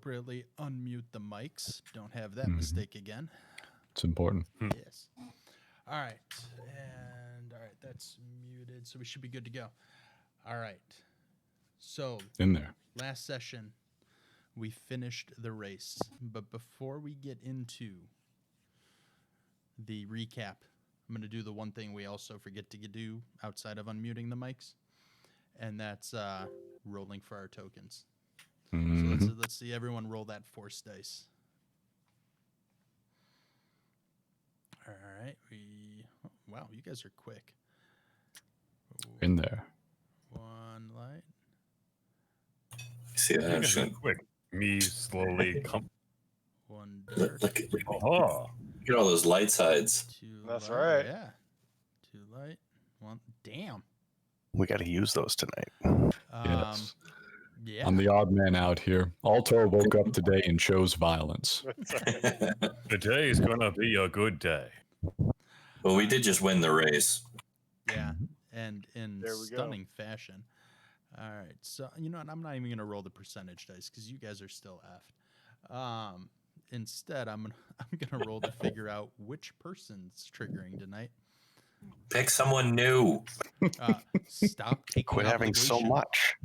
appropriately unmute the mics. Don't have that mistake again. It's important. Yes. All right. And all right, that's muted, so we should be good to go. All right. So In there. last session, we finished the race. But before we get into the recap, I'm going to do the one thing we also forget to do outside of unmuting the mics, and that's rolling for our tokens. So let's see everyone roll that force dice. All right. Wow, you guys are quick. In there. One light. See that? I'm just gonna quick. Me slowly come. One look, dark. look at Oh, all those light sides. Two That's light. right. Yeah. Two light. One. Damn. We got to use those tonight. Yes. Yeah. I'm the odd man out here. Altor woke up today and chose violence. today is gonna be a good day. Well, we did just win the race. Yeah. And in There we go. stunning fashion. All right. So, you know what? I'm not even going to roll the percentage dice because you guys are still effed. Instead, I'm gonna roll to figure out which person's triggering tonight. Pick someone new. Stop taking Quit having so obligation. much.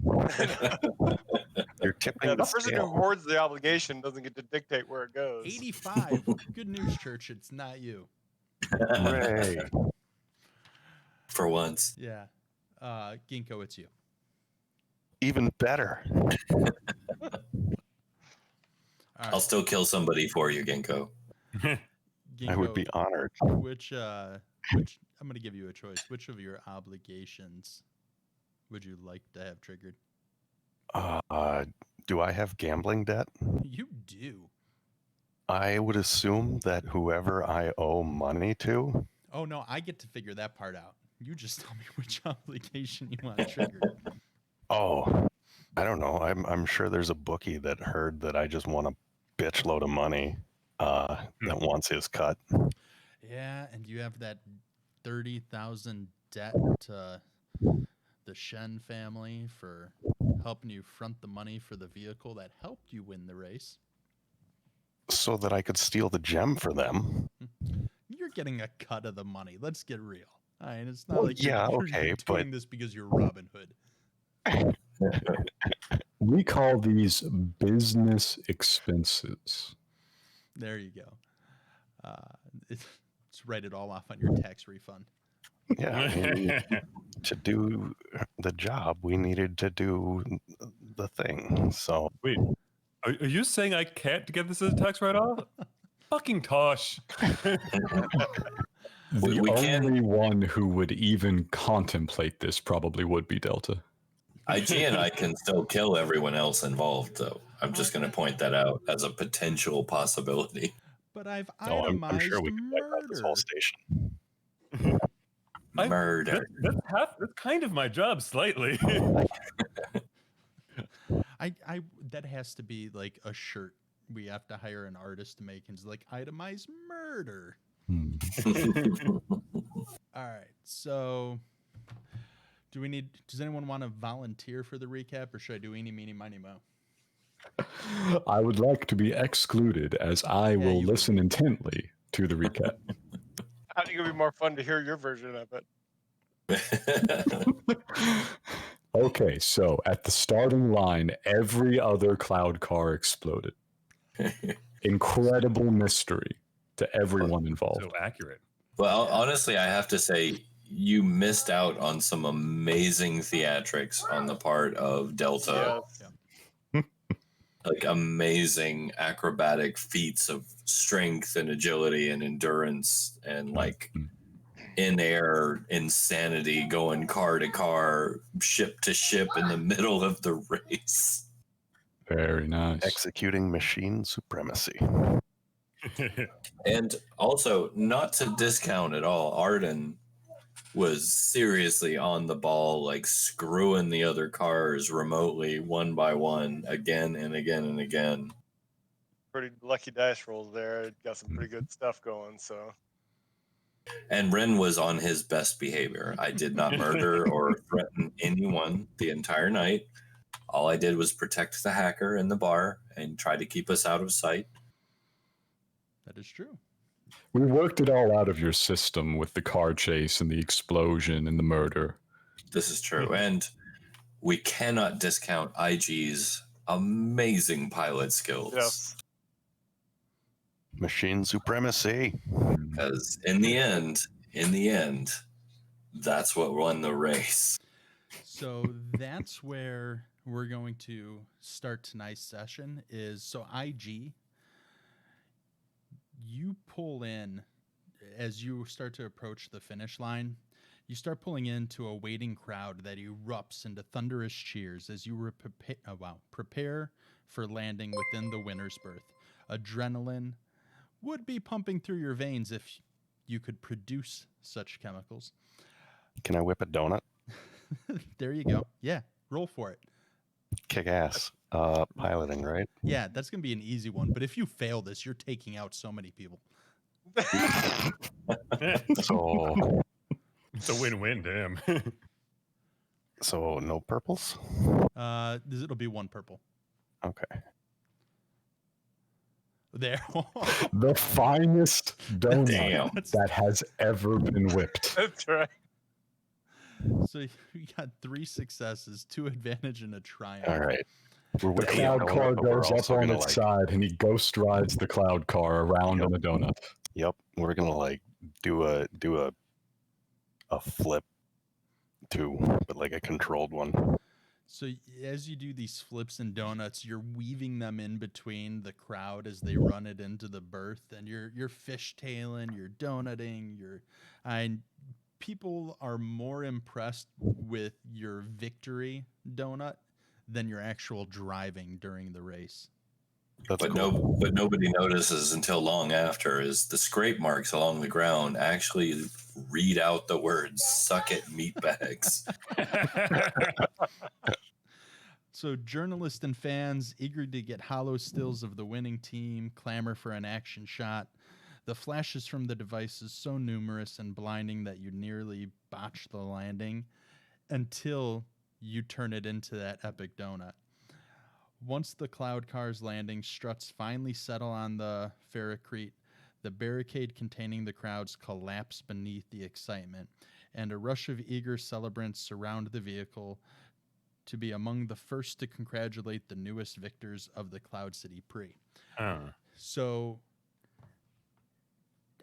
You're tipping Yeah, the the person who scale. hoards the obligation doesn't get to dictate where it goes. 85. Good news, church. It's not you. Hooray. For once. Yeah. Ginkgo, it's you. Even better. All I'll right. still kill somebody for you, Ginkgo. I would be honored. Which I'm going to give you a choice. Which of your obligations would you like to have triggered? Do I have gambling debt? You do. I would assume that whoever I owe money to. Oh, no, I get to figure that part out. You just tell me which obligation you want triggered. Oh, I don't know. I'm sure there's a bookie that heard that I just want a bitch load of money that wants his cut. Yeah, and you have that 30,000 debt to the Shen family for helping you front the money for the vehicle that helped you win the race. So that I could steal the gem for them. You're getting a cut of the money. Let's get real. All right, it's not Well, like yeah, you're okay, doing this because you're Robin Hood. We call these business expenses. There you go. Just write it all off on your tax refund. Yeah, I mean, to do the job, we needed to do the thing. So Wait, are you saying I can't get this as a tax write-off? Fucking Tosh. The We can- only one who would even contemplate this probably would be Delta. IG and I can still kill everyone else involved, though. I'm just going to point that out as a potential possibility. But I've no, itemized I'm sure we could wipe out this whole murder. station. Murder. That's kind of my job, slightly. I that has to be like a shirt we have to hire an artist to make, and it's like itemized murder. All right, so does anyone want to volunteer for the recap, or should I do eeny, meeny, miny, mo? I would like to be excluded as I will you listen intently to the recap. I think it'd be more fun to hear your version of it. Okay, so at the starting line, every other cloud car exploded. Incredible mystery to everyone involved. So accurate. Well, honestly, I have to say, you missed out on some amazing theatrics on the part of Delta. Yes. Like amazing acrobatic feats of strength and agility and endurance and like in-air insanity going car to car, ship to ship in the middle of the race. Very nice. Executing machine supremacy. And also, not to discount at all, Arden was seriously on the ball, like screwing the other cars remotely one by one, again and again and again. Pretty lucky dice rolls there. Got some pretty good stuff going. So And Ren was on his best behavior. I did not murder or threaten anyone the entire night. All I did was protect the hacker in the bar and try to keep us out of sight. That is true. We worked it all out of your system with the car chase and the explosion and the murder. This is true. And we cannot discount IG's amazing pilot skills. Yes. Machine supremacy. Because in the end, that's what won the race. So that's where we're going to start tonight's session is, so IG, you pull in, as you start to approach the finish line, you start pulling into a waiting crowd that erupts into thunderous cheers as you prepare for landing within the winner's berth. Adrenaline would be pumping through your veins if you could produce such chemicals. Can I whip a donut? There you go. Yeah, roll for it. Kick ass. Piloting, right? Yeah, that's going to be an easy one. But if you fail this, you're taking out so many people. So, It's a win-win, damn. so no purples? It'll be one purple. Okay. There. The finest donut Damn. that has ever been whipped. That's right. So you got 3 successes, 2 advantage, and a triumph. All right. We're The whipping cloud a donut, car but we're goes up also on gonna, its like, side, and he ghost rides the cloud car around in a donut. Yep. We're gonna like do a flip too, but like a controlled one. So as you do these flips and donuts, you're weaving them in between the crowd as they run it into the berth, and you're fishtailing, you're donutting, and people are more impressed with your victory donut than your actual driving during the race. That's But cool. but nobody notices until long after is the scrape marks along the ground actually read out the words "suck it, meatbags." So journalists and fans eager to get hollow stills of the winning team clamor for an action shot. The flashes from the device is so numerous and blinding that you nearly botch the landing until you turn it into that epic donut. Once the cloud car's landing struts finally settle on the ferrocrete, the barricade containing the crowds collapse beneath the excitement, and a rush of eager celebrants surround the vehicle to be among the first to congratulate the newest victors of the Cloud City Prix. So,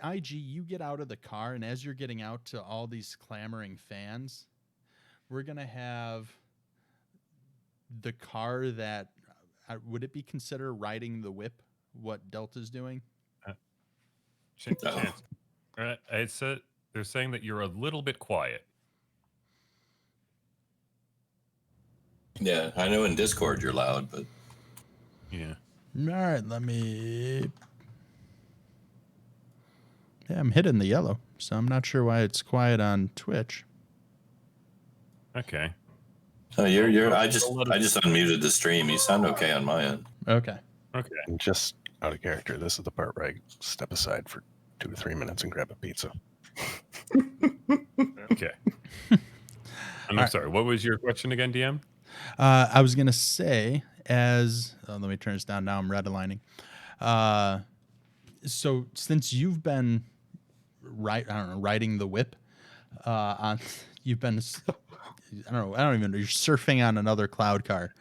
IG, you get out of the car, and as you're getting out to all these clamoring fans, we're going to have the car that, would it be considered riding the whip, what Delta's doing? Chance. They're saying that you're a little bit quiet. Yeah, I know in Discord you're loud, but Yeah. All right, let me... Yeah, I'm hitting the yellow, so I'm not sure why it's quiet on Twitch. Okay. oh, you're. I just unmuted the stream. You sound okay on my end. Okay. Okay. And just out of character, this is the part where I step aside for 2 to 3 minutes and grab a pizza. Okay. I'm sorry. What was your question again, DM? I was going to say, let me turn this down. Now I'm redlining. So since you've been riding the whip, you've been, I don't even know, you're surfing on another cloud car.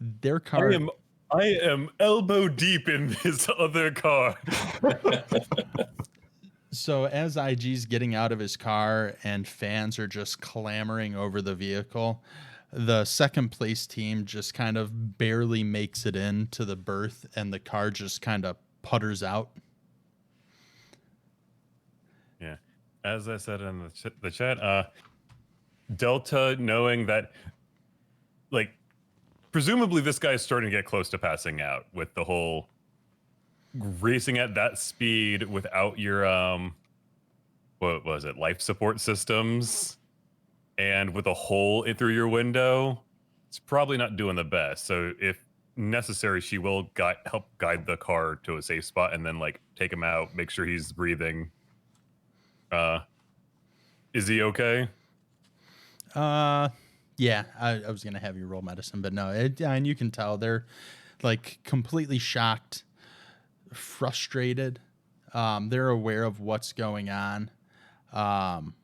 Their car. I am elbow deep in this other car. So as IG's getting out of his car and fans are just clamoring over the vehicle, the second place team just kind of barely makes it into the berth, and the car just kind of putters out. Yeah. As I said in the chat, Delta, knowing that, like, presumably this guy's starting to get close to passing out with the whole racing at that speed without your what was it, life support systems, and with a hole through your window. It's probably not doing the best. So if necessary, she will help guide the car to a safe spot and then like take him out, make sure he's breathing. Is he okay? Yeah, I was gonna have you roll medicine, but no, and you can tell they're like completely shocked, frustrated. They're aware of what's going on. Um,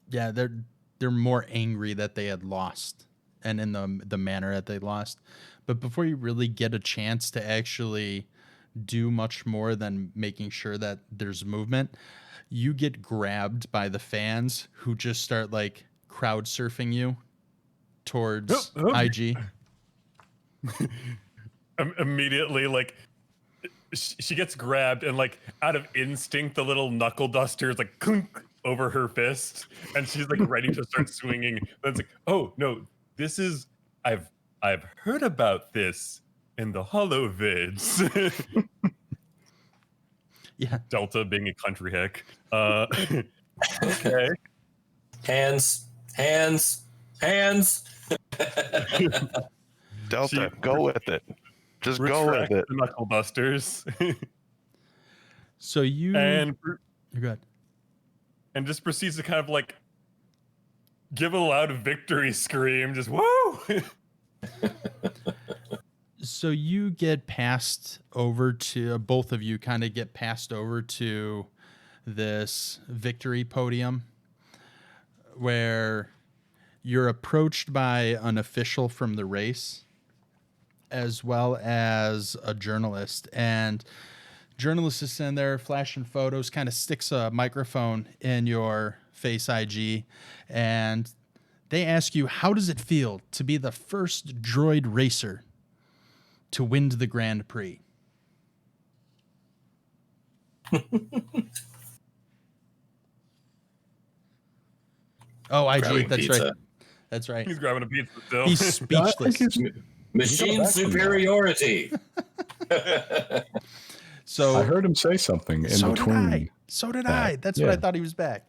yeah, they're more angry that they had lost, and in the manner that they lost. But before you really get a chance to actually do much more than making sure that there's movement, you get grabbed by the fans who just start like crowd surfing you towards IG. Immediately, like she gets grabbed, and like out of instinct, the little knuckle duster is like clunk over her fist, and she's like ready to start swinging. But it's like, oh no, this is I've heard about this in the Hollow vids. Yeah. Delta being a country hick. Okay. Hands. Delta, go with it. Just go with Retract it. the knuckle busters. So you and you're good. and just proceeds to kind of like give a loud victory scream, just woo. So you get passed over to both of you kind of get passed over to this victory podium where you're approached by an official from the race as well as a journalist, and journalist is in there flashing photos, kind of sticks a microphone in your face IG, and they ask you, how does it feel to be the first droid racer to win the Grand Prix? Oh, IG, Grabbing that's pizza. right. That's right. He's grabbing a pizza still. He's speechless. Machine superiority. So I heard him say something in between. So did that. I. That's what I Yeah. thought he was back.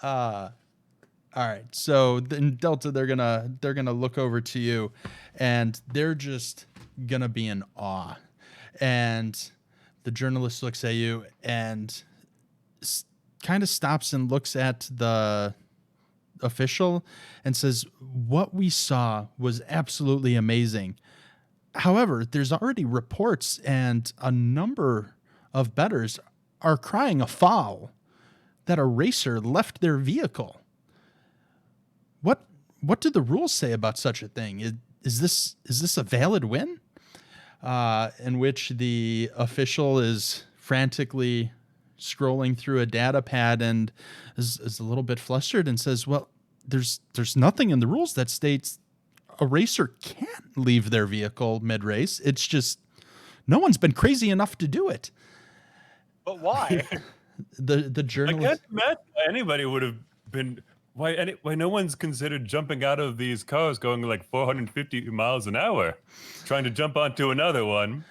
All right. So in Delta, they're gonna look over to you, and they're just gonna be in awe. And the journalist looks at you and kind of stops and looks at the official and says, "What we saw was absolutely amazing. However, there's already reports, and a number of bettors are crying a foul that a racer left their vehicle. What do the rules say about such a thing? Is this a valid win?" In which the official is frantically scrolling through a data pad and is a little bit flustered and says, "Well, there's nothing in the rules that states a racer can't leave their vehicle mid-race. It's just no one's been crazy enough to do it." But why? The I journalist. can't imagine why anybody would have been. Why no one's considered jumping out of these cars going like 450 miles an hour, trying to jump onto another one.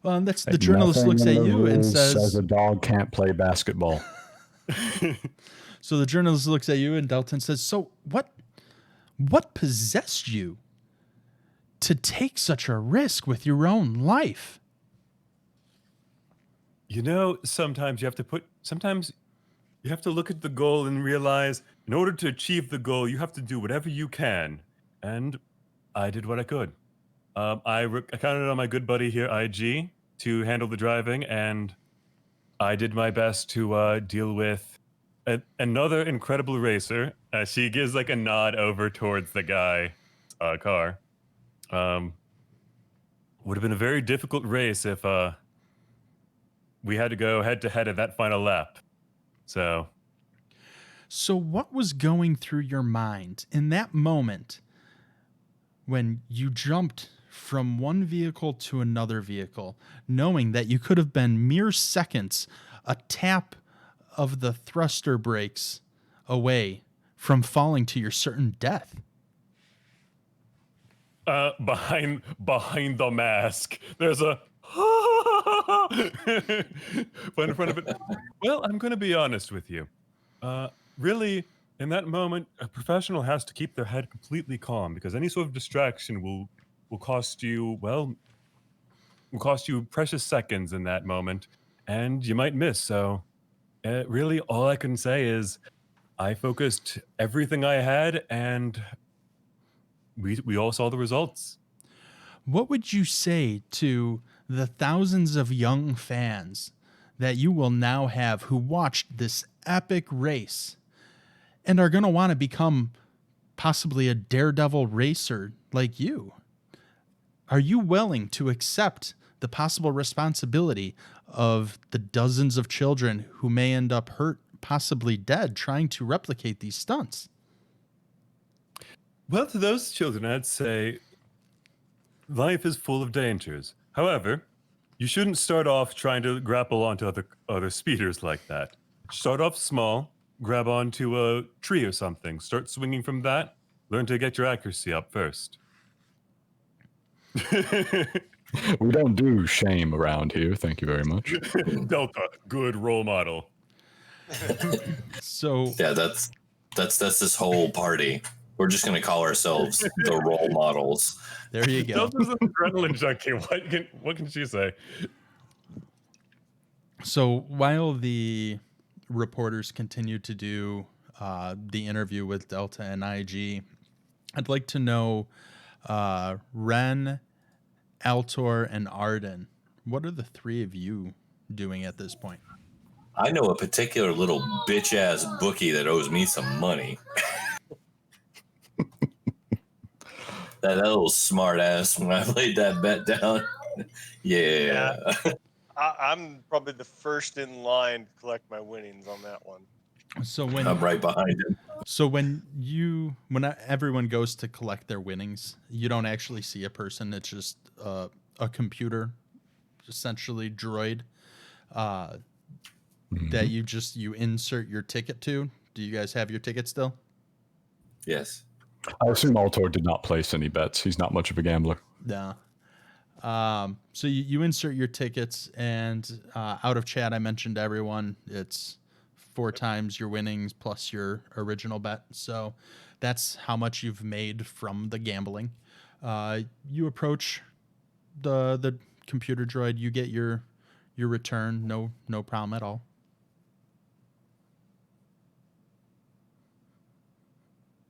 Well, and that's the journalist looks at you and says, a dog can't play basketball. so the journalist looks at you and Delton says, "So what possessed you to take such a risk with your own life?" You know, sometimes you have to look at the goal and realize in order to achieve the goal, you have to do whatever you can. And I did what I could. I counted on my good buddy here, IG, to handle the driving, and I did my best to deal with another incredible racer. She gives like a nod over towards the guy car. Would have been a very difficult race if we had to go head to head at that final lap. So what was going through your mind in that moment when you jumped from one vehicle to another vehicle, knowing that you could have been mere seconds, a tap of the thruster brakes away from falling to your certain death? behind the mask, there's a but in front of it. Well, I'm going to be honest with you. Really, in that moment, a professional has to keep their head completely calm, because any sort of distraction will cost you, will cost you precious seconds in that moment, and you might miss. So really, all I can say is I focused everything I had, and we all saw the results. What would you say to the thousands of young fans that you will now have who watched this epic race and are going to want to become possibly a daredevil racer like you? Are you willing to accept the possible responsibility of the dozens of children who may end up hurt, possibly dead, trying to replicate these stunts? Well, to those children, I'd say life is full of dangers. However, you shouldn't start off trying to grapple onto other speeders like that. Start off small, grab onto a tree or something, start swinging from that, learn to get your accuracy up first. We don't do shame around here. Thank you very much. Delta, good role model. So Yeah, that's this whole party. We're just gonna call ourselves the role models. there you go. Delta's an adrenaline junkie. What can she say? So while the reporters continue to do the interview with Delta and IG, I'd like to know, Ren, Altor, and Arden, what are the three of you doing at this point? I know a particular little bitch ass bookie that owes me some money. that little smart ass when I laid that bet down. Yeah. I'm probably the first in line to collect my winnings on that one. So I'm right behind him. So when everyone goes to collect their winnings, you don't actually see a person. It's just a computer, essentially droid, that you insert your ticket to. Do you guys have your ticket still? Yes. I assume Altor did not place any bets. He's not much of a gambler. No. So you insert your tickets, and out of chat, I mentioned to everyone it's 4 times your winnings plus your original bet. So that's how much you've made from the gambling. You approach the computer droid, you get your return, no problem at all.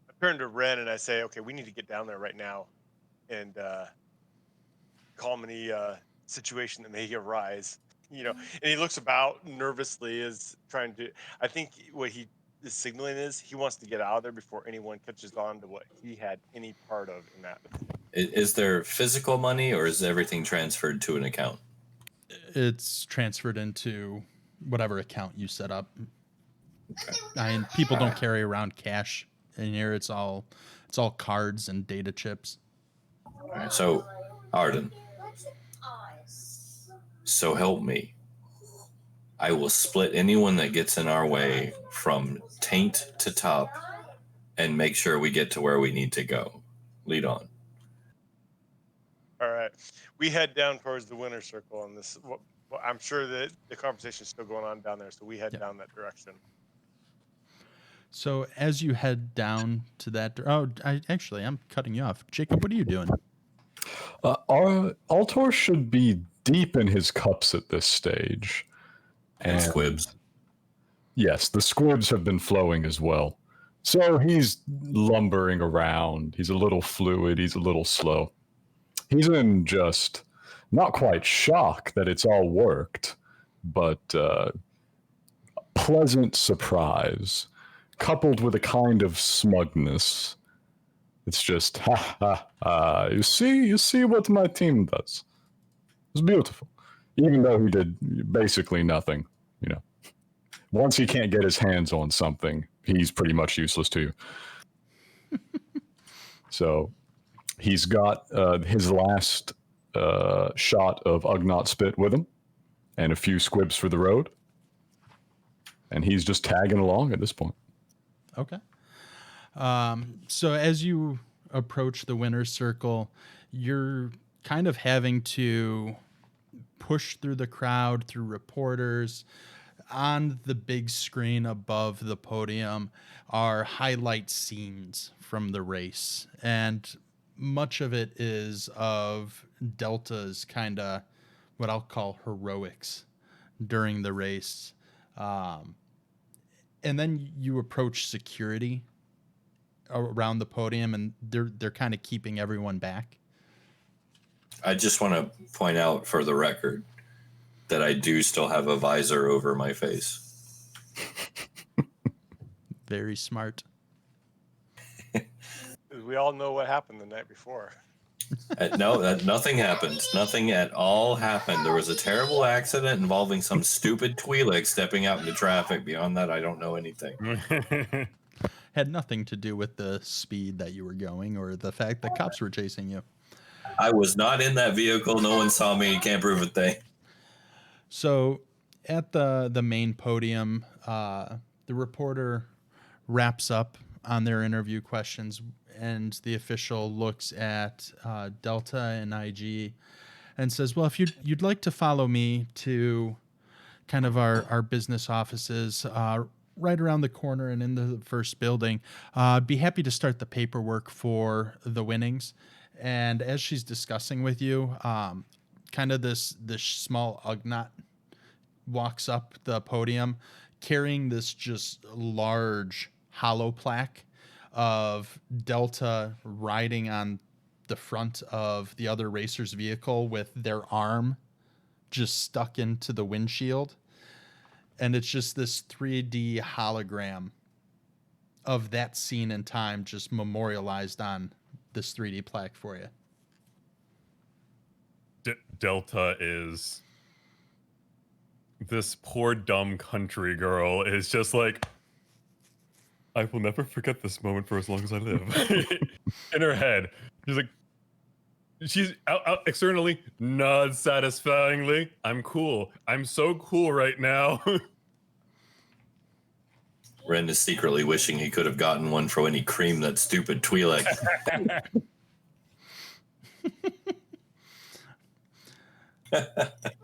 I turn to Ren and I say, okay, we need to get down there right now and calm any situation that may arise. And he looks about nervously, is trying to. I think what he is signaling is he wants to get out of there before anyone catches on to what he had any part of in that. Is there physical money or is everything transferred to an account? It's transferred into whatever account you set up. I mean, people don't carry around cash in here. It's all cards and data chips. All right, so Arden, so help me. I will split anyone that gets in our way from taint to top and make sure we get to where we need to go. Lead on. All right, we head down towards the winner's circle, and this. Well, I'm sure that the conversation is still going on down there, so we head down that direction. So as you head down to that, I'm cutting you off. Jacob, what are you doing? Our Altor should be deep in his cups at this stage. And squibs. Yes, the squibs have been flowing as well. So he's lumbering around. He's a little fluid. He's a little slow. He's in just not quite shock that it's all worked, but pleasant surprise, coupled with a kind of smugness. It's just, ha ha ha, you see what my team does. It's beautiful. Even though he did basically nothing, Once he can't get his hands on something, he's pretty much useless too. So he's got his last shot of Ugnaught Spit with him and a few squibs for the road. And he's just tagging along at this point. Okay. So as you approach the winner's circle, you're kind of having to push through the crowd, through reporters. On the big screen above the podium are highlight scenes from the race. And much of it is of Delta's kind of what I'll call heroics during the race. And then you approach security around the podium, and they're kind of keeping everyone back. I just want to point out for the record that I do still have a visor over my face. Very smart. We all know what happened the night before. No, nothing happened. Nothing at all happened. There was a terrible accident involving some stupid Twi'lek stepping out into traffic. Beyond that, I don't know anything. Had nothing to do with the speed that you were going or the fact that cops were chasing you. I was not in that vehicle. No one saw me. Can't prove a thing. So at the main podium, the reporter wraps up on their interview questions, and the official looks at Delta and IG and says, well, if you'd like to follow me to kind of our business offices right around the corner and in the first building, I'd be happy to start the paperwork for the winnings. And as she's discussing with you, kind of this small Ugnaught walks up the podium carrying this just large hollow plaque of Delta riding on the front of the other racer's vehicle with their arm just stuck into the windshield. And it's just this 3D hologram of that scene in time just memorialized on this 3D plaque for you. Delta is... This poor dumb country girl is just like, I will never forget this moment for as long as I live. In her head, she's out externally nods satisfyingly. I'm cool. I'm so cool right now. Ren is secretly wishing he could have gotten one for when he creamed that stupid Twi'lek.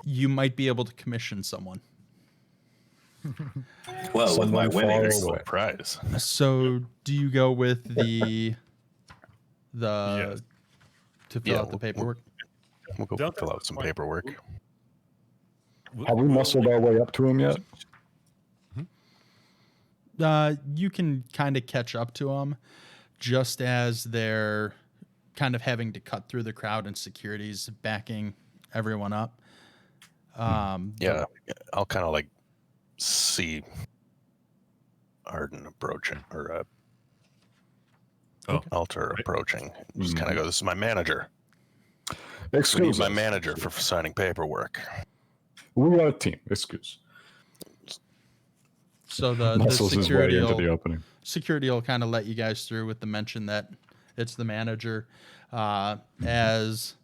You might be able to commission someone. Well, with my Someone far winnings. away. Prize. So do you go with the Yes. to fill Yeah, out the paperwork? We'll go Delta, fill out some paperwork. Have we muscled our way up to him yet? You can kind of catch up to them just as they're kind of having to cut through the crowd and security's backing everyone up. Yeah, I'll kind of like see Arden approaching or Alter approaching. Just kind of go, this is my manager. We need Excuse my us. manager for signing paperwork. We are a team. Excuse. So the Muscles his way into the security opening. will kind of let you guys through with the mention that it's the manager. As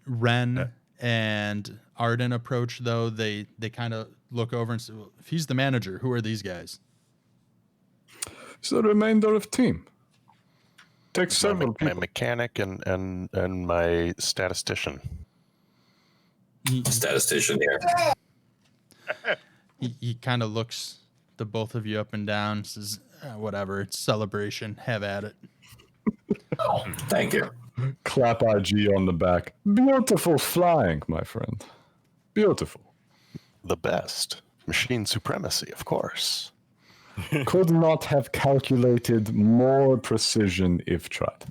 Ren and Arden approach, though, they kind of look over and say, well, if he's the manager, who are these guys? It's the remainder of team. Takes My, several my people. mechanic and my statistician. Statistician here. He kind of looks the both of you up and down, says, whatever, it's celebration, have at it. Thank you. Clap IG on the back. Beautiful flying, my friend. Beautiful. The best. Machine supremacy, of course. Could not have calculated more precision if tried.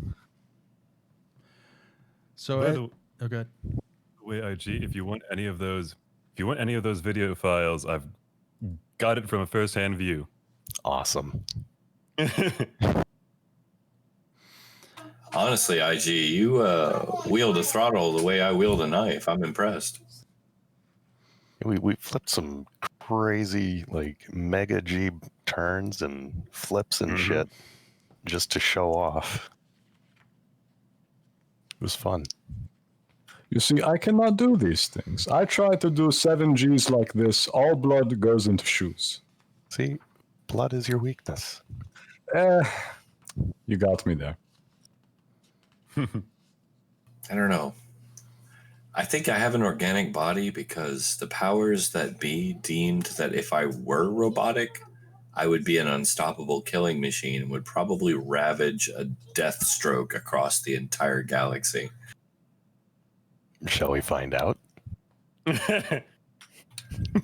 So, By the good. way, IG, if you want any of those video files, I've got it from a first-hand view. Awesome. Honestly, IG, you wield a throttle the way I wield a knife. I'm impressed. We flipped some crazy like mega G turns and flips and shit just to show off. It was fun. You see, I cannot do these things. I try to do 7 Gs like this. All blood goes into shoes. See, blood is your weakness. You got me there. I don't know. I think I have an organic body because the powers that be deemed that if I were robotic, I would be an unstoppable killing machine and would probably ravage a death stroke across the entire galaxy. Shall we find out?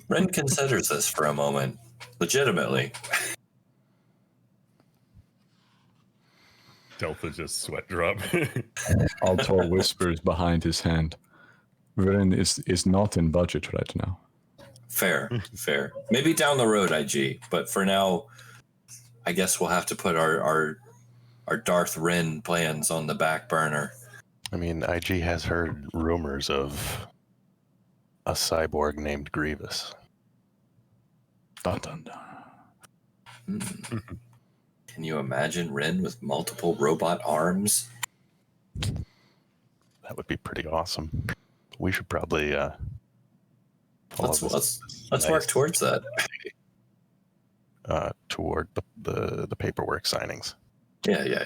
Ren considers this for a moment. Legitimately. Delta just sweat drop. Altor whispers behind his hand. Viren is not in budget right now. Fair. Maybe down the road, IG. But for now, I guess we'll have to put our Darth Ren plans on the back burner. I mean, IG has heard rumors of a cyborg named Grievous. Dun, dun, dun. Can you imagine Ren with multiple robot arms? That would be pretty awesome. We should probably follow Let's work towards that. Toward the paperwork signings. Yeah.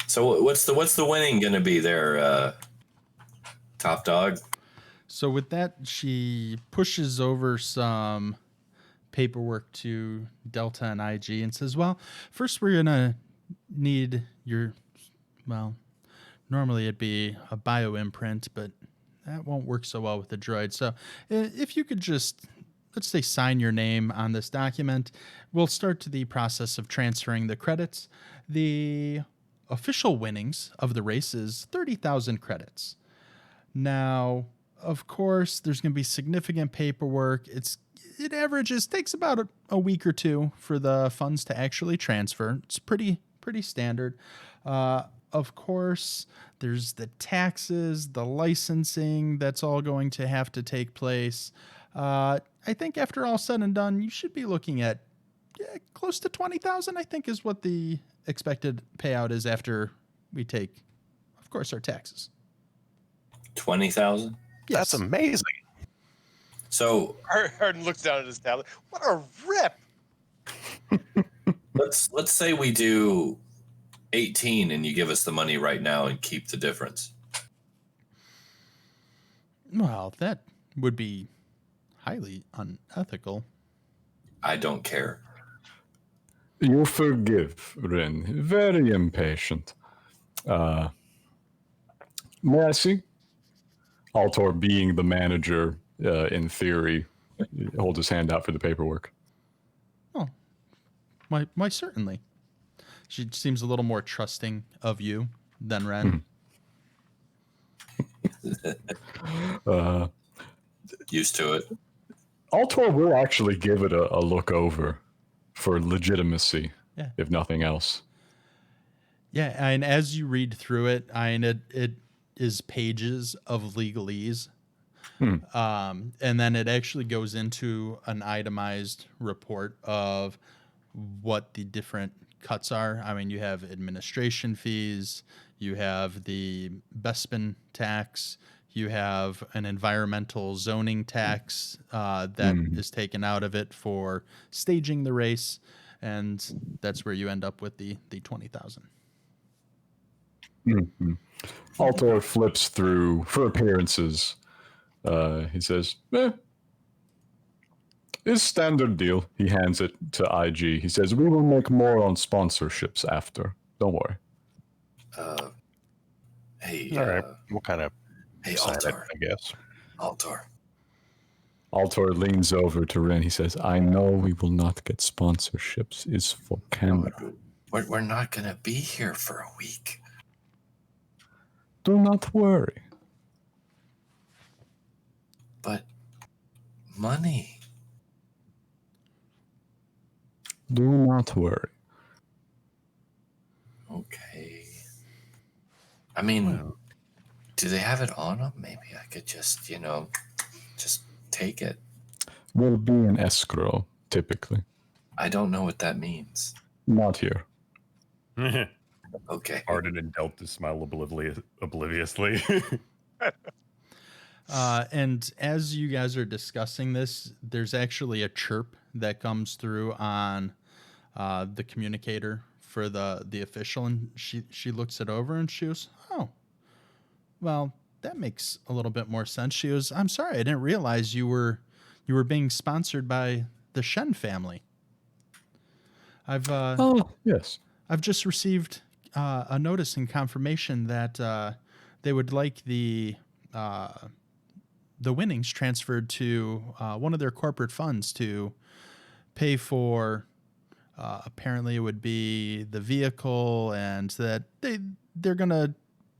So what's the winning going to be there, Top Dog? So with that, she pushes over some paperwork to Delta and IG and says, well, first we're going to need your, well, normally it'd be a bio imprint, but that won't work so well with the droid. So if you could just, let's say, sign your name on this document, we'll start the process of transferring the credits. The official winnings of the race is 30,000 credits. Now, of course, there's going to be significant paperwork. It takes about a week or two for the funds to actually transfer. It's pretty standard. Of course, there's the taxes, the licensing, that's all going to have to take place. I think after all said and done, you should be looking at close to 20,000, I think, is what the expected payout is after we take, of course, our taxes. 20,000? Yes. That's amazing. So Harden looks down at his tablet. What a rip! let's say we do 18 and you give us the money right now and keep the difference. Well, that would be highly unethical. I don't care. You forgive, Ren. Very impatient. May I see? Altor, being the manager, in theory, holds his hand out for the paperwork. Oh, why certainly. She seems a little more trusting of you than Ren. Used to it. Altor will actually give it a look over for legitimacy, if nothing else. Yeah, and as you read through it, it is pages of legalese. And then it actually goes into an itemized report of what the different cuts are. I mean, you have administration fees, you have the Bespin tax, you have an environmental zoning tax that is taken out of it for staging the race, and that's where you end up with the 20,000. Altor flips through for appearances. He says, it's standard deal. He hands it to IG. He says, we will make more on sponsorships after. Don't worry. Hey, All right. What kind of hey, sign it, Altor. I guess. Altor leans over to Ren. He says, I know we will not get sponsorships. It's for camera. We're not going to be here for a week. Do not worry. But money. Do not worry. Okay. I mean, do they have it on them? Maybe I could just, just take it. Will be an escrow, typically. I don't know what that means. Not here. Okay. Arden and Delta smile obliviously. And as you guys are discussing this, there's actually a chirp that comes through on the communicator for the official, and she looks it over and she goes, oh, well, that makes a little bit more sense. She goes, I'm sorry, I didn't realize you were being sponsored by the Shen family. Yes. I've just received a notice and confirmation that they would like the the winnings transferred to one of their corporate funds to pay for. Apparently, it would be the vehicle, and that they're gonna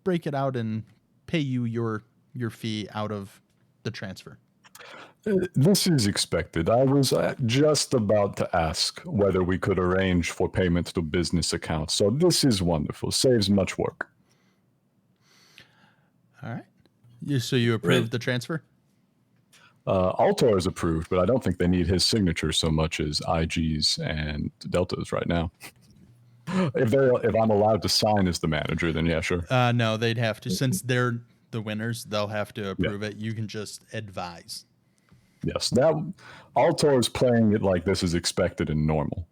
break it out and pay you your fee out of the transfer. This is expected. I was just about to ask whether we could arrange for payment to business accounts. So this is wonderful. Saves much work. All right. So you approved the transfer? Altor is approved, but I don't think they need his signature so much as IG's and Delta's right now. If I'm allowed to sign as the manager, then yeah, sure. No, they'd have to. Since they're the winners, they'll have to approve it. You can just advise. Yes, that Altor is playing it like this is expected and normal.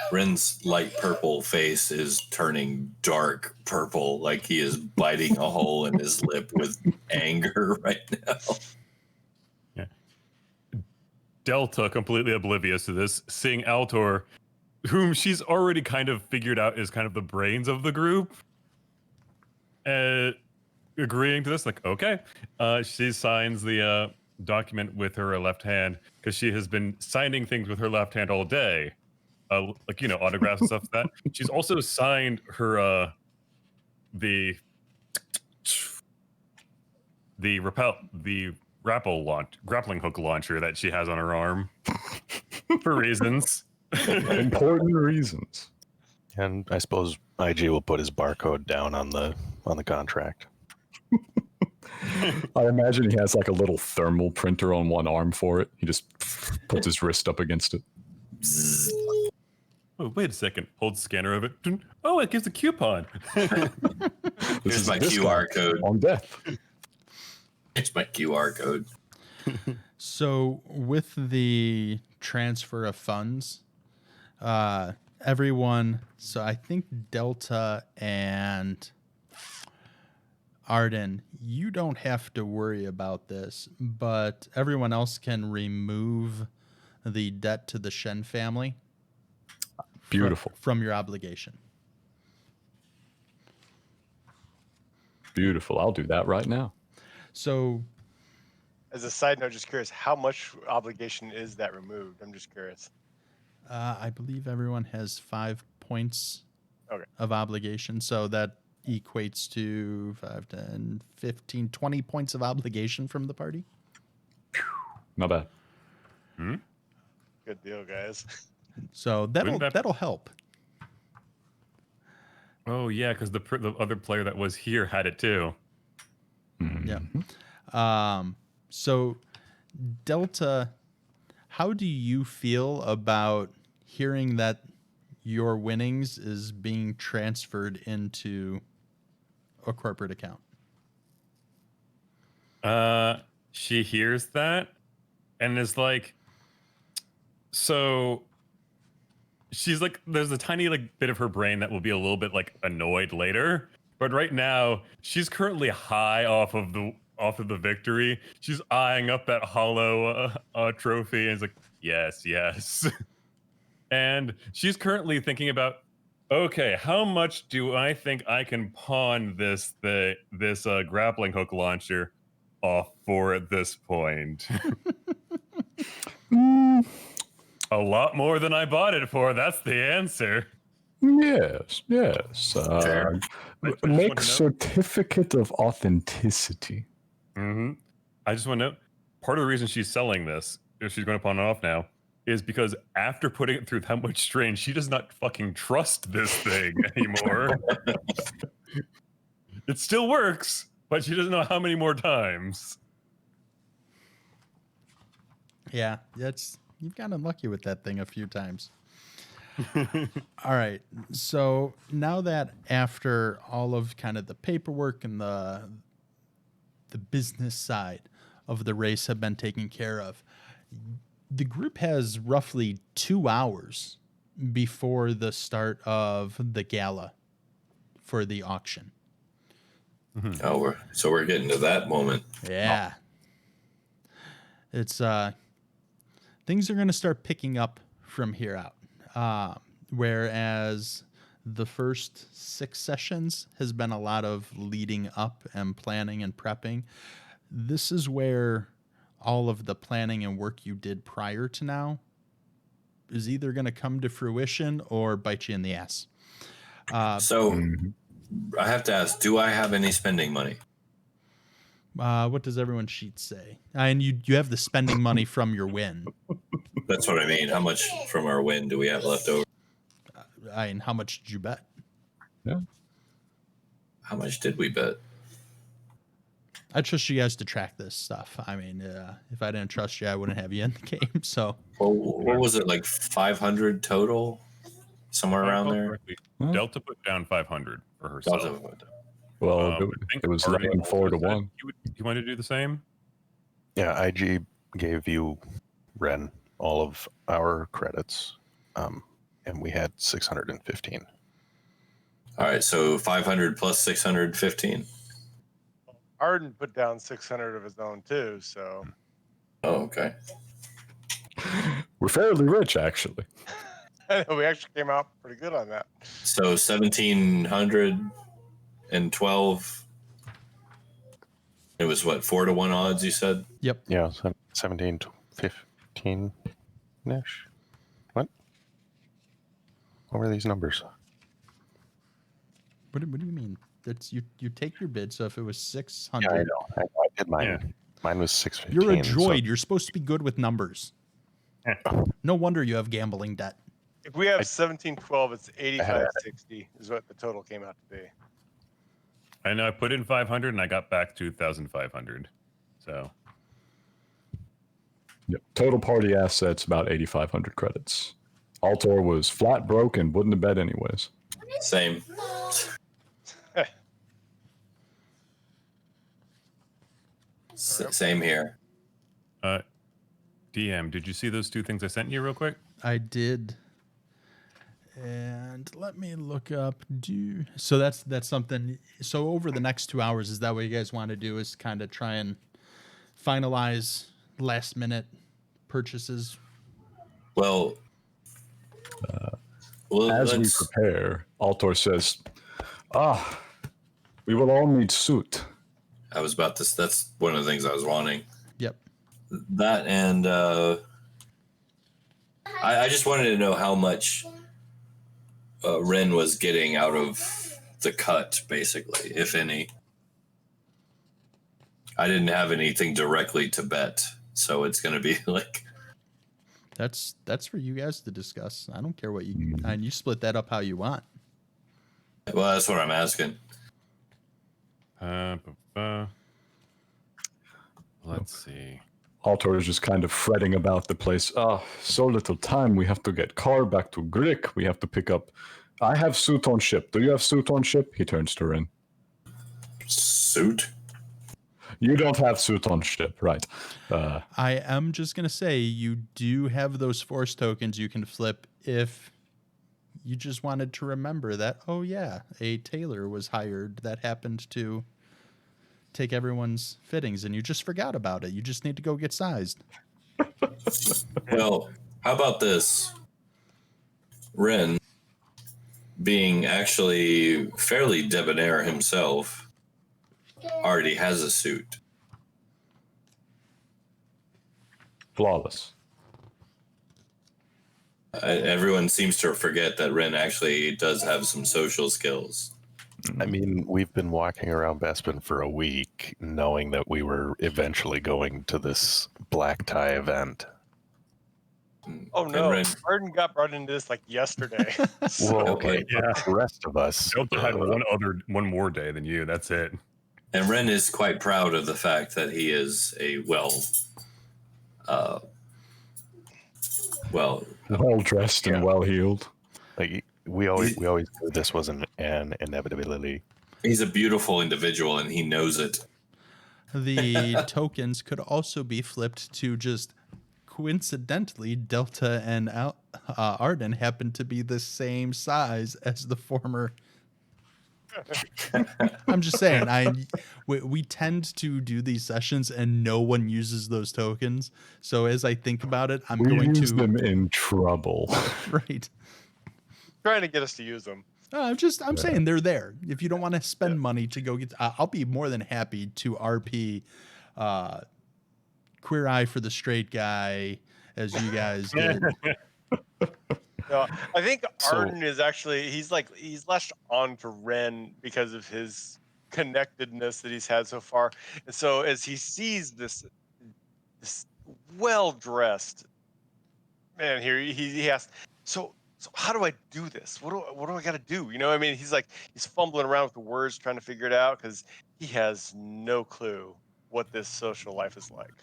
Ren's light purple face is turning dark purple, like he is biting a hole in his lip with anger right now. Yeah. Delta, completely oblivious to this, seeing Altor, whom she's already kind of figured out is kind of the brains of the group, agreeing to this, like, okay. She signs the document with her left hand because she has been signing things with her left hand all day, like, autographs and stuff like that. She's also signed her the grappling hook launcher that she has on her arm for reasons. Important reasons. And I suppose IG will put his barcode down on the contract. I imagine he has like a little thermal printer on one arm for it. He just puts his wrist up against it. Oh, wait a second. Holds the scanner of it. Oh, it gives a coupon. This Here's is my a QR discount code. on death. It's my QR code. So with the transfer of funds, everyone, so I think Delta and Arden, you don't have to worry about this, but everyone else can remove the debt to the Shen family. Beautiful. From your obligation. Beautiful. I'll do that right now. So, As a side note, just curious, how much obligation is that removed? I'm just curious. I believe everyone has 5 points Okay. of obligation. So that equates to 5, 10, 15, 20 points of obligation from the party. Not bad. Good deal, guys. So that'll help. Oh, yeah, because the other player that was here had it too. Yeah. So, Delta, how do you feel about hearing that your winnings is being transferred into a corporate account? She hears that and is like, so she's like, there's a tiny bit of her brain that will be a little bit annoyed later, but right now she's currently high off of the victory. She's eyeing up that hollow trophy and is like, yes. And she's currently thinking about, okay, how much do I think I can pawn this grappling hook launcher off for at this point? A lot more than I bought it for. That's the answer. Yes. Fair. Make certificate of authenticity. Mm-hmm. I just want to know, part of the reason she's selling this, if she's going to pawn it off now, is because after putting it through that much strain, she does not fucking trust this thing anymore. It still works, but she doesn't know how many more times. Yeah, you've gotten unlucky with that thing a few times. All right. So now that after all of kind of the paperwork and the business side of the race have been taken care of, the group has roughly 2 hours before the start of the gala for the auction. Oh, we're getting to that moment. Yeah. It's things are going to start picking up from here out. Whereas the first 6 sessions has been a lot of leading up and planning and prepping. This is where all of the planning and work you did prior to now is either going to come to fruition or bite you in the ass. So Mhm. I have to ask, do I have any spending money? What does everyone's sheet say? And you have the spending money from your win. That's what I mean. How much from our win do we have left over? And how much did you bet? How much did we bet? I trust you guys to track this stuff. I mean, if I didn't trust you, I wouldn't have you in the game. So, Well, what was it, like 500 total? Somewhere If I around recall there? correctly, Huh? Delta put down 500 for herself. Delta. Well, I think it was Arden laying also 4-1. said you wanted to do the same? Yeah, IG gave you, Ren, all of our credits, and we had 615. All right, so 500 plus 615. Arden put down 600 of his own too, so Oh, okay. We're fairly rich, actually. we actually came out pretty good on that. So 1,712. It was what, 4-1 odds, you said? yep. Yeah, 17 to 15 ish. What were these numbers? What do you mean? That's you take your bid. So if it was 600, Yeah, I know. I did mine. Yeah. Mine was 615. you're a so- droid. You're supposed to be good with numbers. No wonder you have gambling debt. If we have 1712, it's had it. 8560 is what the total came out to be. I know I put in 500 and I got back 2,500. So Yep. Total party assets about 8,500 credits. Altor was flat broke and wouldn't have bet anyways. Same. Same here. DM, did you see those two things I sent you real quick? I did. And let me look up. So that's something. So over the next 2 hours, is that what you guys want to do? Is kind of try and finalize last minute purchases? Well, As we let's- prepare, Altor says, we will all need suit. I was about this. That's one of the things I was wanting. Yep. That and I just wanted to know how much Ren was getting out of the cut, basically, if any. I didn't have anything directly to bet, so it's going to be like. That's for you guys to discuss. I don't care what you and you split that up how you want. Well, that's what I'm asking. Let's see. Altor is just kind of fretting about the place. So little time. We have to get car back to Grick. We have to pick up. I have suit on ship. Do you have suit on ship? He turns to Ren. Suit? You don't have suit on ship, right? I am just gonna say you do have those force tokens you can flip if you just wanted to remember that. Oh yeah, a tailor was hired that happened to take everyone's fittings, and you just forgot about it. You just need to go get sized. Well, how about this? Ren, being actually fairly debonair himself, already has a suit. Flawless. Everyone seems to forget that Ren actually does have some social skills. I mean, we've been walking around Bespin for a week knowing that we were eventually going to this black tie event. Oh And no, Ren- Arden got brought into this like yesterday. Well, okay, like, but the rest of us. Delta had one more day than you. That's it. And Ren is quite proud of the fact that he is a well Well-dressed and Yeah. well-heeled. Like we always knew this wasn't an inevitability. he's a beautiful individual and he knows it. The tokens could also be flipped to just coincidentally Delta and Arden happen to be the same size as the former. I'm just saying, we tend to do these sessions and no one uses those tokens. So as I think about it, I'm We going use to them in trouble. right. Trying to get us to use them. I'm saying they're there. If you don't want to spend money to go get, I'll be more than happy to RP queer eye for the straight guy as you guys get. No, I think So- Arden is actually he's latched on to Ren because of his connectedness that he's had so far. And so as he sees this well dressed man here, he asks, so how do I do this? What do I got to do? You know, I mean, he's fumbling around with the words, trying to figure it out because he has no clue what this social life is like.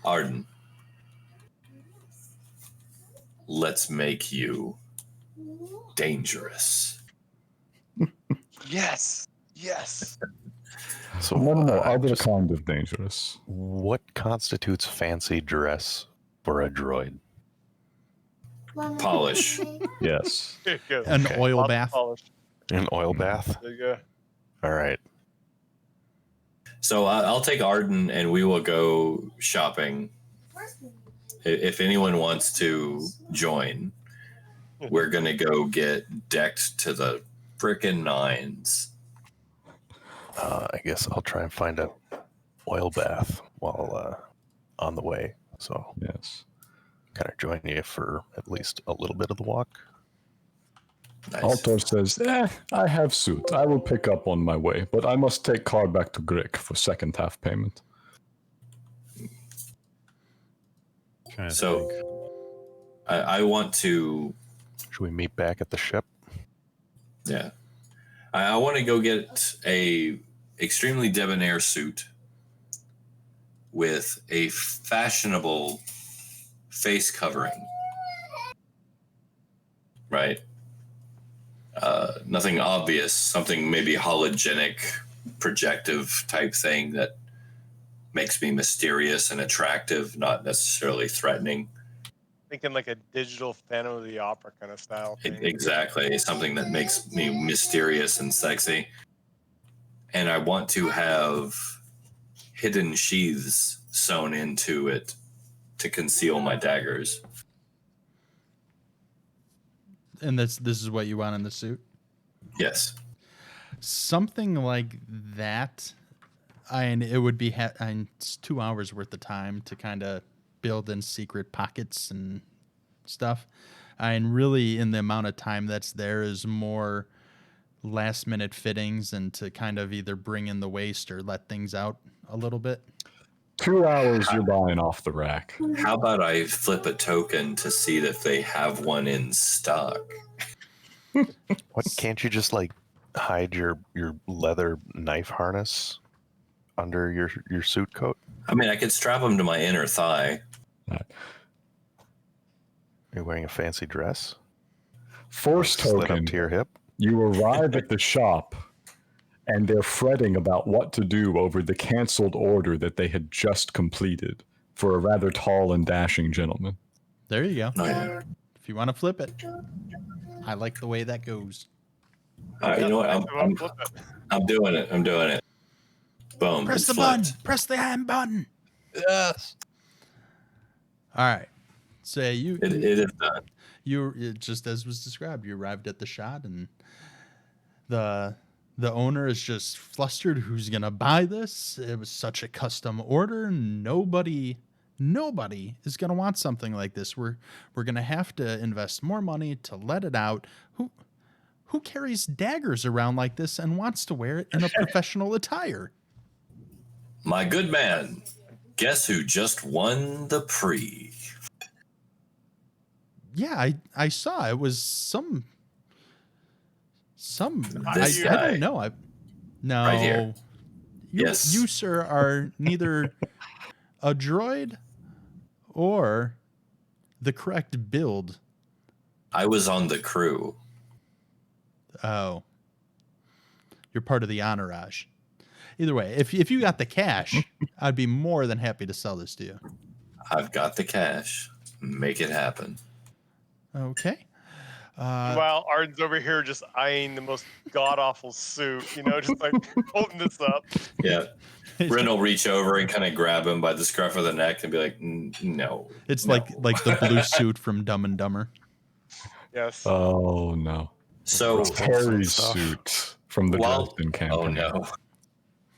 Arden, let's make you dangerous. Yes. So No, other just kind of dangerous. what constitutes fancy dress for a droid? Polish. Yes. There you go. An Okay. oil Lots of bath. polish. An oil bath? There you go. All right. So I'll take Arden and we will go shopping. If anyone wants to join, we're going to go get decked to the frickin' nines. I guess I'll try and find a oil bath while on the way. So Yes. kind of join you for at least a little bit of the walk. Nice. Altor says, I have suit. I will pick up on my way, but I must take car back to Grick for second half payment. Trying to So think. I want to, Should we meet back at the ship? yeah. I want to go get a extremely debonair suit with a fashionable face covering. Right? Nothing obvious, something maybe hologenic, projective type thing that makes me mysterious and attractive, not necessarily threatening. Thinking like a digital Phantom of the Opera kind of style thing. Exactly, something that makes me mysterious and sexy. And I want to have hidden sheaths sewn into it to conceal my daggers. And this is what you want in the suit? Yes. Something like that. And it would be it's 2 hours worth of time to kind of build in secret pockets and stuff. And really, in the amount of time that's there is more last minute fittings and to kind of either bring in the waste or let things out a little bit. 2 hours you're buying off the rack. How about I flip a token to see if they have one in stock? What can't you just like hide your leather knife harness under your suit coat? I mean, I could strap them to my inner thigh. You're wearing a fancy dress? Force Slid up token. to your hip? You arrive at the shop, and they're fretting about what to do over the canceled order that they had just completed for a rather tall and dashing gentleman. There you go. Oh, yeah. If you want to flip it. I like the way that goes. All right, you know what? I'm doing it. I'm doing it. Boom. Press it's the flipped. button. Press the hand button. Yes. All right. So you It is done. just as was described, you arrived at the shot and the owner is just flustered. Who's gonna buy this? It was such a custom order. Nobody is gonna want something like this. We're gonna have to invest more money to let it out. Who carries daggers around like this and wants to wear it in a professional attire? My good man, guess who just won the Prix? Yeah, I saw it was some This I guy. don't know. No. Right here. Yes. You sir are neither a droid or the correct build. I was on the crew. Oh. You're part of the entourage. Either way, if you got the cash, I'd be more than happy to sell this to you. I've got the cash. Make it happen. Okay. While Arden's over here just eyeing the most god awful suit, just like holding this up. Yeah. Ren will reach over and kind of grab him by the scruff of the neck and be like, no. It's no." like the blue suit from Dumb and Dumber. Yes. Oh, no. So, Terry's stuff. suit from the While- Dresden campaign. oh no.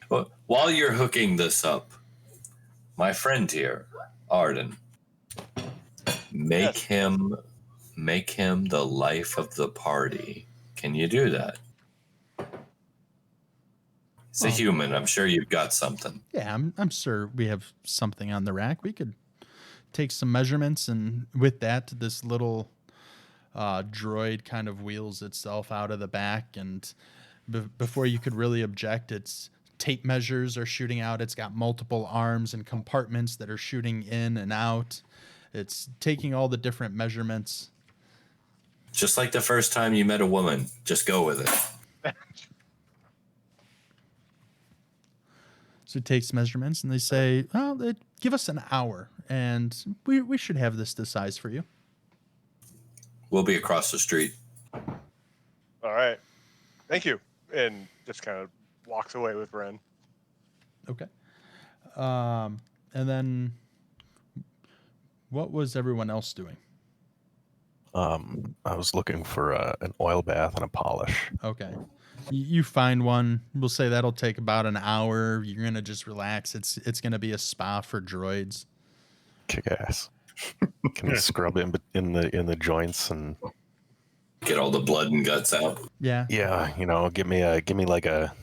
Well, while you're hooking this up, my friend here, Arden, make Yes. him the life of the party. Can you do that? He's a Well, human. I'm sure you've got something. Yeah, I'm sure we have something on the rack. We could take some measurements, and with that, this little droid kind of wheels itself out of the back, and before you could really object, its tape measures are shooting out. It's got multiple arms and compartments that are shooting in and out. It's taking all the different measurements. Just like the first time you met a woman. Just go with it. So it takes measurements, and they say, "Oh, give us an hour, and we should have this to size for you." We'll be across the street. All right. Thank you. And just kind of walks away with Ren. Okay. And then, what was everyone else doing? I was looking for an oil bath and a polish. Okay. You find one. We'll say that'll take about an hour. You're gonna just relax. It's gonna be a spa for droids. Kick ass. Can you scrub in the joints and Get all the blood and guts out. Yeah. yeah, give me like a,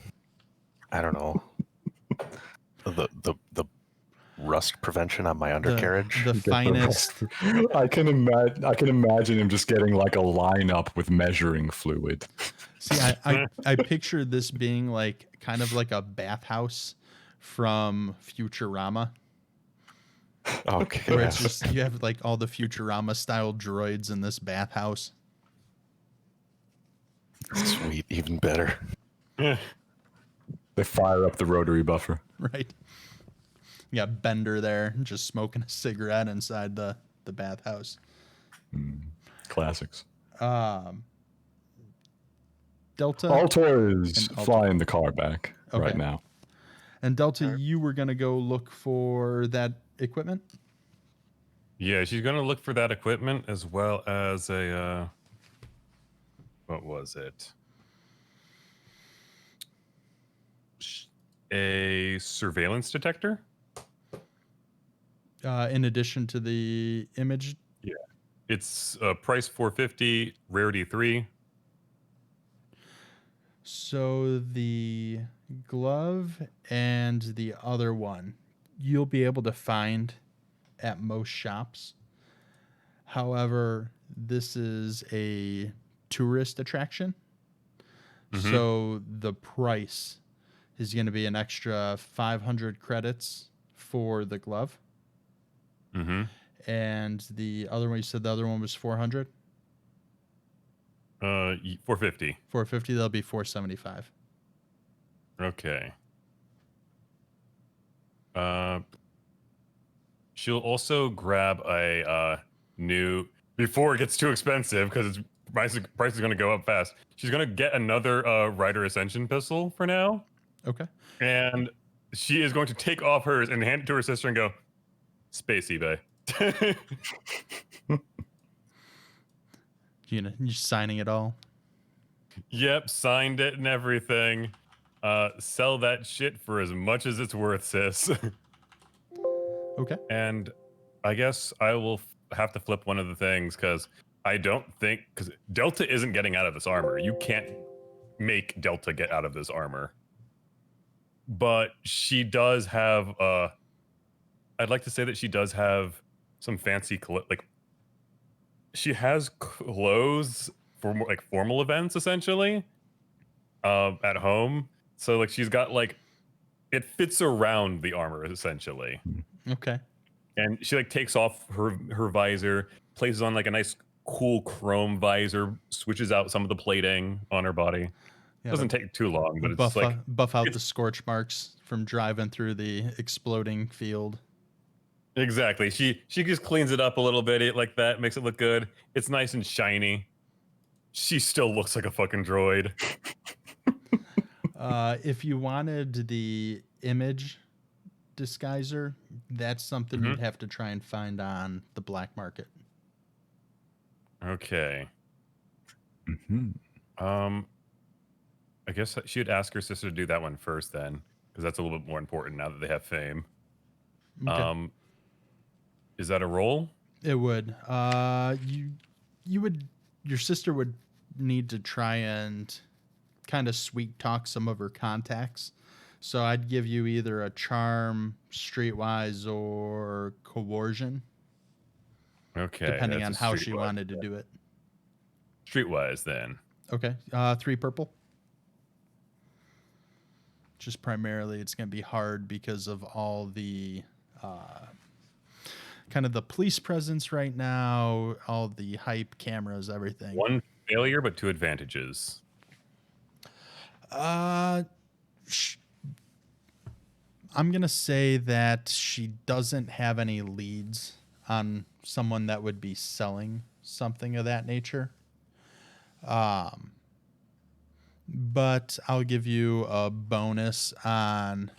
I don't know, the rust prevention on my undercarriage. The finest. I can imagine him just getting like a lineup with measuring fluid. See, I picture this being like kind of like a bathhouse from Futurama, Okay. where it's just you have like all the Futurama style droids in this bathhouse. Sweet, even better. They fire up the rotary buffer. Right. You got Bender there just smoking a cigarette inside the bathhouse. Classics. Delta. Altor is And Altor. flying the car back right Okay. now. And Delta, you were going to go look for that equipment? Yeah, she's gonna look for that equipment as well as a what was it? A surveillance detector. In addition to the image. It's price 450, rarity 3. So the glove and the other one, you'll be able to find at most shops. However, this is a tourist attraction. Mhm. So the price is going to be an extra 500 credits for the glove. Mm-hmm. And the other one, you said the other one was 400? 450. 450, that'll be 475. Okay. She'll also grab a new, before it gets too expensive, because its price is going to go up fast. She's going to get another Rider Ascension pistol for now, Okay. and she is going to take off hers and hand it to her sister and go, "Space eBay." You signing it all? Yep, signed it and everything. Sell that shit for as much as it's worth, sis. Okay. And I guess I will have to flip one of the things, because I don't think, because Delta isn't getting out of this armor. You can't make Delta get out of this armor. But she does have, I'd like to say that she does have some fancy, like, she has clothes for more, like, formal events, essentially, at home. So, like, she's got, like, it fits around the armor, essentially. Okay. And she, like, takes off her visor, places on, like, a nice cool chrome visor, switches out some of the plating on her body. Yeah, Doesn't take too long, but it's like, buff out it's- the scorch marks from driving through the exploding field. exactly. She just cleans it up a little bit like that, makes it look good. It's nice and shiny. She still looks like a fucking droid. If you wanted the image disguiser, that's something Mhm. you'd have to try and find on the black market. Okay. Mm-hmm. I guess she'd ask her sister to do that one first then, because that's a little bit more important now that they have fame. Okay. Is that a roll? It would. You would. Your sister would need to try and kind of sweet talk some of her contacts. So I'd give you either a charm, streetwise, or coercion, Okay, depending that's on a how she streetwise. wanted to do it. Streetwise, then. Okay. 3 purple. Just primarily, it's going to be hard because of all the kind of the police presence right now, all the hype, cameras, everything. 1 failure, but 2 advantages. I'm going to say that she doesn't have any leads on someone that would be selling something of that nature. But I'll give you a bonus on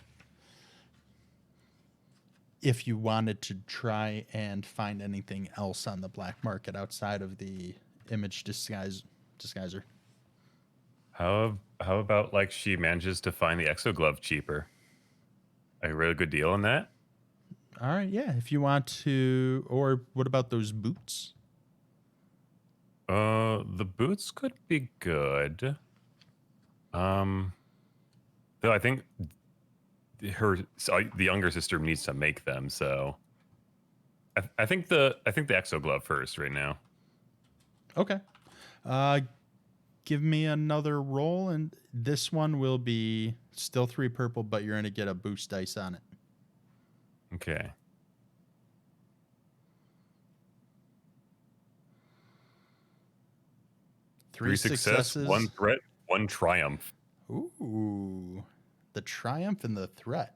if you wanted to try and find anything else on the black market outside of the image disguiser. How about like she manages to find the exo glove cheaper? A really good deal on that? All right, yeah. If you want to, or what about those boots? The boots could be good. Though I think the younger sister needs to make them, so I think the exo glove first right now. Okay. Give me another roll, and this one will be still 3 purple, but you're going to get a boost dice on it. Okay. Three success, 1 threat, 1 triumph. Ooh, the triumph and the threat.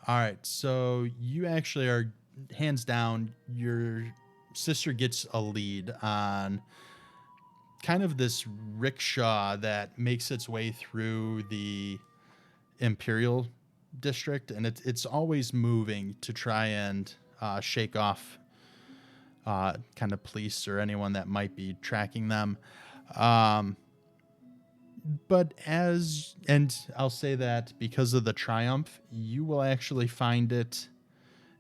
All right, so you actually are, hands down, your sister gets a lead on kind of this rickshaw that makes its way through the Imperial district, and it's always moving to try and shake off kind of police or anyone that might be tracking them. But I'll say that because of the triumph, you will actually find it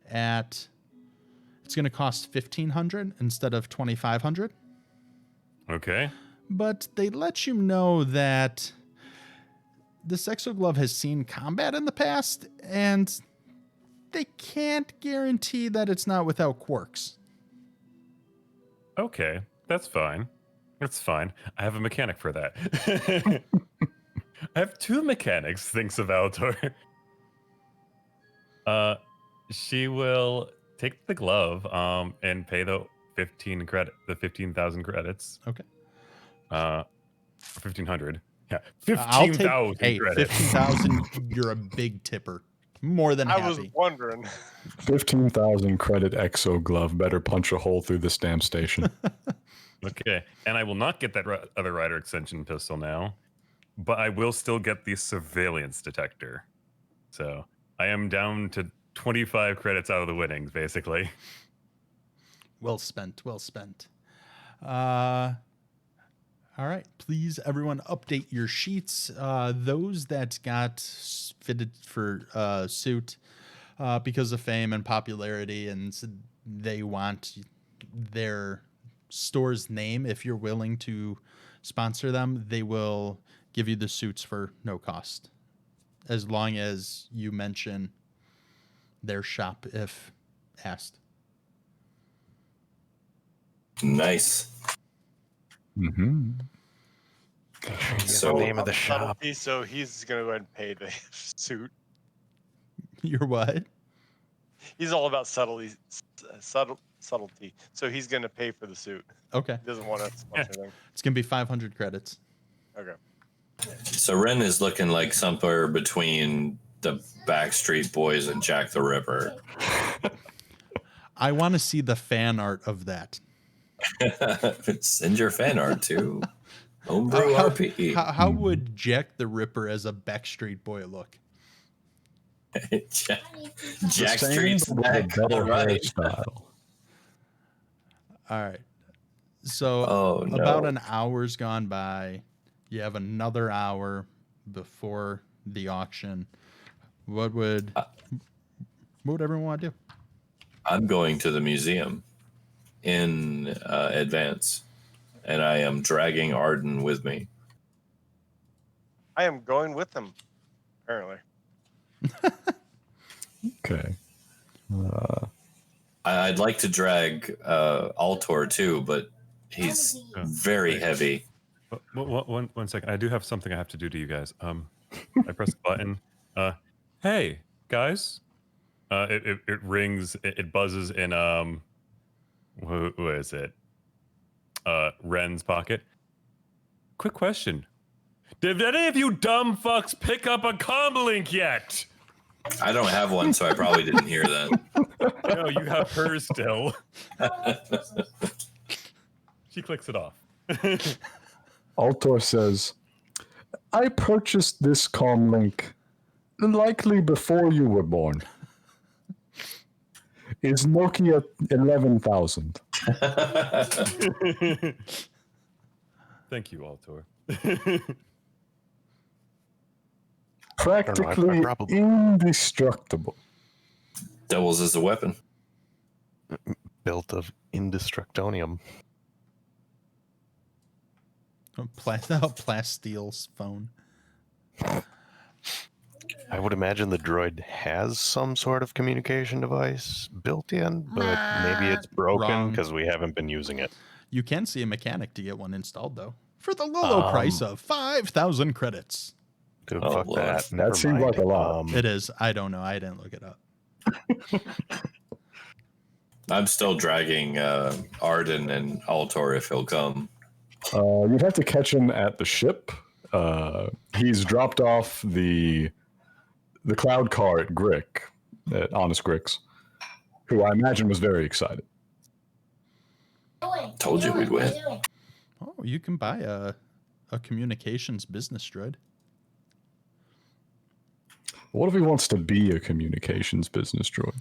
it's going to cost 1,500 instead of 2,500. Okay. But they let you know that this exoglove has seen combat in the past, and they can't guarantee that it's not without quirks. Okay, that's fine. That's fine. I have a mechanic for that. I have 2 mechanics, thinks of Altor. She will take the glove and pay the 15,000 credits. Okay. 1,500. Yeah, I'll 15,000 take, credits. 15,000, you're a big tipper. More than I happy. was wondering. 15,000 credit exo glove. Better punch a hole through the stamp station. Okay, and I will not get that other rider extension pistol now, but I will still get the surveillance detector. So I am down to 25 credits out of the winnings, basically. Well spent. Well spent. All right. Please, everyone, update your sheets. Those that got fitted for suit because of fame and popularity, and they want their store's name. If you're willing to sponsor them, they will give you the suits for no cost, as long as you mention their shop if asked. Nice. Mm-hmm. So- the name of the shop. Subtlety, so he's gonna go ahead and pay the suit. You're what? He's all about subtlety. So he's gonna pay for the suit. Okay. He doesn't want to sponsor anything. It's going to be 500 credits. Okay. So Ren is looking like somewhere between the Backstreet Boys and Jack the Ripper. I want to see the fan art of that. Send your fan art to Homebrew How- RP. How would Jack the Ripper as a Backstreet Boy look? Jack The Street same, but with a snack. better All right. hairstyle. All right. So Oh, no. about an hour's gone by. You have another hour before the auction. What would What would everyone want to do? I'm going to the museum in advance, and I am dragging Arden with me. I am going with them, apparently. Okay. I'd like to drag Altor too, but he's very heavy. One second. I do have something I have to do to you guys. I press the button. Hey guys. It rings. It buzzes in who is it? Ren's pocket. Quick question. Did any of you dumb fucks pick up a comm link yet? I don't have one, so I probably didn't hear that. No, you have hers still. She clicks it off. Altor says, I purchased this comm link likely before you were born. Is Nokia 11,000. Thank you, Altor. Practically probably- indestructible. Doubles as a weapon. Built of indestructonium. Plastile's phone. I would imagine the droid has some sort of communication device built in, but maybe it's broken Wrong. because we haven't been using it. You can see a mechanic to get one installed, though, for the low price of 5,000 credits. Dude, Oh, fuck Lord. that. That Never seemed mind. like a lot. It is. I don't know. I didn't look it up. I'm still dragging Arden and Altor if he'll come. You'd have to catch him at the ship. He's dropped off the cloud car at Grick, at Honest Gricks, who I imagine was very excited. Told you we'd win. Oh, you can buy a communications business droid. What if he wants to be a communications business droid?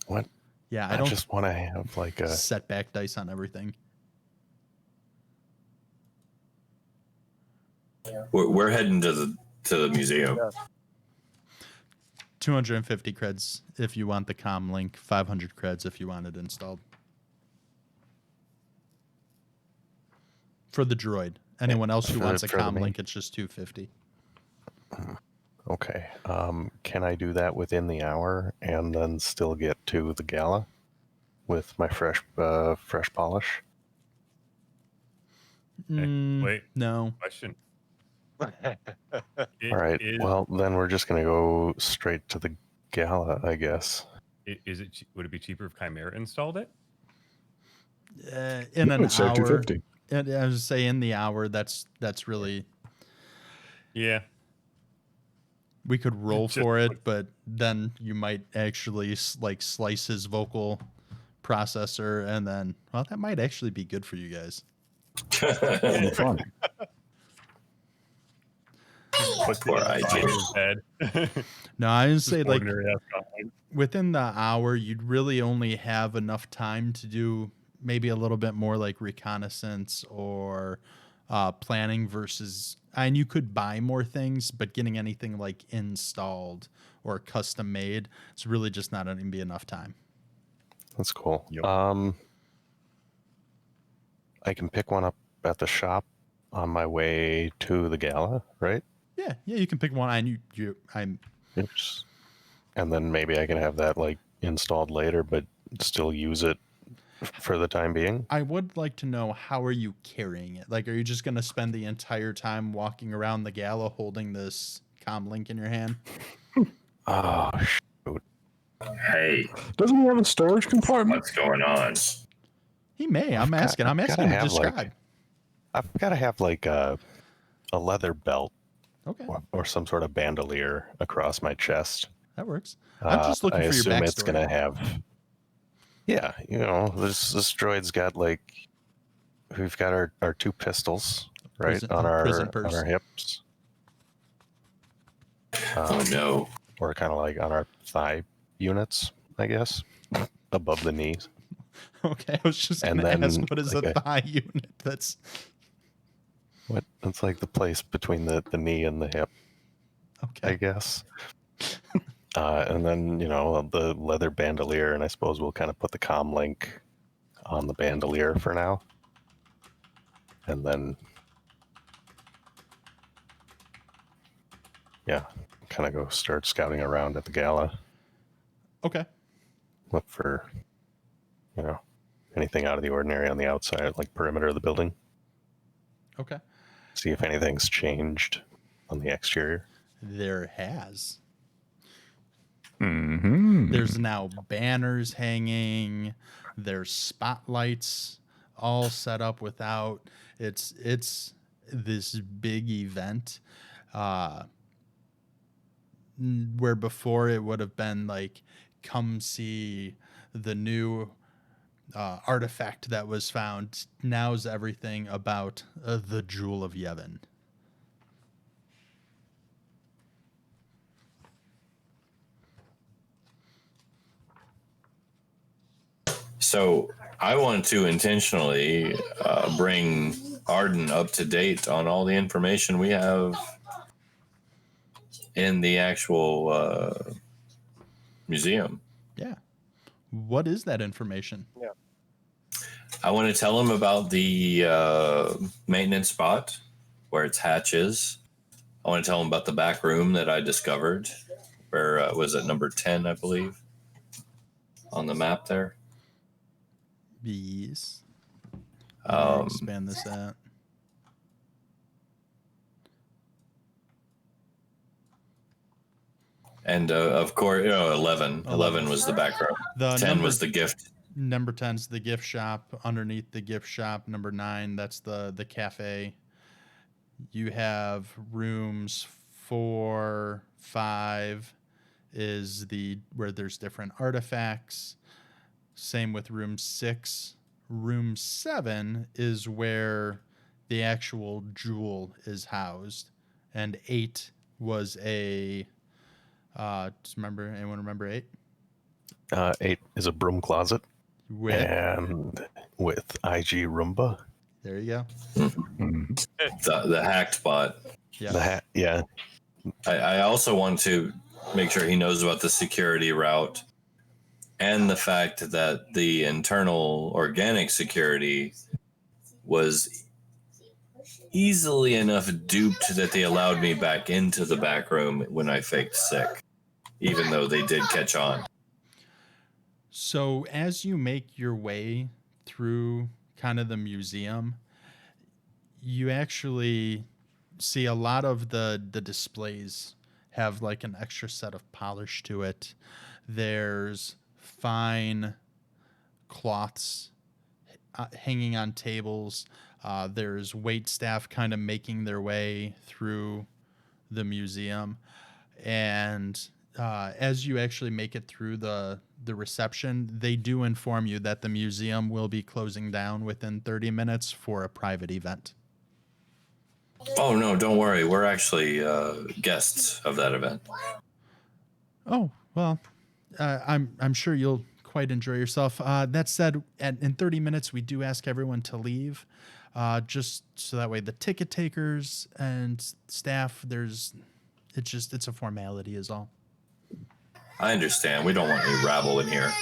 What? Yeah, I I don't just want to have like a. set back dice on everything. We're heading to the museum. 250 creds if you want the comm link, 500 creds if you want it installed. For the droid. Anyone else who For- wants a for the comm main- link, it's just 250. Okay. Can I do that within the hour and then still get to the gala with my fresh polish? Wait. No. Question. All right. Well, then we're just gonna go straight to the gala, I guess. Would it be cheaper if Chimera installed it? In an I'd say hour. 250. I would say in the hour, that's really... Yeah. We could roll Just for it, but then you might actually slice his vocal processor, and then, well, that might actually be good for you guys. It'll be fun. Put Poor it IG. in his head. No, I would Just say like ordinary-ass comm. within the hour, you'd really only have enough time to do maybe a little bit more like reconnaissance or planning versus, and you could buy more things, but getting anything like installed or custom made, it's really just not going to be enough time. That's cool. Yep. I can pick one up at the shop on my way to the gala, right? Yeah, you can pick one. I'm Oops. And then maybe I can have that like installed later, but still use it for the time being. I would like to know, how are you carrying it? Like, are you just going to spend the entire time walking around the gala holding this comm link in your hand? Oh, shoot. Hey, Doesn't he have a storage compartment? what's going on? He may. I'm asking him gotta to have, like, describe. I've got to have like a leather belt Okay, or some sort of bandolier across my chest. that works. I'm just looking I for your assume backstory. it's gonna have. Yeah, this droid's got like, we've got our two pistols right Prison- on prison purse. our hips. Oh no. Or kind of like on our thigh units, I guess, above the knees. Okay, I was just And going to ask, then, what is like, a thigh unit? That's What? It's like the place between the knee and the hip, I okay. guess. And then, the leather bandolier, and I suppose we'll kind of put the comm link on the bandolier for now. And then, yeah, kind of go start scouting around at the gala. Okay. Look for, anything out of the ordinary on the outside, like perimeter of the building. Okay. See if anything's changed on the exterior. There has. Mm-hmm. There's now banners hanging. There's spotlights all set up without. It's this big event, where before it would have been like, come see the new artifact that was found. Now's everything about the Jewel of Yavin. So I want to intentionally bring Arden up to date on all the information we have in the actual museum. Yeah. What is that information? I want to tell him about the maintenance spot where its hatch is. I want to tell him about the back room that I discovered. Where was it, number 10, I believe, on the map there? Yes. Expand this out. And of course, 11. 11 was the back room. The 10 was the gift. Number 10's the gift shop. Underneath the gift shop, number 9, that's the cafe. You have rooms 4, 5 is where there's different artifacts. Same with room 6. Room 7 is where the actual jewel is housed. And 8 was a anyone remember 8? 8 is a broom closet. With IG Roomba. There you go. The hacked spot. Yeah. Yeah. I also want to make sure he knows about the security route and the fact that the internal organic security was easily enough duped that they allowed me back into the back room when I faked sick, even though they did catch on. So as you make your way through kind of the museum, you actually see a lot of the displays have like an extra set of polish to it. There's fine cloths hanging on tables. There's wait staff kind of making their way through the museum. And as you actually make it through the reception, they do inform you that the museum will be closing down within 30 minutes for a private event. Oh, no, don't worry. We're actually guests of that event. Oh, well, I'm sure you'll quite enjoy yourself. That said, in 30 minutes, we do ask everyone to leave, just so that way the ticket takers and staff, it's a formality is all. I understand. We don't want any rabble in here.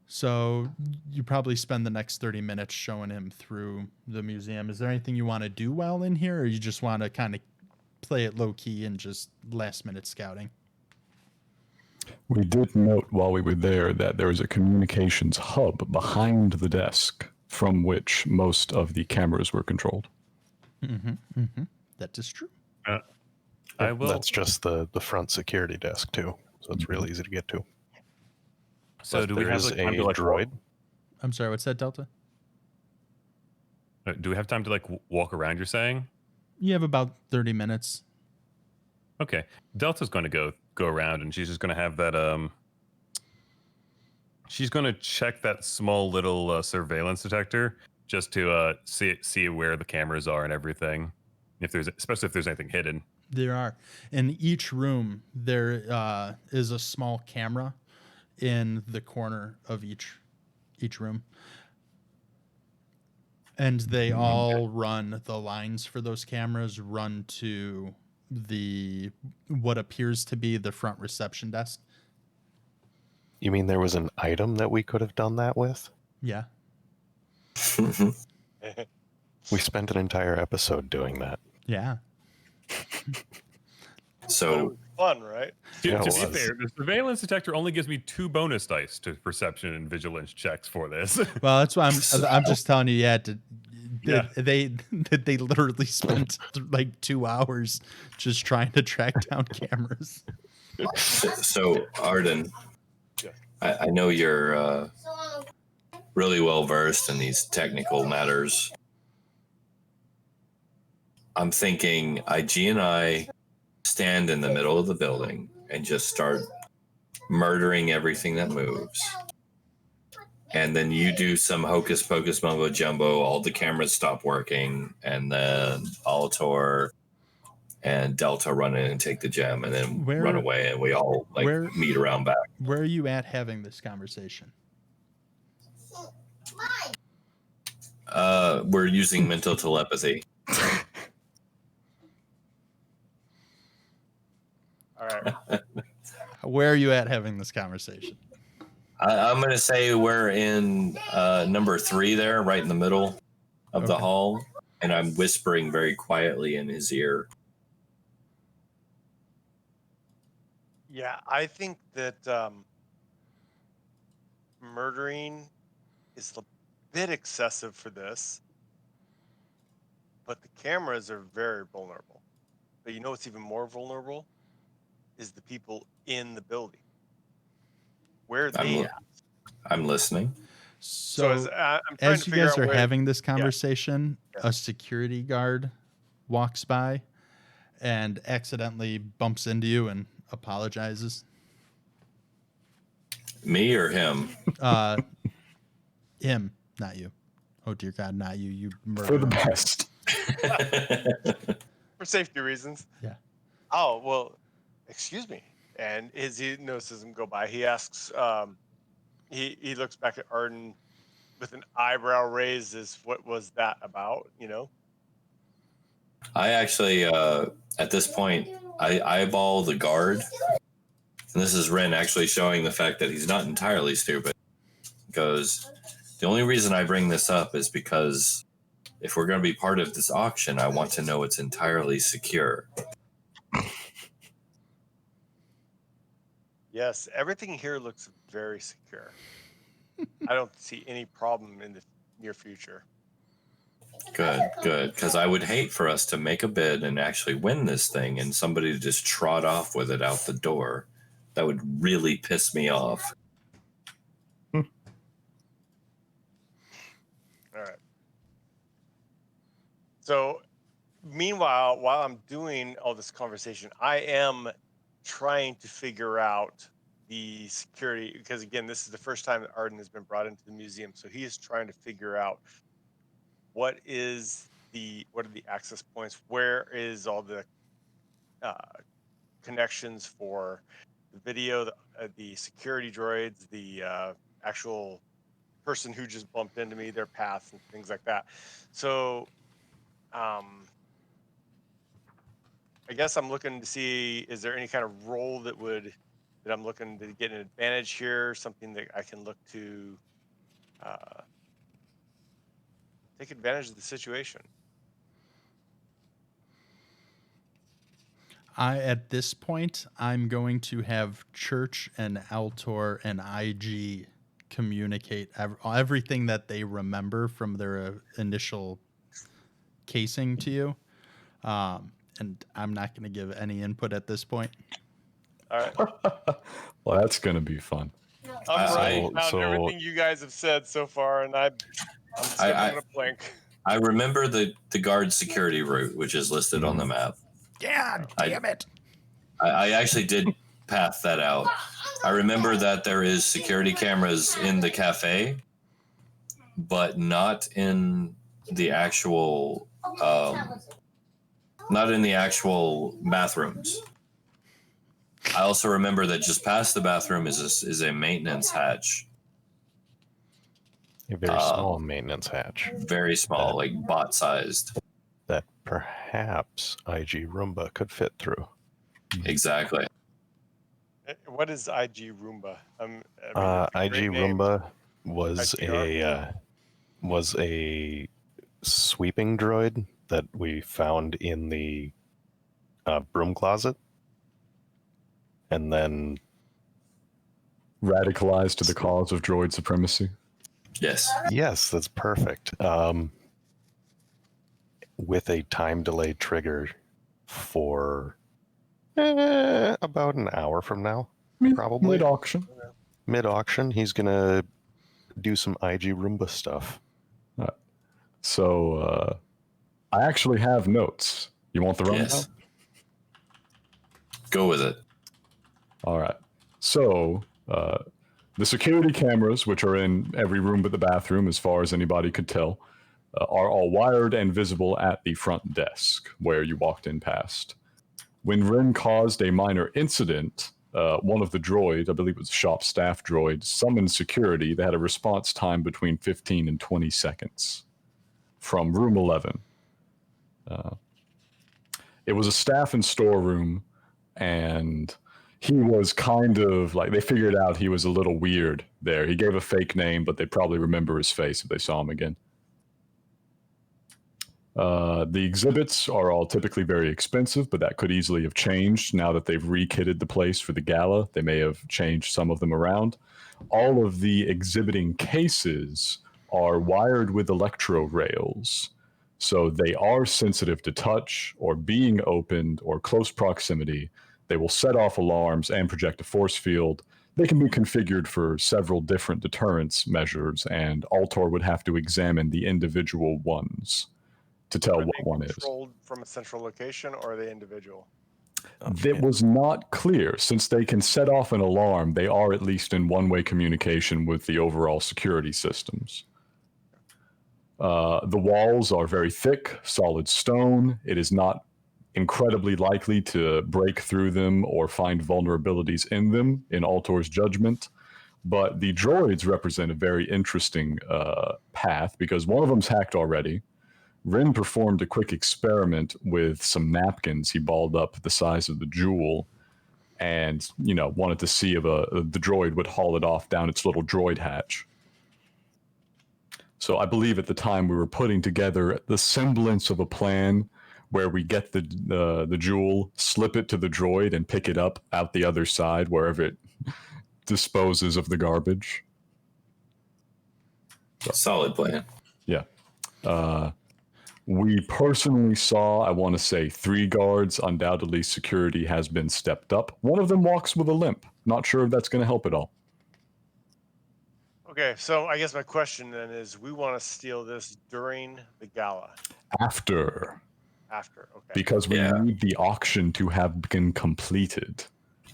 So you probably spend the next 30 minutes showing him through the museum. Is there anything you want to do while in here, or you just want to kind of play it low key and just last minute scouting? We did note while we were there that there was a communications hub behind the desk from which most of the cameras were controlled. That is true. I will. That's just the front security desk too, so it's real easy to get to. So But do we there have is like, time to a like droid? I'm sorry, what's that, Delta? Do we have time to like walk around? You're saying? You have about 30 minutes. Okay, Delta's going to go around, and she's just going to have that. She's going to check that small little surveillance detector just to see where the cameras are and everything. Especially if there's anything hidden. There are. In each room, there is a small camera in the corner of each room. And they all run, the lines for those cameras run to what appears to be the front reception desk. You mean there was an item that we could have done that with? Yeah. We spent an entire episode doing that. Yeah. But it So was fun, right? To, Yeah, to it be was. fair, the surveillance detector only gives me 2 bonus dice to perception and vigilance checks for this. Well, that's why I'm just telling you. Yeah. Yeah. They literally spent like 2 hours just trying to track down cameras. so Arden, Yeah. I know you're really well versed in these technical matters. I'm thinking IG and I stand in the middle of the building and just start murdering everything that moves. And then you do some hocus pocus mumbo jumbo, all the cameras stop working, and then Altor and Delta run in and take the gem and then run away, and we all meet around back. Where are you at having this conversation? We're using mental telepathy. All right. Where are you at having this conversation? I'm going to say we're in number 3 there, right in the middle of the Okay. hall. And I'm whispering very quietly in his ear. Yeah, I think that murdering is a bit excessive for this, but the cameras are very vulnerable. But you know what's even more vulnerable is the people in the building. Where are they at? I'm listening. So I'm trying as to you figure guys out are where, having this conversation, Yeah. a security guard walks by and accidentally bumps into you and apologizes. Me or him? Him, not you. Oh dear God, not you. You For the murderer. best. for safety reasons. Yeah. Oh, well, excuse me. And as he notices him go by, he asks, he looks back at Arden with an eyebrow raised as what was that about, you know? I actually, at this point, I eyeball the guard. And this is Ren actually showing the fact that he's not entirely stupid. Goes, the only reason I bring this up is because if we're going to be part of this auction, I want to know it's entirely secure. Yes, everything here looks very secure. I don't see any problem in the near future. Good. Because I would hate for us to make a bid and actually win this thing and somebody to just trot off with it out the door. That would really piss me off. All right. So, meanwhile, while I'm doing all this conversation, I am trying to figure out the security because, again, this is the first time that Arden has been brought into the museum. So he is trying to figure out what are the access points, where is all the connections for the video, the security droids, the actual person who just bumped into me, their paths and things like that. So I guess I'm looking to see, is there any kind of role that I'm looking to get an advantage here, something that I can look to take advantage of the situation. At this point, I'm going to have Church and Altor and IG communicate everything that they remember from their initial casing to you. And I'm not going to give any input at this point. All right. Well, that's going to be fun. I'm writing down so- everything you guys have said so far, and I'm skipping a blank. I remember the guard security route, which is listed on the map. Yeah, damn it. I actually did path that out. I remember that there is security cameras in the cafe, but not in the actual bathrooms. I also remember that just past the bathroom is a maintenance hatch. A very small maintenance hatch Very small, like bot-sized. that perhaps perhaps IG Roomba could fit through. Exactly. What is IG Roomba? IG it's a great name. Roomba was IGR. a sweeping droid that we found in the broom closet, and then Radicalized to the cause of droid supremacy. Yes. yes, that's perfect. With a time delay trigger for about an hour from now, probably Mid-auction. mid-auction. He's gonna do some IG Roomba stuff. So I actually have notes. You want the rundown? Yes. Go with it. All right. So the security cameras, which are in every room but the bathroom, as far as anybody could tell, are all wired and visible at the front desk where you walked in past. When Ren caused a minor incident, one of the droid, I believe it was a shop staff droid, summoned security that had a response time between 15 and 20 seconds from room 11. It was a staff and storeroom, and he was kind of like, they figured out he was a little weird there. He gave a fake name, but they'd probably remember his face if they saw him again. The exhibits are all typically very expensive, but that could easily have changed now that they've re-kitted the place for the gala. They may have changed some of them around. All of the exhibiting cases are wired with electro rails, so they are sensitive to touch or being opened or close proximity. They will set off alarms and project a force field. They can be configured for several different deterrence measures, and Altor would have to examine the individual ones to tell Are what they one is. controlled from a central location, or are they individual? That was not clear. Since they can set off an alarm, they are at least in one-way communication with the overall security systems. The walls are very thick, solid stone. It is not incredibly likely to break through them or find vulnerabilities in them, in Altor's judgment. But the droids represent a very interesting path, because one of them's hacked already. Rin performed a quick experiment with some napkins he balled up the size of the jewel, and wanted to see if the droid would haul it off down its little droid hatch. So I believe at the time we were putting together the semblance of a plan where we get the jewel, slip it to the droid, and pick it up out the other side wherever it disposes of the garbage. Solid plan. Yeah. We personally saw, I want to say, 3 guards. Undoubtedly, security has been stepped up. One of them walks with a limp. Not sure if that's going to help at all. Okay, so I guess my question then is, we want to steal this during the gala, After, after. Okay. because we Yeah. need the auction to have been completed.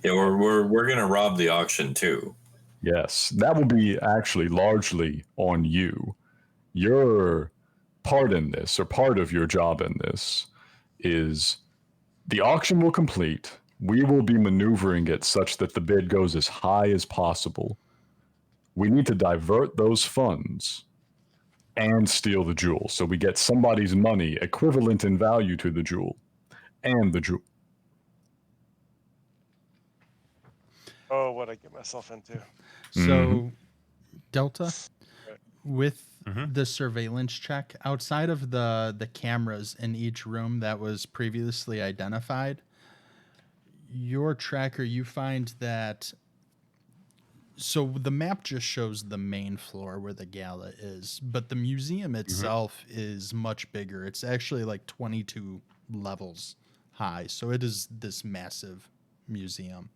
Yeah, we're gonna rob the auction too. Yes, that will be actually largely on you. Your part in this, or part of your job in this, is the auction will complete. We will be maneuvering it such that the bid goes as high as possible. We need to divert those funds and steal the jewel, so we get somebody's money equivalent in value to the jewel and the jewel. Oh, what I get myself into. So, Delta, Right. with Mhm. the surveillance check, outside of the cameras in each room that was previously identified, your tracker, you find that. So the map just shows the main floor where the gala is, but the museum itself is much bigger. It's actually like 22 levels high, so it is this massive museum.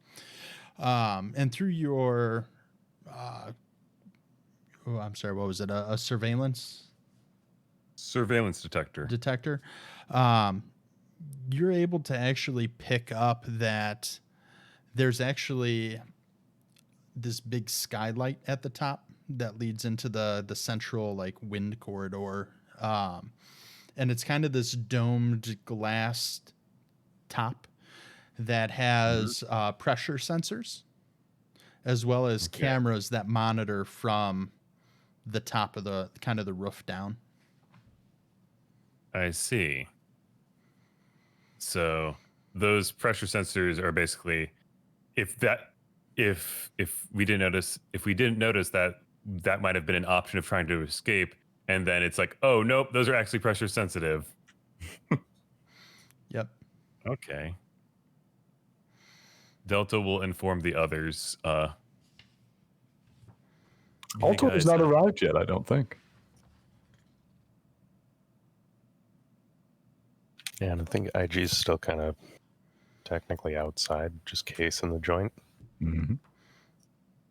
And through your, I'm sorry, what was it? A surveillance Surveillance detector. detector. You're able to actually pick up that there's actually this big skylight at the top that leads into the central like wind corridor, and it's kind of this domed glass top that has pressure sensors as well as Okay. cameras that monitor from the top of the kind of the roof down. I see. So those pressure sensors are basically if we didn't notice that might have been an option of trying to escape, and then it's like, oh nope, those are actually pressure sensitive. Yep. Okay. Delta will inform the others. Yeah, Altor has guys, not arrived yet, I don't think. Yeah, and I think IG's still kind of technically outside, just case in the joint. Mm-hmm.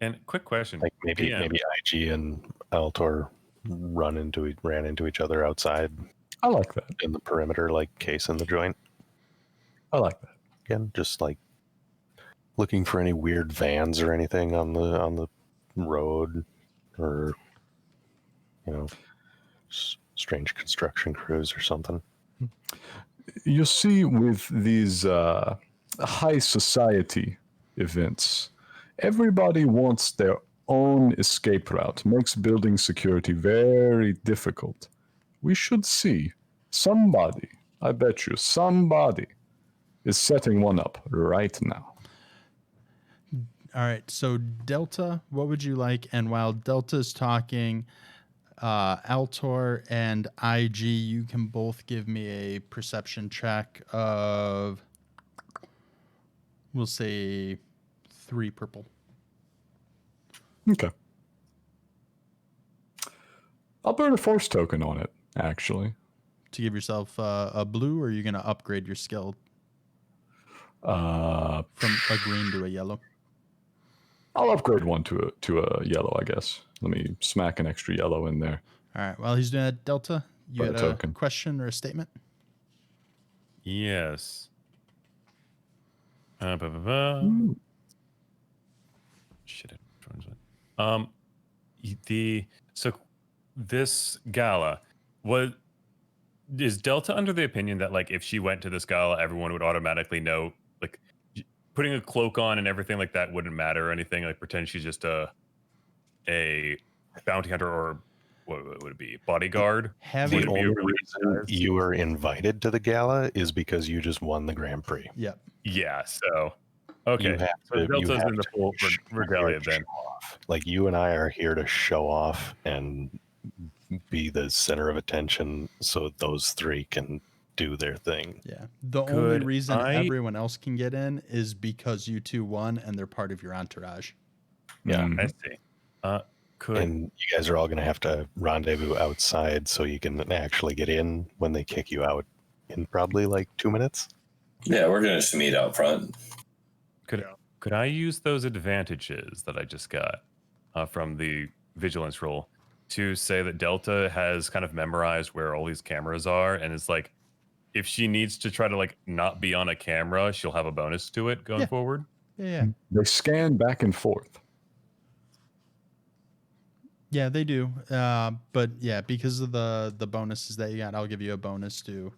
And quick question, Like maybe PM. maybe IG and Altor ran into each other outside I like that. in the perimeter, like case in the joint. I like that. Again, just like looking for any weird vans or anything on the road, or strange construction crews or something. You see, with these high society events, everybody wants their own escape route. Makes building security very difficult. We should see somebody, I bet you, somebody is setting one up right now. All right. So Delta, what would you like? And while Delta's talking, Altor and IG, you can both give me a perception check of, we'll say, 3 purple. Okay. I'll burn a force token on it, actually. To give yourself a blue, or are you going to upgrade your skill From from a green to a yellow? I'll upgrade one to a yellow, I guess. Let me smack an extra yellow in there. All right. While he's doing that, Delta, you By had a a token. question or a statement? Yes. Shit. Which one's it? So this gala, is Delta under the opinion that like if she went to this gala, everyone would automatically know, like putting a cloak on and everything like that wouldn't matter or anything? Like pretend she's just a bounty hunter, or what would it be? Bodyguard? Having The Would it be only a really reason disguise? you were invited to the gala is because you just won the Grand Prix. Yep. Yeah. So okay. You have So to- you Delta's have in the to full show regalia then. off. Like you and I are here to show off and be the center of attention, so those three can do their thing. Yeah. The only Could reason I- everyone else can get in is because you two won and they're part of your entourage. Yeah. Mhm. I see. Could And you guys are all going to have to rendezvous outside so you can actually get in when they kick you out in probably like 2 minutes. Yeah, we're gonna just meet out front. Could I use those advantages that I just got from the vigilance roll to say that Delta has kind of memorized where all these cameras are, and it's like if she needs to try to like not be on a camera, she'll have a bonus to it going Yeah. forward? Yeah. They scan back and forth. Yeah, they do. But yeah, because of the bonuses that you got, I'll give you a bonus to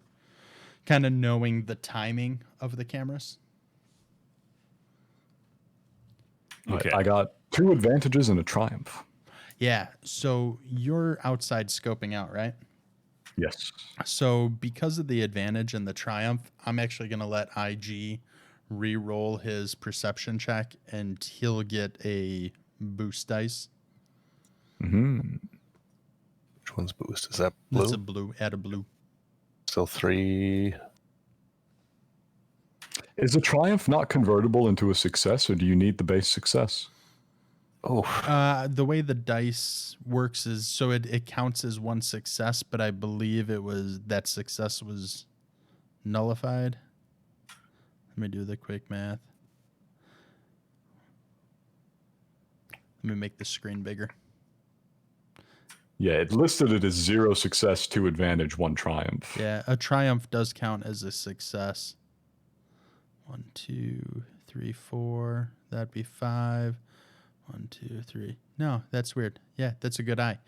kind of knowing the timing of the cameras. Okay. I got 2 advantages and a triumph. Yeah. So you're outside scoping out, right? Yes. So because of the advantage and the triumph, I'm actually going to let IG re-roll his perception check, and he'll get a boost dice. Hmm. Which one's boost? Is that blue? That's a blue. Add a blue. Still 3. Is a triumph not convertible into a success, or do you need the base success? Oh, The way the dice works is so it counts as one success, but I believe it was that success was nullified. Let me do the quick math. Let me make the screen bigger. Yeah, it listed it as 0 success, 2 advantage, 1 triumph. Yeah, a triumph does count as a success. 1, 2, 3, 4. That'd be 5. 1, 2, 3. No, that's weird. Yeah, that's a good eye.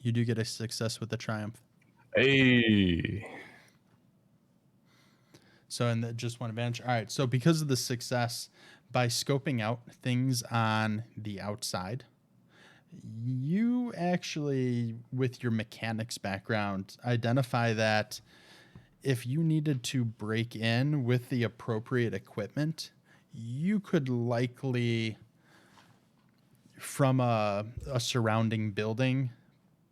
You do get a success with the triumph. Hey. So, and just one advantage. All right. So, because of the success, by scoping out things on the outside, you actually, with your mechanics background, identify that if you needed to break in with the appropriate equipment, you could likely, from a surrounding building,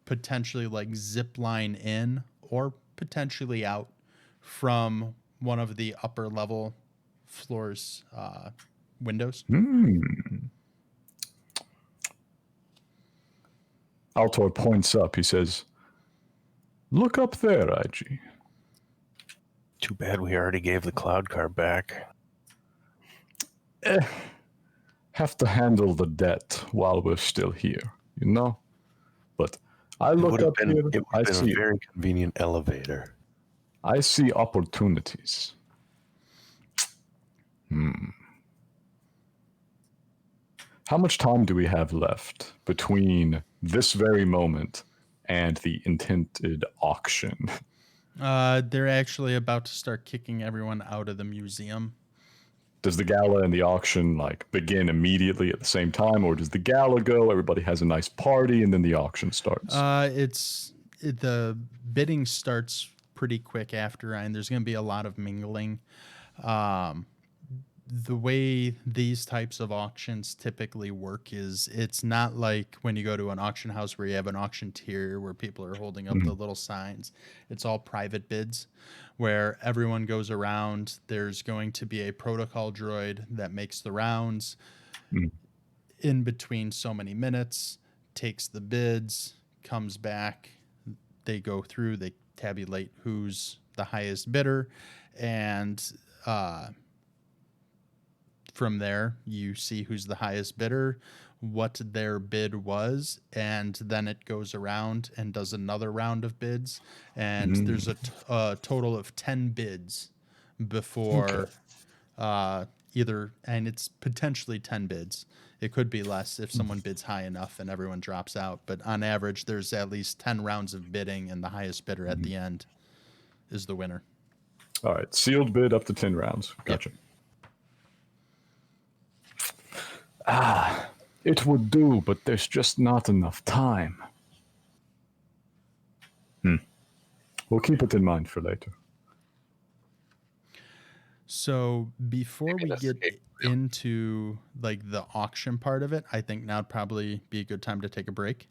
potentially like zip line in or potentially out from one of the upper level floors windows. Altor points up. He says, "Look up there, IG." Too bad we already gave the cloud car back. Have to handle the debt while we're still here, you know? But I look up here, It I would have been see, a very convenient elevator. I see opportunities. How much time do we have left between this very moment and the intended auction? They're actually about to start kicking everyone out of the museum. Does the gala and the auction like begin immediately at the same time, or does the gala go, everybody has a nice party, and then the auction starts? The bidding starts pretty quick after, and there's going to be a lot of mingling. The way these types of auctions typically work is it's not like when you go to an auction house where you have an auctioneer where people are holding up the little signs. It's all private bids where everyone goes around. There's going to be a protocol droid that makes the rounds in between so many minutes, takes the bids, comes back. They go through, they tabulate who's the highest bidder, and from there, you see who's the highest bidder, what their bid was, and then it goes around and does another round of bids. And there's a total of 10 bids before either, and it's potentially 10 bids. It could be less if someone bids high enough and everyone drops out. But on average, there's at least 10 rounds of bidding, and the highest bidder at the end is the winner. All right, sealed bid up to 10 rounds. Gotcha. Yep. It would do, but there's just not enough time. We'll keep it in mind for later. So before we get into like the auction part of it, I think now'd probably be a good time to take a break.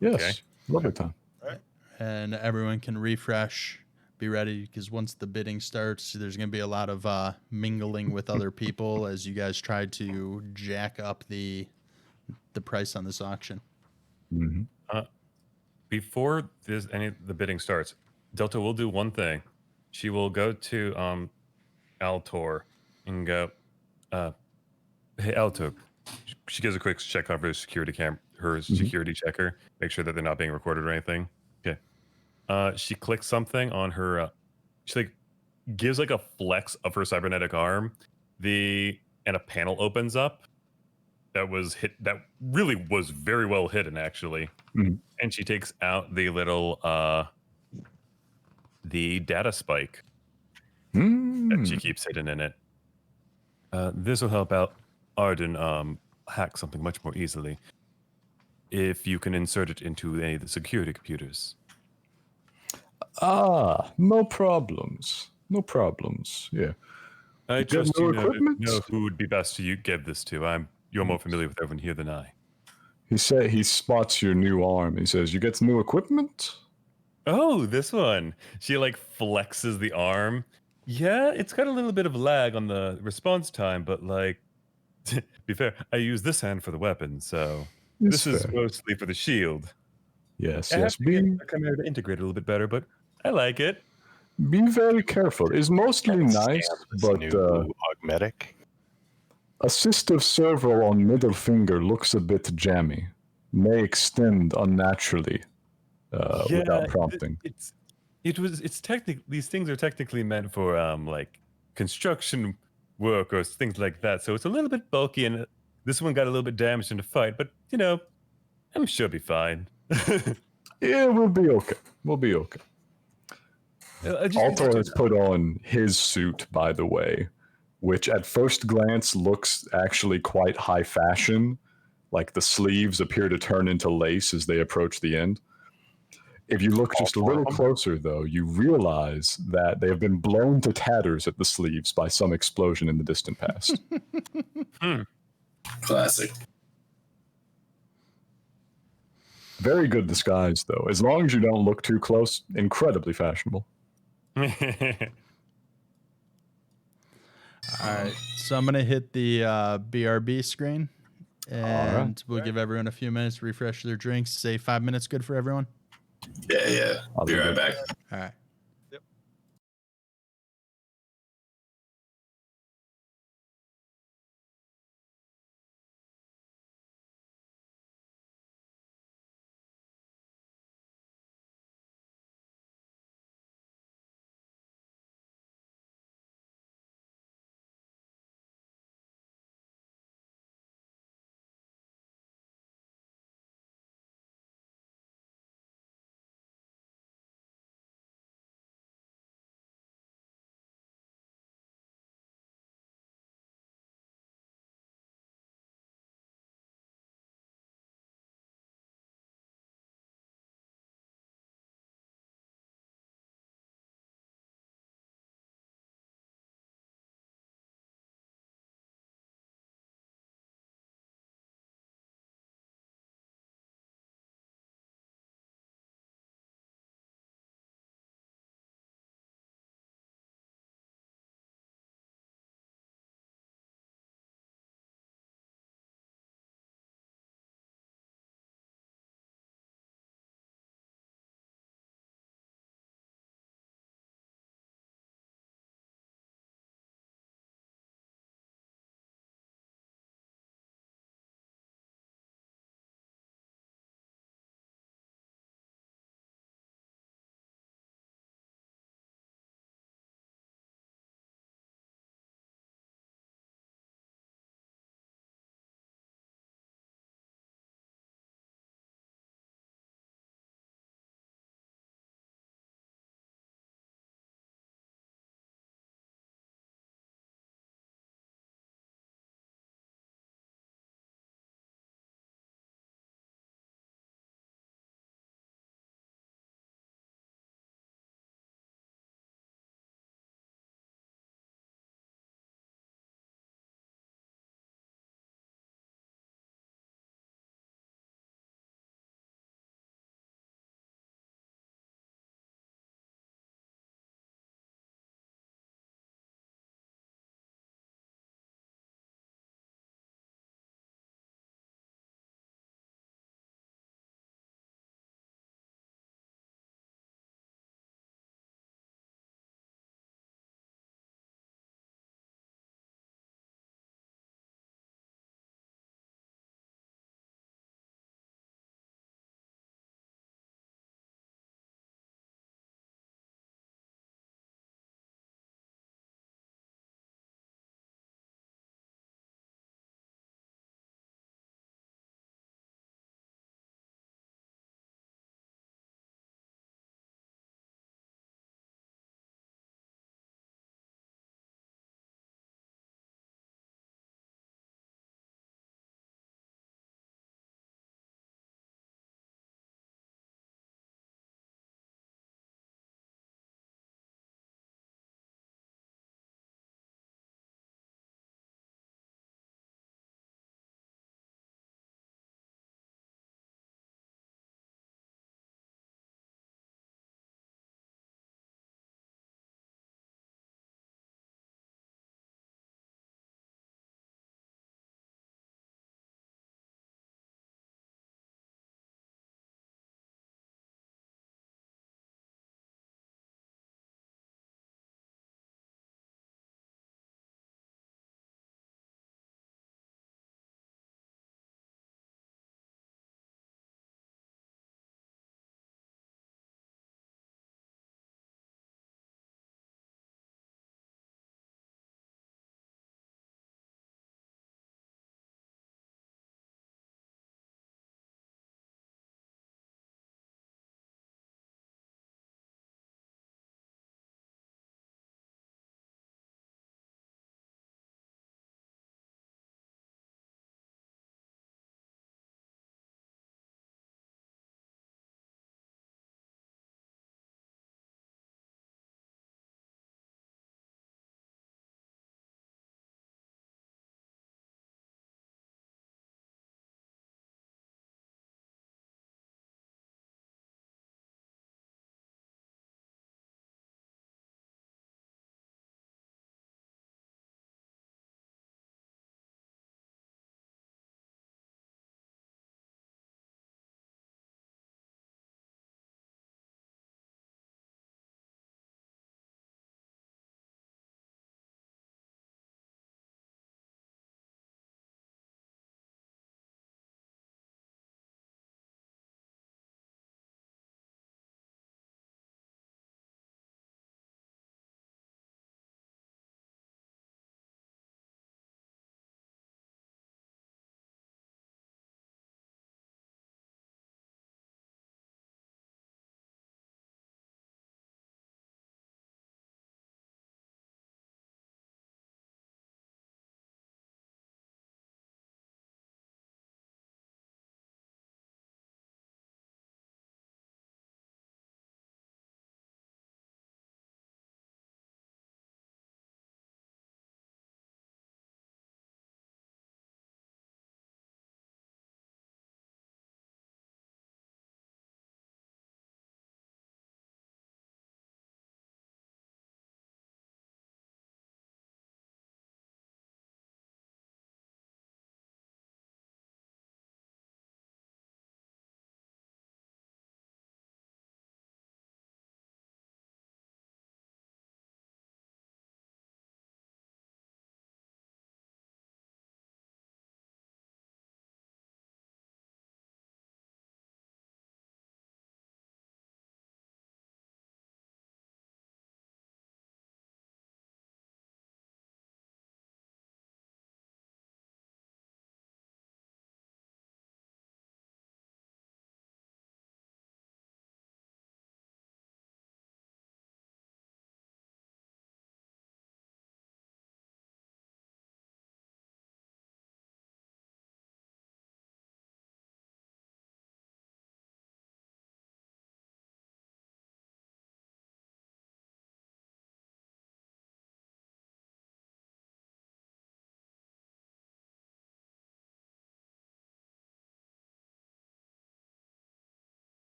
Yes, Okay. lovely time. All right. And everyone can refresh, be ready, because once the bidding starts, there's going to be a lot of mingling with other people as you guys try to jack up the price on this auction. Before the bidding starts, Delta will do one thing. She will go to Altor and go, "Hey, Altor." She gives a quick check on her security security checker, make sure that they're not being recorded or anything. Okay. She clicks something on her. She like gives like a flex of her cybernetic arm. And a panel opens up. That really was very well hidden, actually. And she takes out the little the data spike that she keeps hidden in it. This will help out Arden hack something much more easily if you can insert it into any of the security computers. No problems. No problems. Yeah. I Get trust no you know equipment? who would be best to give this to. You're more familiar with everyone here than I. He spots your new arm. He says, "You get new equipment?" Oh, this one. She like flexes the arm. Yeah, it's got a little bit of lag on the response time, but like, to be fair, I use this hand for the weapon, so It's this is fair. mostly for the shield. Yes, I have yes. to get the camera to integrate a little bit better, but I like it. Be very careful. It's mostly nice, but new augmetic. assistive servo on middle finger looks a bit jammy. May extend unnaturally without prompting. It's technically, these things are technically meant for like construction work or things like that. So it's a little bit bulky, and this one got a little bit damaged in the fight, but you know, I'm sure it'll be fine. Yeah, we'll be okay. We'll be okay. Altor has put on his suit, by the way, which at first glance looks actually quite high fashion. Like the sleeves appear to turn into lace as they approach the end. If you look just a little closer, though, you realize that they have been blown to tatters at the sleeves by some explosion in the distant past. Classic. Very good disguise, though. As long as you don't look too close, incredibly fashionable. All right, so I'm gonna hit the BRB screen, and we'll give everyone a few minutes to refresh their drinks. Say 5 minutes, good for everyone. Yeah. I'll Be do right it. back. All right.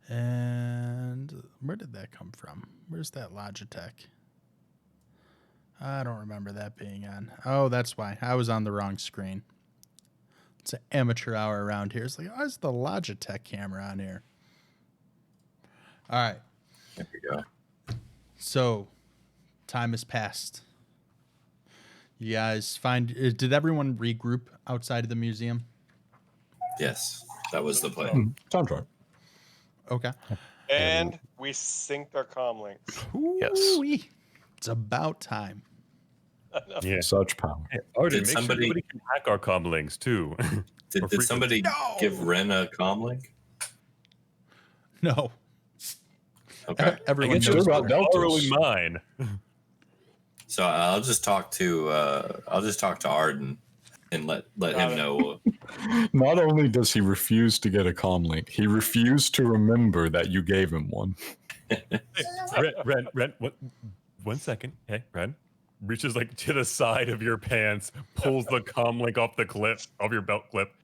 And where did that come from? Where's that Logitech? I don't remember that being on. Oh, that's why. I was on the wrong screen. It's an amateur hour around here. It's like, oh, it's the Logitech camera on here. All right. There we go. So, time has passed. You guys did everyone regroup outside of the museum? Yes, that was the plan. Sounds right. Okay. And we synced our comm links. Yes. Ooh-wee. It's about time. Yeah. Such power. Arden, Did make somebody- sure nobody can hack our comm links too. Did somebody give Ren a comm link? No. Okay. Everyone I guess knows. Still got Deltas. borrowing mine. So I'll just talk to Arden and let him know. Not only does he refuse to get a comm link, he refused to remember that you gave him one. Ren, one second. Hey, Ren. Reaches like to the side of your pants, pulls the comm link off the clip of your belt clip,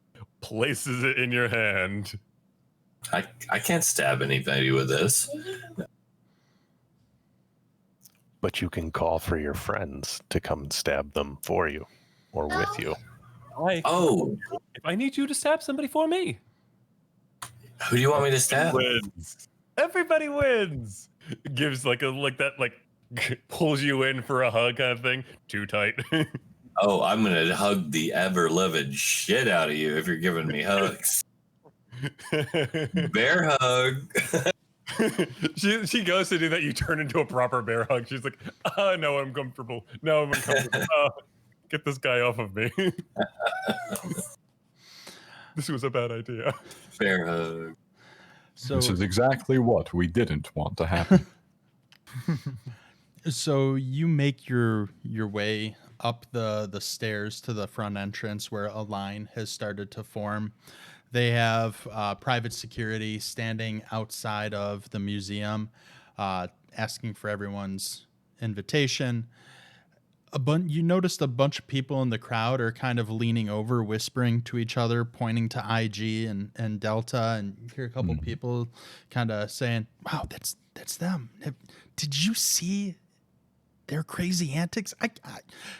places it in your hand. I can't stab anybody with this. But you can call for your friends to come stab them for you or with you. Oh, If I need you to stab somebody for me, who do you want me to stab? wins. Everybody wins. Gives like pulls you in for a hug kind of thing. Too tight. Oh, I'm gonna hug the ever living shit out of you if you're giving me hugs. Bear hug. she goes to do that. You turn into a proper bear hug. She's like, oh, no, I'm comfortable. No, I'm uncomfortable. Get this guy off of me. This was a bad idea. Bear hug. So, This is exactly what we didn't want to happen. so you make your way up the stairs to the front entrance where a line has started to form. They have private security standing outside of the museum, asking for everyone's invitation. You noticed a bunch of people in the crowd are kind of leaning over, whispering to each other, pointing to IG and Delta, and you hear a couple people kind of saying, "Wow, that's them. Did you see their crazy antics?"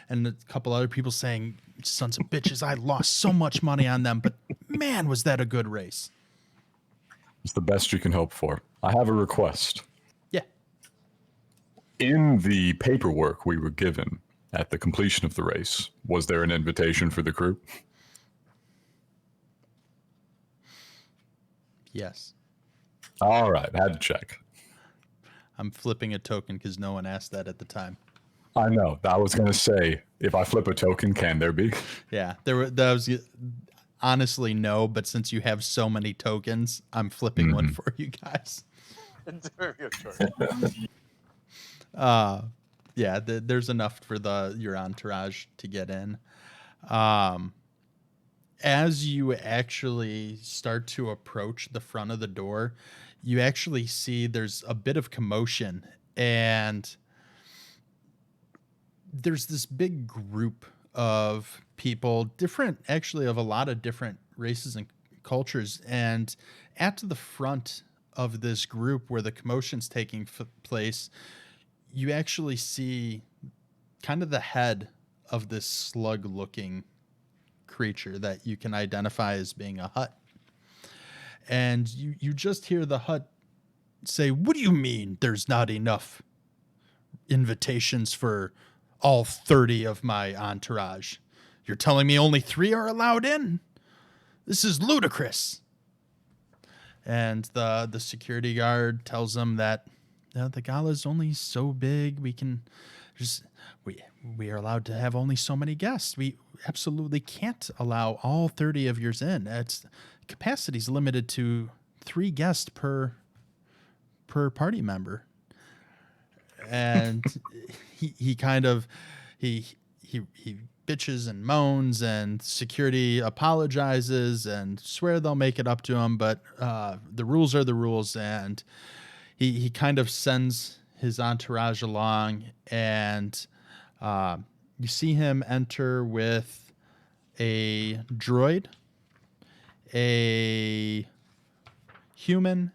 And a couple other people saying, "Sons of bitches, I lost so much money on them, but man, was that a good race." It's the best you can hope for. I have a request. Yeah. In the paperwork we were given at the completion of the race, was there an invitation for the crew? Yes. All right, had to check. I'm flipping a token because no one asked that at the time. I know. I was going to say, if I flip a token, can there be? Yeah, that was honestly no, but since you have so many tokens, I'm flipping one for you guys. Yeah, there's enough for your entourage to get in. As you actually start to approach the front of the door, you actually see there's a bit of commotion, and there's this big group of people, actually of a lot of different races and cultures, and at the front of this group where the commotion's taking place, you actually see kind of the head of this slug-looking creature that you can identify as being a Hutt. And you just hear the Hutt say, "What do you mean there's not enough invitations for all 30 of my entourage? You're telling me only 3 are allowed in? This is ludicrous." And the security guard tells them that the gala's only so big. We are allowed to have only so many guests. We absolutely can't allow all 30 of yours in. Capacity's limited to 3 guests per party member. And he bitches and moans, and security apologizes and swear they'll make it up to him, but the rules are the rules, and he kind of sends his entourage along, and you see him enter with a droid, a human,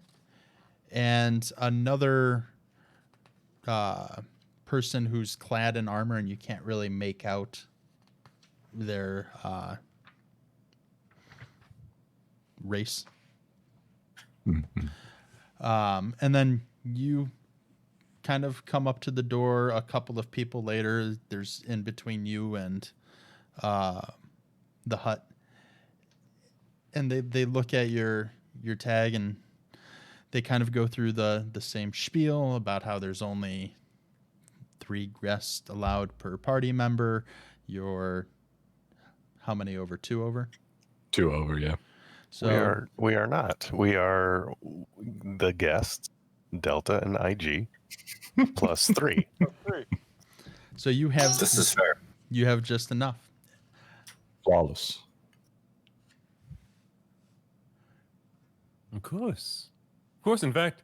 and another person who's clad in armor, and you can't really make out their race. And then you kind of come up to the door a couple of people later. There's in between you and the hut, and they look at your tag, and they kind of go through the same spiel about how there's only 3 guests allowed per party member. You're how many over? 2 over? 2 over, yeah. So We are not. We are the guests, Delta and IG, plus 3. Three. so you have This is fair. you have just enough. Flawless. Of course. Of course, in fact,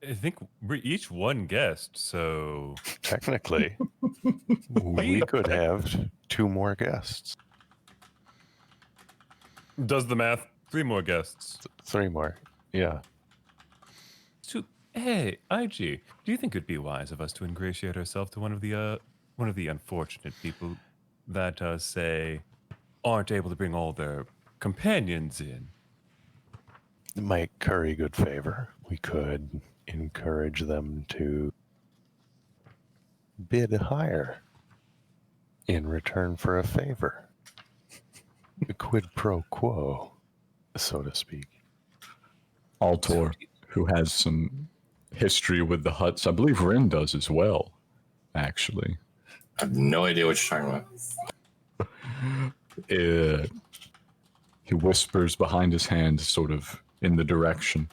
I think we're each one guest, so Technically, we could have 2 more guests. does the math. 3 more guests. 3 more. Yeah. So, hey, IG, do you think it'd be wise of us to ingratiate ourselves to one of the unfortunate people that say aren't able to bring all their companions in? It might curry good favor. We could encourage them to bid higher in return for a favor. A quid pro quo, so to speak. Altor, who has some history with the huts. I believe Rin does as well, actually. I have no idea what you're talking about. He whispers behind his hand, sort of in the direction.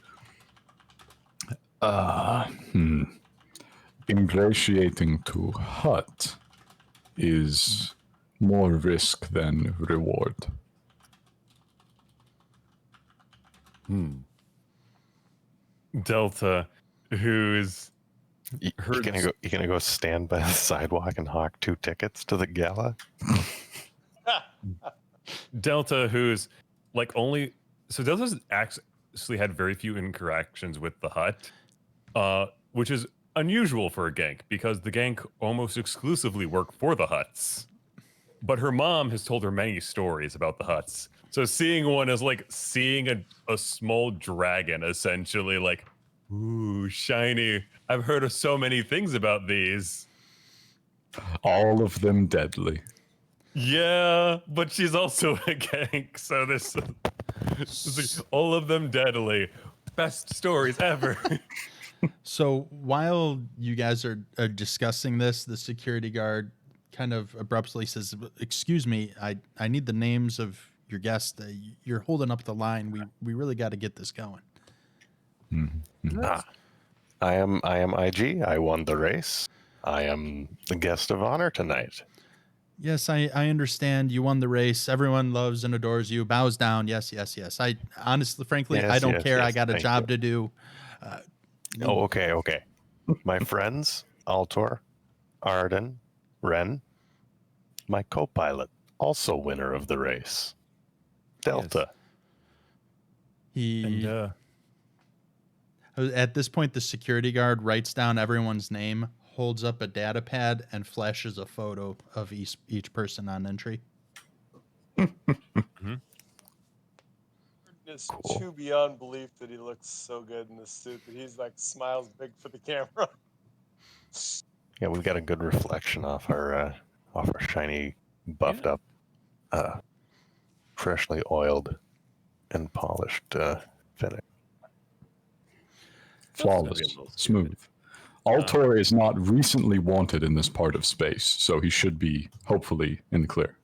Ingratiating to hut is more risk than reward. Delta, who's You gonna go stand by the sidewalk and hawk 2 tickets to the gala? Delta, who's like only so Delta's actually had very few interactions with the hut, which is unusual for a gank because the gank almost exclusively work for the huts. But her mom has told her many stories about the huts. So seeing one is like seeing a small dragon, essentially, like, ooh, shiny. I've heard of so many things about these. All of them deadly. Yeah, but she's also a gank, so this is like, all of them deadly. Best stories ever. So while you guys are discussing this, the security guard kind of abruptly says, "Excuse me, I need the names of your guests. You're holding up the line. We really got to get this going." I am IG. I won the race. I am the guest of honor tonight. Yes, I understand. You won the race. Everyone loves and adores you. Bows down. Yes, yes, yes. I honestly, frankly, I Yes, don't yes, care. I yes. got a Thank job you. to do. Oh, okay. My friends, Altor, Arden, Ren, my co-pilot, also winner of the race, Delta. He And At this point, the security guard writes down everyone's name, holds up a data pad, and flashes a photo of each person on entry. It's Cool. too beyond belief that he looks so good in this suit that he's like smiles big for the camera. Yeah, we've got a good reflection off our shiny, buffed up, freshly oiled and polished finish. Flawless. That's gonna be a little Smooth. Altor is not recently wanted in this part of space, so he should be, hopefully, in the clear.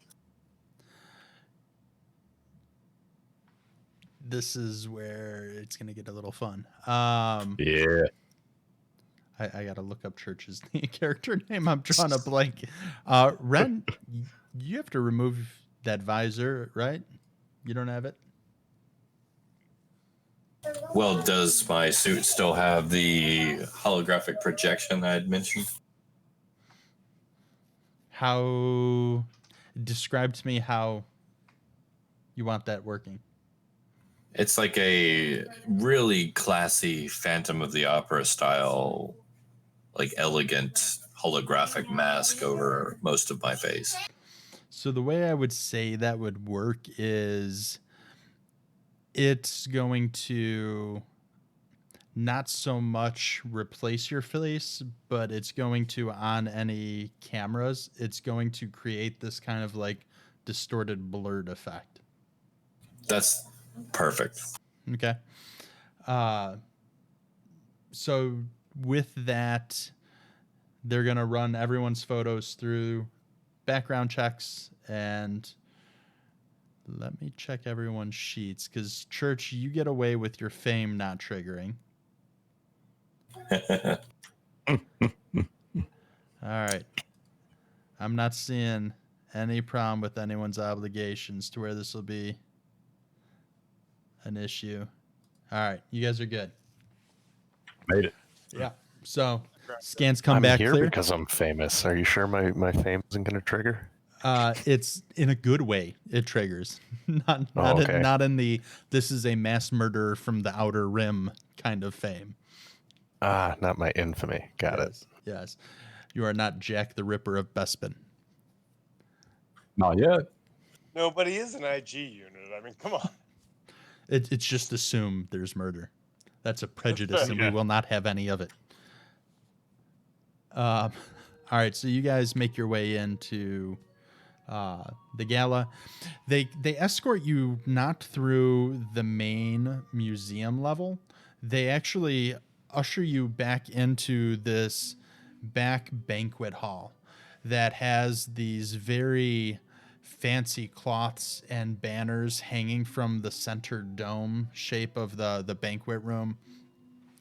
This is where it's going to get a little fun. Yeah. I got to look up Church's character name. I'm drawing a blank. Ren, you have to remove that visor, right? You don't have it? Well, does my suit still have the holographic projection that I had mentioned? Describe to me how you want that working. It's like a really classy Phantom of the Opera style, like elegant holographic mask over most of my face. So the way I would say that would work is it's going to not so much replace your face, but it's going to, on any cameras, it's going to create this kind of like distorted, blurred effect. That's perfect. Okay. So with that, they're going to run everyone's photos through background checks, and let me check everyone's sheets, because Church, you get away with your fame not triggering. All right. I'm not seeing any problem with anyone's obligations to where this will be an issue. All right. You guys are good. Made it. Yeah. So scans come I'm back here clear. because I'm famous. Are you sure my fame isn't going to trigger? It's in a good way. It triggers, not okay. not in the this is a mass murderer from the Outer Rim kind of fame. Not my infamy. Got it. Yes, you are not Jack the Ripper of Bespin. Not yet. No, but he is an IG unit. I mean, come on. It's just assumed there's murder. That's a prejudice, and we will not have any of it. All right, so you guys make your way into the gala. They escort you not through the main museum level. They actually usher you back into this back banquet hall that has these very fancy cloths and banners hanging from the center dome shape of the banquet room.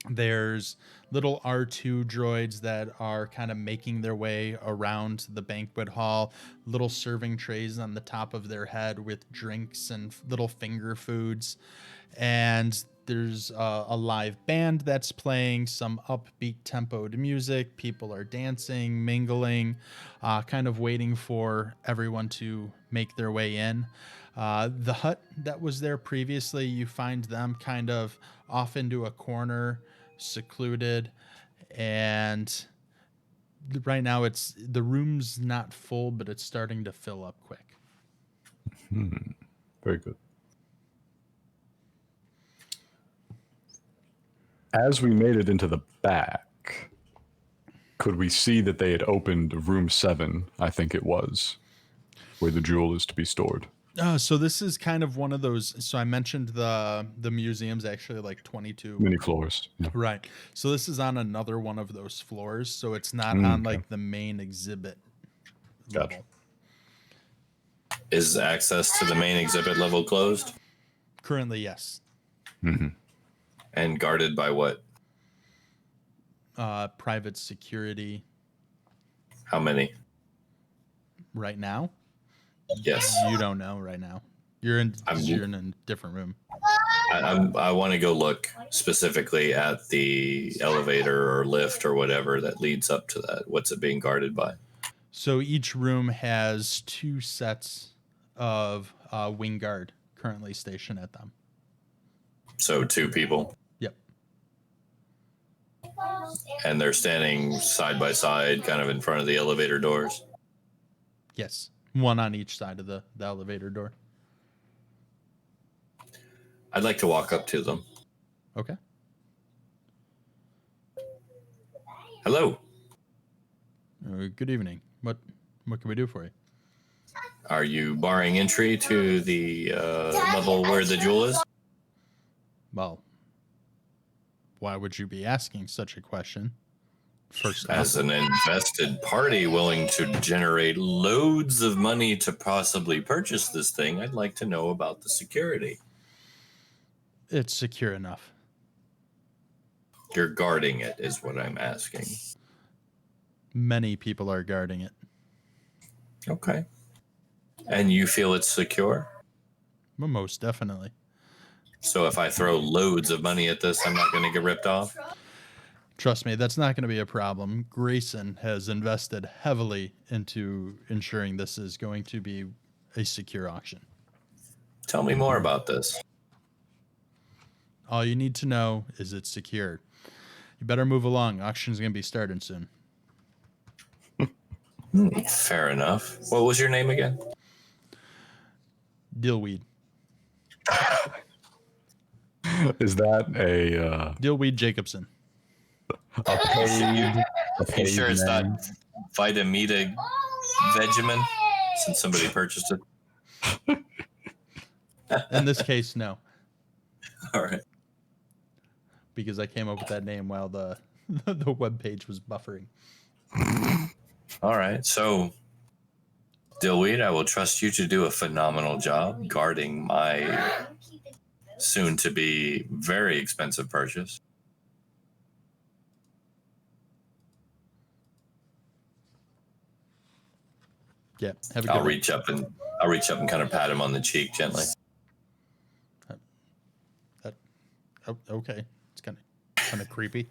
There's little R2 droids that are kind of making their way around the banquet hall, little serving trays on the top of their head with drinks and little finger foods. And there's a live band that's playing some upbeat tempoed music. People are dancing, mingling, kind of waiting for everyone to make their way in. The hut that was there previously, you find them kind of off into a corner, secluded, and right now the room's not full, but it's starting to fill up quick. Very good. As we made it into the back, could we see that they had opened room 7, I think it was, where the jewel is to be stored? So this is kind of one of those. So I mentioned the museum's actually like 22 Many floors. Yeah. Right. So this is on another one of those floors. So it's not on okay. like the main exhibit Gotcha. level. Is access to the main exhibit level closed? Currently, yes. Mm-hmm. And guarded by what? Private security How many? right now. Yes. You don't know right now. You're in a different room. I want to go look specifically at the elevator or lift or whatever that leads up to that. What's it being guarded by? So each room has 2 sets of wing guard currently stationed at them. So 2 people. Yep. And they're standing side by side, kind of in front of the elevator doors. Yes. One on each side of the elevator door. I'd like to walk up to them. Okay. Hello. Good evening. What can we do for you? Are you barring entry to the level where the jewel is? Well, why would you be asking such a question? First As off, an invested party willing to generate loads of money to possibly purchase this thing, I'd like to know about the security. it's secure enough. You're guarding it, is what I'm asking. Many people are guarding it. Okay. And you feel it's secure? Well, most definitely. So if I throw loads of money at this, I'm not going to get ripped off? Trust me, that's not going to be a problem. Grayson has invested heavily into ensuring this is going to be a secure auction. Tell me more about this. All you need to know is it's secured. You better move along. Auction's going to be starting soon. Fair enough. What was your name again? Dillweed. Is that a Dillweed Jacobson. paid? You sure it's not name? Vitamita Vegemin? Since somebody purchased it. In this case, no, All right. because I came up with that name while the the web page was buffering. All right. So, Dillweed, I will trust you to do a phenomenal job guarding my soon to be very expensive purchase. Yeah, have a good I'll one. reach up and kind of pat him on the cheek gently. Oh, okay, it's kind of creepy.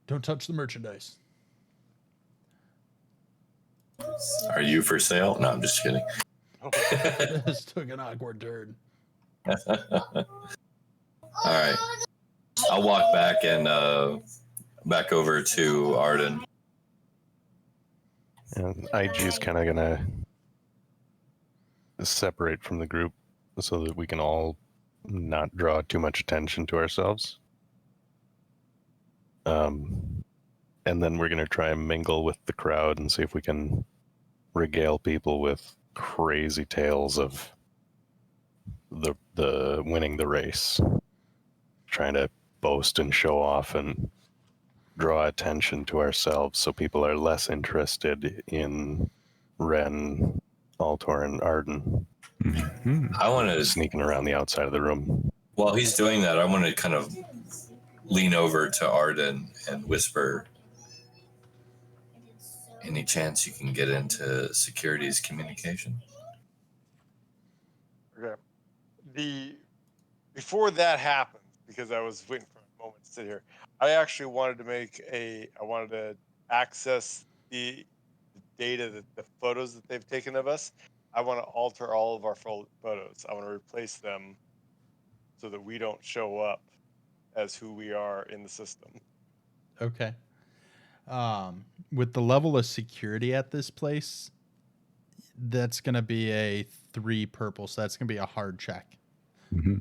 Don't touch the merchandise. Are you for sale? No, I'm just kidding. This took an awkward turn. All right. I'll walk back and back over to Arden. And IG's kind of gonna separate from the group so that we can all not draw too much attention to ourselves. And then we're gonna try and mingle with the crowd and see if we can regale people with crazy tales of the winning the race, trying to boast and show off and draw attention to ourselves so people are less interested in Ren, Altor, and Arden I want to, sneaking around the outside of the room. while he's doing that, I want to kind of lean over to Arden and whisper, any chance you can get into security's communication? Okay. Before that happened, because I was waiting for a moment to sit here, I actually wanted to access the data, the photos that they've taken of us. I want to alter all of our photos. I want to replace them so that we don't show up as who we are in the system. Okay. With the level of security at this place, that's going to be a 3 purple, so that's going to be a hard check. Mm-hmm.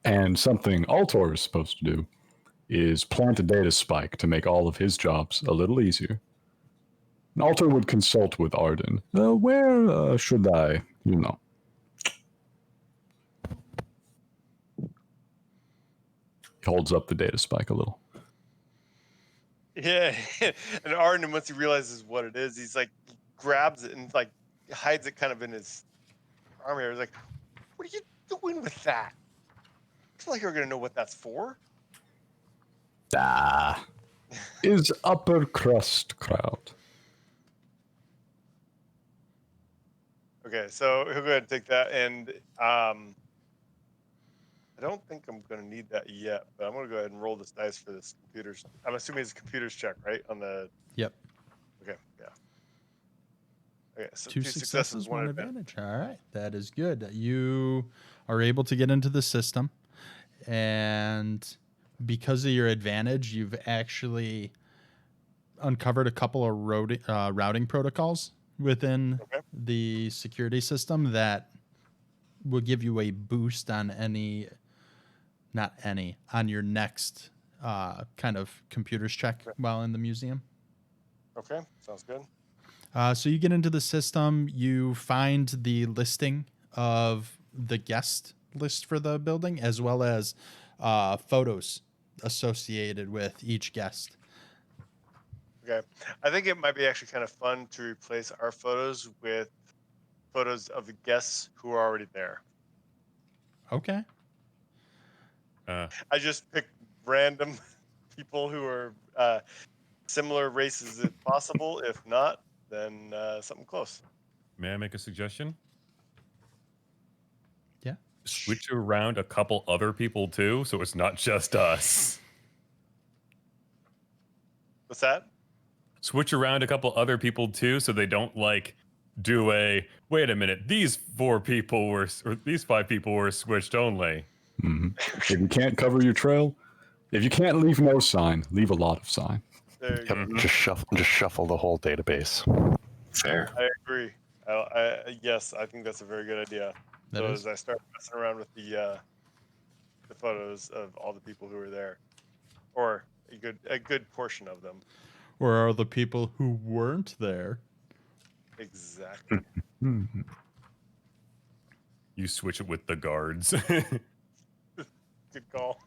And something Altor is supposed to do is plant a data spike to make all of his jobs a little easier. And Altor would consult with Arden. Where should I, He holds up the data spike a little. Yeah, and Arden, once he realizes what it is, he's like, grabs it and like hides it kind of in his arm area. He's like, "What are you doing with that? I feel like you're gonna know what that's for." Is upper crust crowd. Okay, so he'll go ahead and take that, and I don't think I'm gonna need that yet, but I'm gonna go ahead and roll this dice for this computer's. I'm assuming it's a computer's check, right? On the. Yep. Okay, yeah. Okay, so 2 successes, 1 advantage. All right, that is good. You are able to get into the system, and because of your advantage, you've actually uncovered a couple of routing protocols within the security system that will give you a boost on on your next kind of computers check while in the museum. Okay, sounds good. So you get into the system, you find the listing of the guest list for the building, as well as photos associated with each guest. Okay, I think it might be actually kind of fun to replace our photos with photos of the guests who are already there. Okay. I just picked random people who are similar races if possible. If not, then something close. May I make a suggestion? Yeah. Switch around a couple other people too, so it's not just us. What's that? Switch around a couple other people too, so they don't like do a wait a minute, these 4 people were or these 5 people were switched only. If you can't cover your trail, if you can't leave no sign, leave a lot of sign. There you Yep, go. just shuffle the whole database. Fair. I agree. Yes, I think that's a very good idea. That So is. as I start messing around with the photos of all the people who were there, or a good portion of them. Or are the people who weren't there? Exactly. You switch it with the guards. Good call.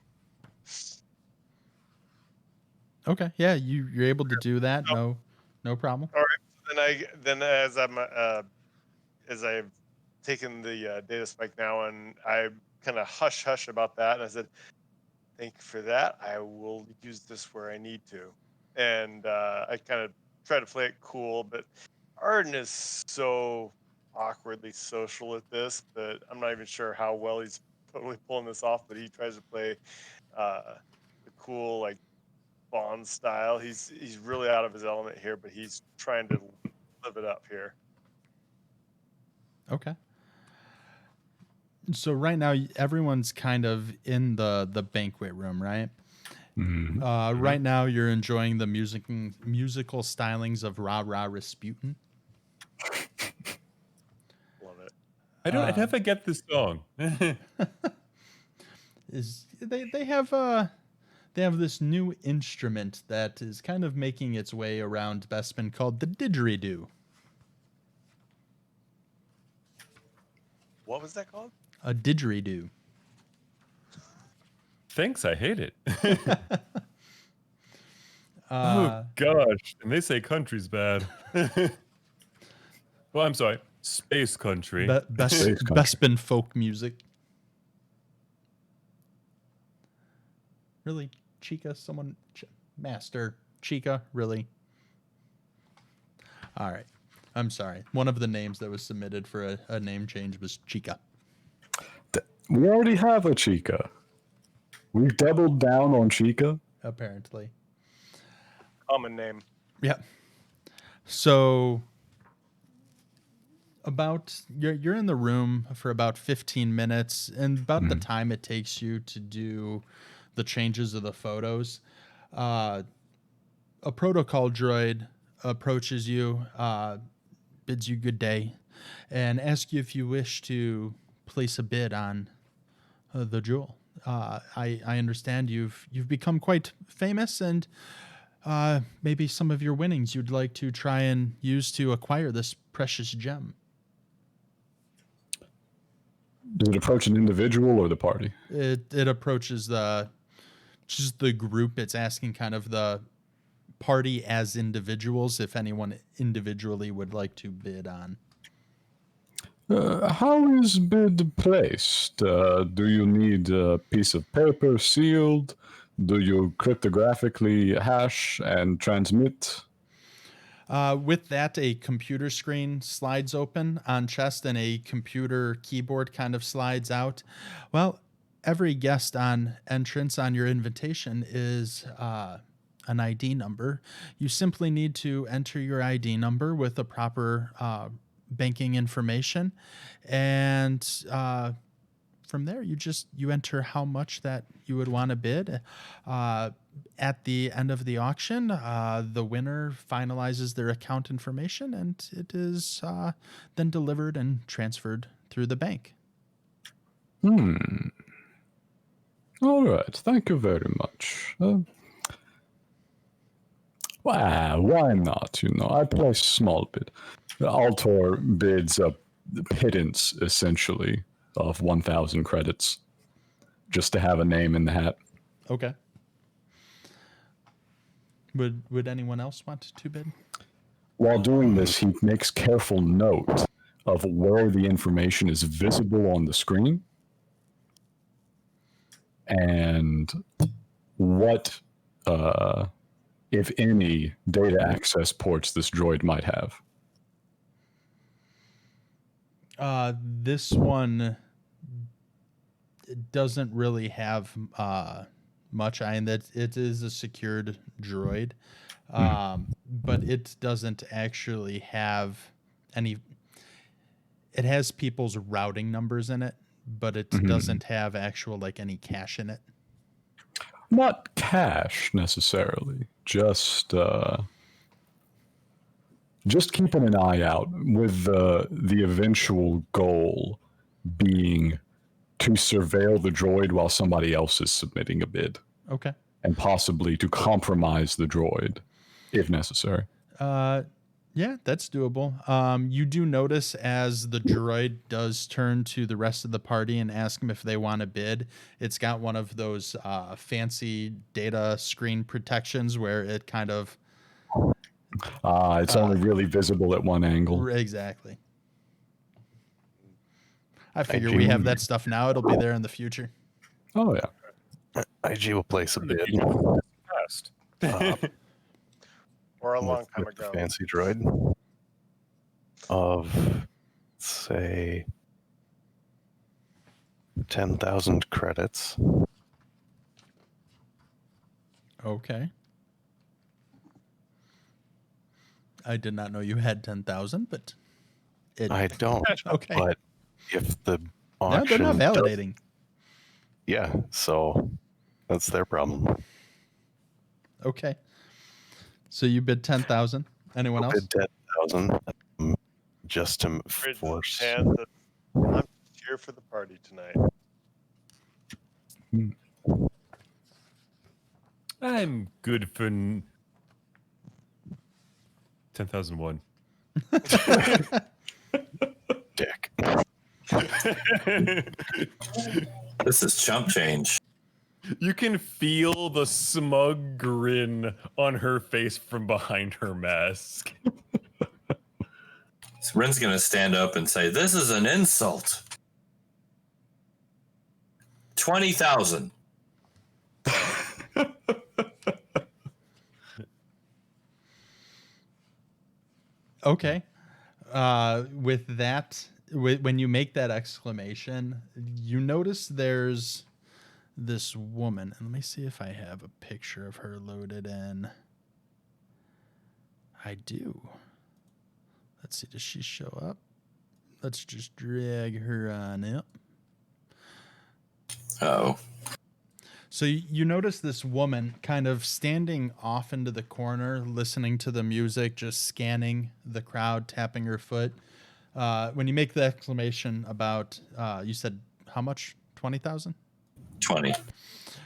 Okay, yeah, you're able to do that. No problem. All right. Then as I've taken the data spike now, and I kind of hush about that, and I said, "Thank you for that. I will use this where I need to." And I kind of try to play it cool, but Arden is so awkwardly social at this that I'm not even sure how well he's totally pulling this off. But he tries to play the cool, like, Bond style. He's really out of his element here, but he's trying to live it up here. Okay. So right now everyone's kind of in the banquet room, right? Right now you're enjoying the musical stylings of Ra Ra Rasputin. Love it. I never get this song. They have this new instrument that is kind of making its way around Bespin called the didgeridoo. What was that called? A didgeridoo. Thanks, I hate it. Oh gosh, and they say country's bad. Well, I'm sorry, space country. Bespin folk music. Really, Chica? Master Chica? Really? All right. I'm sorry. One of the names that was submitted for a name change was Chica. We already have a Chica. We've doubled down on Chica. Apparently. Common name. Yeah. So you're in the room for about 15 minutes, and about the time it takes you to do the changes of the photos, a protocol droid approaches you, bids you good day, and asks you if you wish to place a bid on the jewel. I understand you've become quite famous, and maybe some of your winnings you'd like to try and use to acquire this precious gem. Does it approach an individual or the party? It approaches just the group. It's asking kind of the party as individuals if anyone individually would like to bid on. How is bid placed? Do you need a piece of paper sealed? Do you cryptographically hash and transmit? With that, a computer screen slides open on chest and a computer keyboard kind of slides out. Well, every guest on entrance on your invitation is an ID number. You simply need to enter your ID number with the proper banking information, and from there you enter how much that you would want to bid. At the end of the auction, the winner finalizes their account information, and it is then delivered and transferred through the bank. All right, thank you very much. Why not? I place small bid. Altor bids a pittance, essentially, of 1,000 credits, just to have a name in the hat. Okay. Would anyone else want to bid? While doing this, he makes careful note of where the information is visible on the screen and what, if any, data access ports this droid might have. This one doesn't really have much. That it is a secured droid, but it doesn't actually have any it has people's routing numbers in it, but it doesn't have actual like any cash in it. Not cash necessarily, just keeping an eye out, with the eventual goal being to surveil the droid while somebody else is submitting a bid, Okay. and possibly to compromise the droid if necessary. Yeah, that's doable. You do notice as the droid does turn to the rest of the party and ask them if they want to bid, it's got one of those fancy data screen protections where it kind of... It's only really visible at one angle. Exactly. I figure we have that stuff now. It'll be there in the future. Oh, yeah. IG will place a bid Past. Or a long time with the ago. fancy droid of, say, 10,000 credits. Okay. I did not know you had 10,000, but I don't. okay. But if the No, they're auction, not validating. yeah, so that's their problem. Okay. So you bid 10,000. Anyone else? Bid 10,000 just to Raises his force. hand that I'm here for the party tonight. I'm good for 10,001. Dick. This is chump change. You can feel the smug grin on her face from behind her mask. So Ren's gonna stand up and say, "This is an insult." 20,000. Okay. With that, when you make that exclamation, you notice there's this woman. And let me see if I have a picture of her loaded in. I do. Let's see, does she show up? Let's just drag her on up. Oh. So you notice this woman kind of standing off into the corner, listening to the music, just scanning the crowd, tapping her foot. When you make the exclamation about, you said how much? 20,000? 20.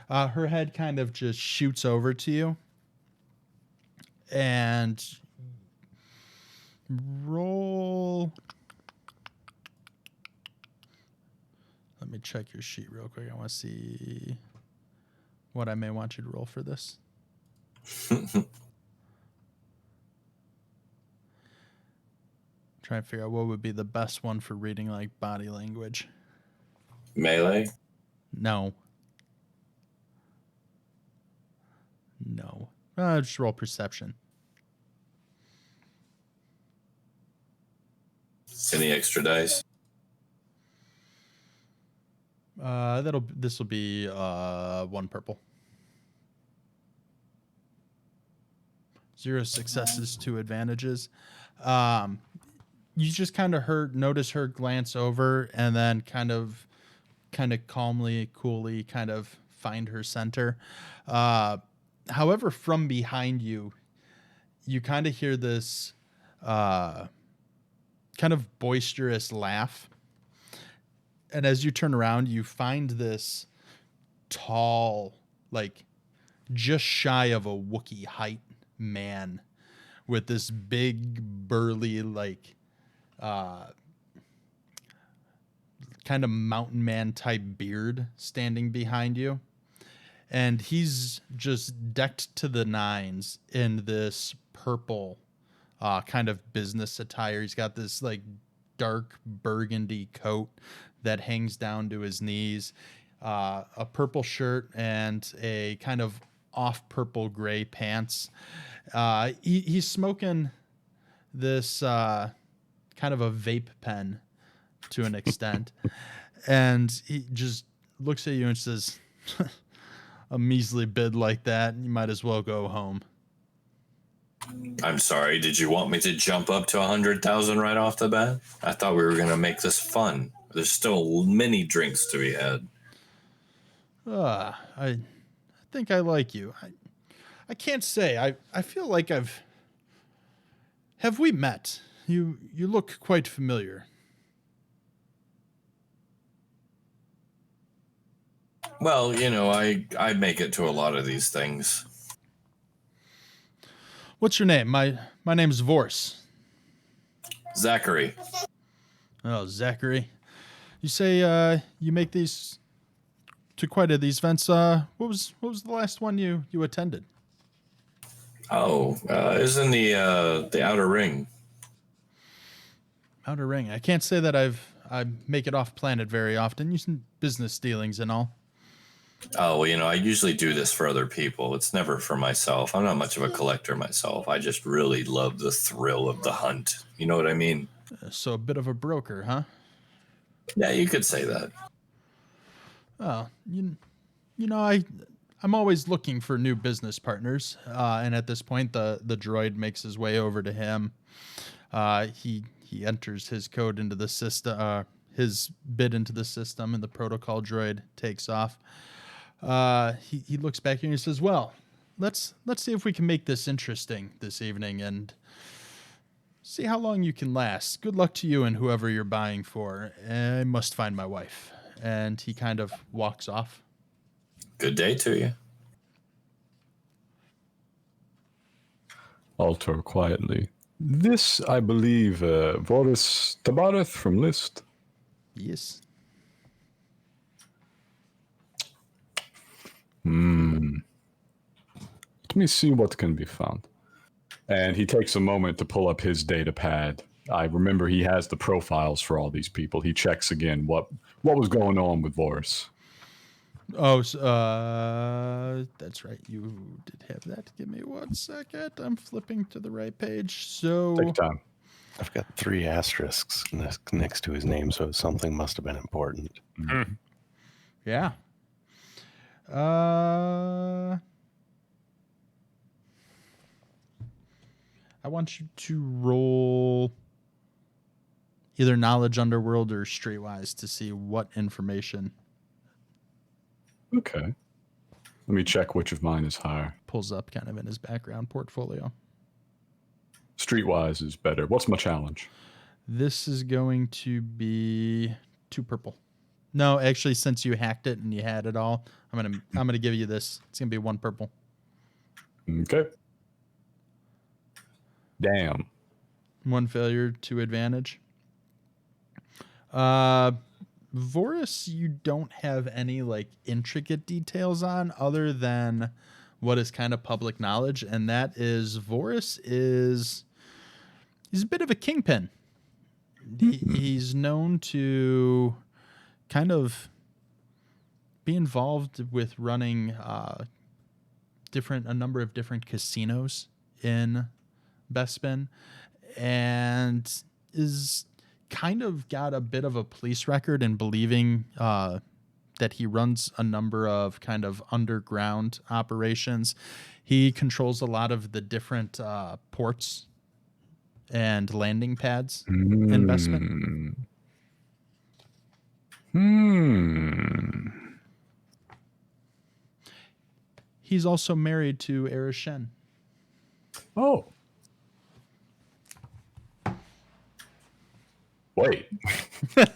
Her head kind of just shoots over to you. And roll. Let me check your sheet real quick. I want to see what I may want you to roll for this. Try and figure out what would be the best one for reading like body language. Melee. No. Just roll perception. Any extra dice? This will be 1 purple. 0 successes, 2 advantages. You just kind of notice her glance over and then kind of calmly, coolly kind of find her center. However, from behind you, you kind of hear this kind of boisterous laugh. And as you turn around, you find this tall, like just shy of a Wookiee height man with this big, burly, like kind of mountain man type beard standing behind you. And he's just decked to the nines in this purple kind of business attire. He's got this like dark burgundy coat that hangs down to his knees, a purple shirt and a kind of off purple gray pants. He's smoking this kind of a vape pen to an extent. And he just looks at you and says, a measly bid like that, you might as well go home. I'm sorry, did you want me to jump up to 100,000 right off the bat? I thought we were going to make this fun. There's still many drinks to be had. I think I like you. I can't say. I feel like have we met? You look quite familiar. Well, I make it to a lot of these things. What's your name? My name's Vorse. Zachary. Oh, Zachary. You say you make these to quite a these events. What was the last one you attended? Oh, is in the outer ring. Outer Ring. I can't say that I make it off planet very often. Using business dealings and all. Oh, well, I usually do this for other people. It's never for myself. I'm not much of a collector myself. I just really love the thrill of the hunt. You know what I mean? So a bit of a broker, huh? Yeah, you could say that. Oh, I'm always looking for new business partners. And at this point, the droid makes his way over to him. He enters his code into the system, his bid into the system, and the protocol droid takes off. He looks back and he says, "Well, let's see if we can make this interesting this evening and see how long you can last. Good luck to you and whoever you're buying for. I must find my wife." And he kind of walks off. Good day to you. Altor quietly. This, I believe, Voris Tabareth from List. Yes. Let me see what can be found. And he takes a moment to pull up his data pad. I remember he has the profiles for all these people. He checks again what was going on with Voris. Oh, that's right. You did have that. Give me 1 second. I'm flipping to the right page. So Take time. I've got 3 asterisks next to his name, so something must have been important. yeah. I want you to roll either knowledge underworld or streetwise to see what information Okay. Let me check which of mine is higher. pulls up kind of in his background portfolio. Streetwise is better. What's my challenge? This is going to be 2 purple. No, actually, since you hacked it and you had it all, I'm gonna give you this. It's gonna be 1 purple. Okay. Damn. 1 failure, 2 advantage. Vorus, you don't have any like intricate details on other than what is kind of public knowledge, and that is Vorus he's a bit of a kingpin. He's known to kind of be involved with running a number of different casinos in Bespin, and is kind of got a bit of a police record in believing that he runs a number of kind of underground operations. He controls a lot of the different ports and landing pads in Bespin. He's also married to Erishen. Oh. Wait. The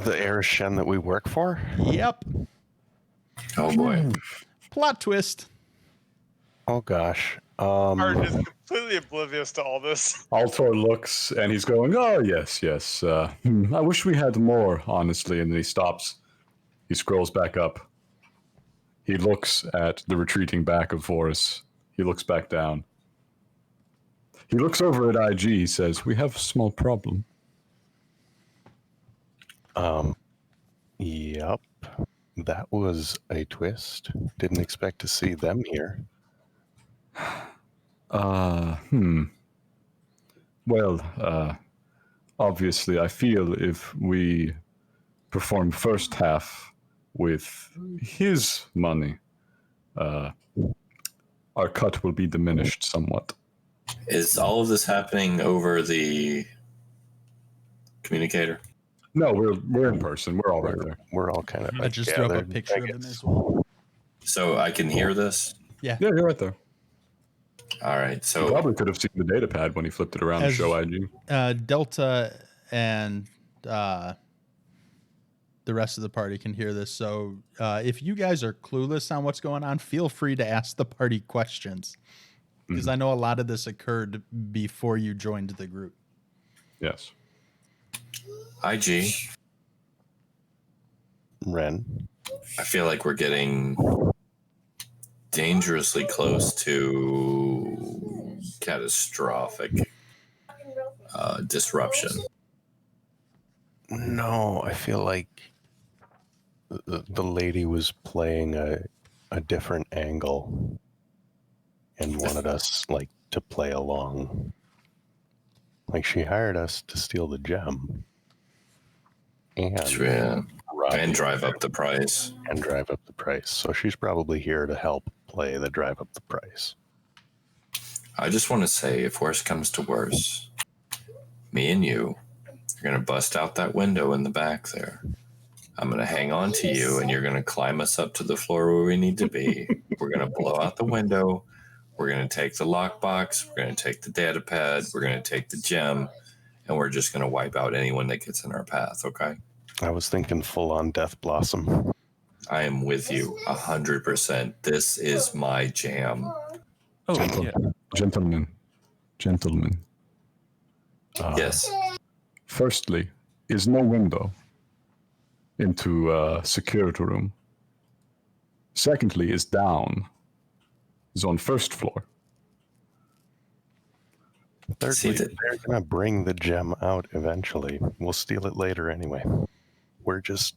Erishen that we work for? Yep. Oh boy. Plot twist. Oh gosh. Art is completely oblivious to all this. Altor looks and he's going, "Oh, yes. I wish we had more, honestly." And then he stops. He scrolls back up. He looks at the retreating back of Vorus. He looks back down. He looks over at IG. He says, "We have a small problem." Yep. That was a twist. Didn't expect to see them here. Well, obviously, I feel if we perform first half with his money, our cut will be diminished somewhat. Is all of this happening over the communicator? No, we're in person. We're all right there. We're all kind of I like just threw up a gathered, picture I of him guess. as well. So I can hear this? Yeah, you're right there. All right. You So probably could have seen the data pad when he flipped it around to As- show IG. Delta and the rest of the party can hear this. So if you guys are clueless on what's going on, feel free to ask the party questions. Because I know a lot of this occurred before you joined the group. Yes. IG, Ren. I feel like we're getting dangerously close to catastrophic disruption. No, I feel like the lady was playing a different angle and wanted us like to play along. Like she hired us to steal the gem and Yeah. rob And the drive gem up the price. and drive up the price. So she's probably here to help play the drive up the price. I just want to say, if worse comes to worse, me and you are going to bust out that window in the back there. I'm going to hang on to you, and you're going to climb us up to the floor where we need to be. We're going to blow out the window. We're going to take the lockbox. We're going to take the data pad. We're going to take the gem, and we're just going to wipe out anyone that gets in our path, okay? I was thinking full on Death Blossom. I am with you 100%. This is my jam. Oh, Gentle- yeah. Gentlemen. Yes. Firstly, is no window into security room. Secondly, is down. Is on first floor. See Thirdly, that- they're gonna bring the gem out eventually. We'll steal it later anyway. We're just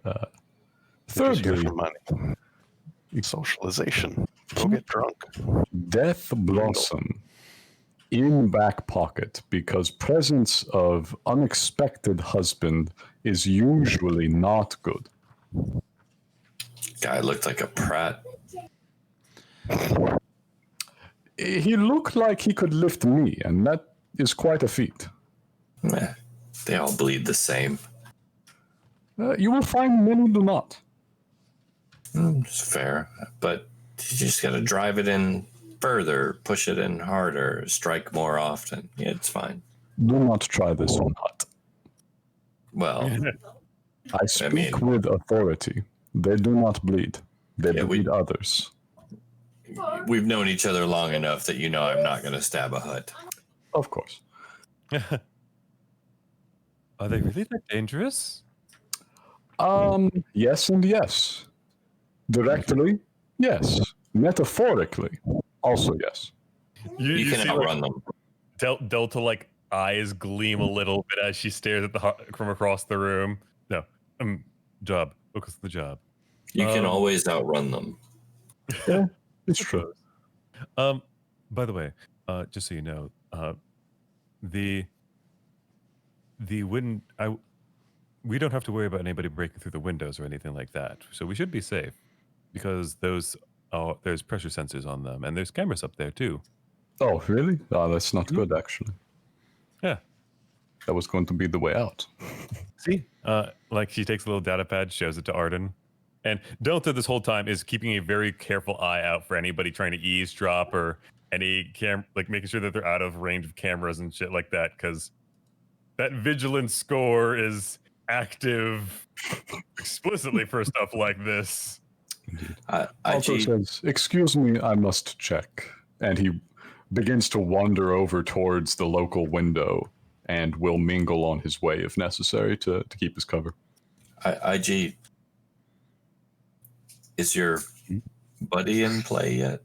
here Thirdly, for money. Socialization. Go get drunk. Death Blossom in back pocket, because presence of unexpected husband is usually not good. Guy looked like a prat. He looked like he could lift me, and that is quite a feat. Meh. They all bleed the same. You will find many do not. It's fair, but you just got to drive it in further, push it in harder, strike more often. Yeah, it's fine. Do not try this on hut. Well, I speak mean- with authority. They do not bleed. They Yeah, we- bleed others. we've known each other long enough that you know I'm not going to stab a hut. Of course. Are they really that dangerous? Yes and yes. Directly, yes. Metaphorically, also yes. You can see, outrun them. Delta like eyes gleam a little bit as she stares at from across the room. No, job. Focus on the job. You can Um, always outrun them. Yeah, it's true. By the way, just so you know, the wind. We don't have to worry about anybody breaking through the windows or anything like that. So we should be safe because there's pressure sensors on them and there's cameras up there too. Oh, really? Oh, that's not good, actually. Yeah. That was going to be the way out. See, like she takes a little data pad, shows it to Arden, and Delta this whole time is keeping a very careful eye out for anybody trying to eavesdrop or any like making sure that they're out of range of cameras and shit like that, because that vigilance score is active explicitly for stuff like this. Also IG, says, "Excuse me, I must check." And he begins to wander over towards the local window and will mingle on his way if necessary to keep his cover. IG, is your buddy in play yet?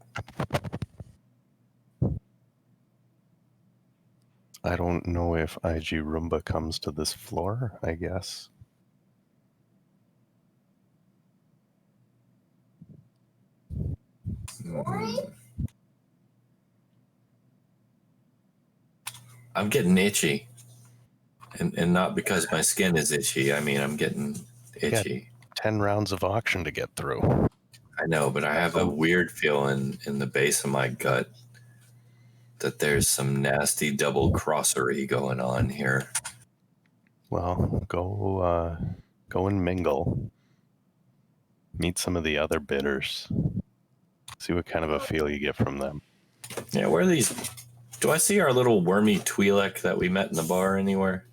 I don't know if IG Roomba comes to this floor, I guess. I'm getting itchy. And not because my skin is itchy. I mean, I'm getting itchy. 10 rounds of auction to get through. I know, but I have a weird feeling in the base of my gut that there's some nasty double crossery going on here. Well, go and mingle. Meet some of the other bidders. See what kind of a feel you get from them. Yeah, where are these? Do I see our little wormy Twi'lek that we met in the bar anywhere?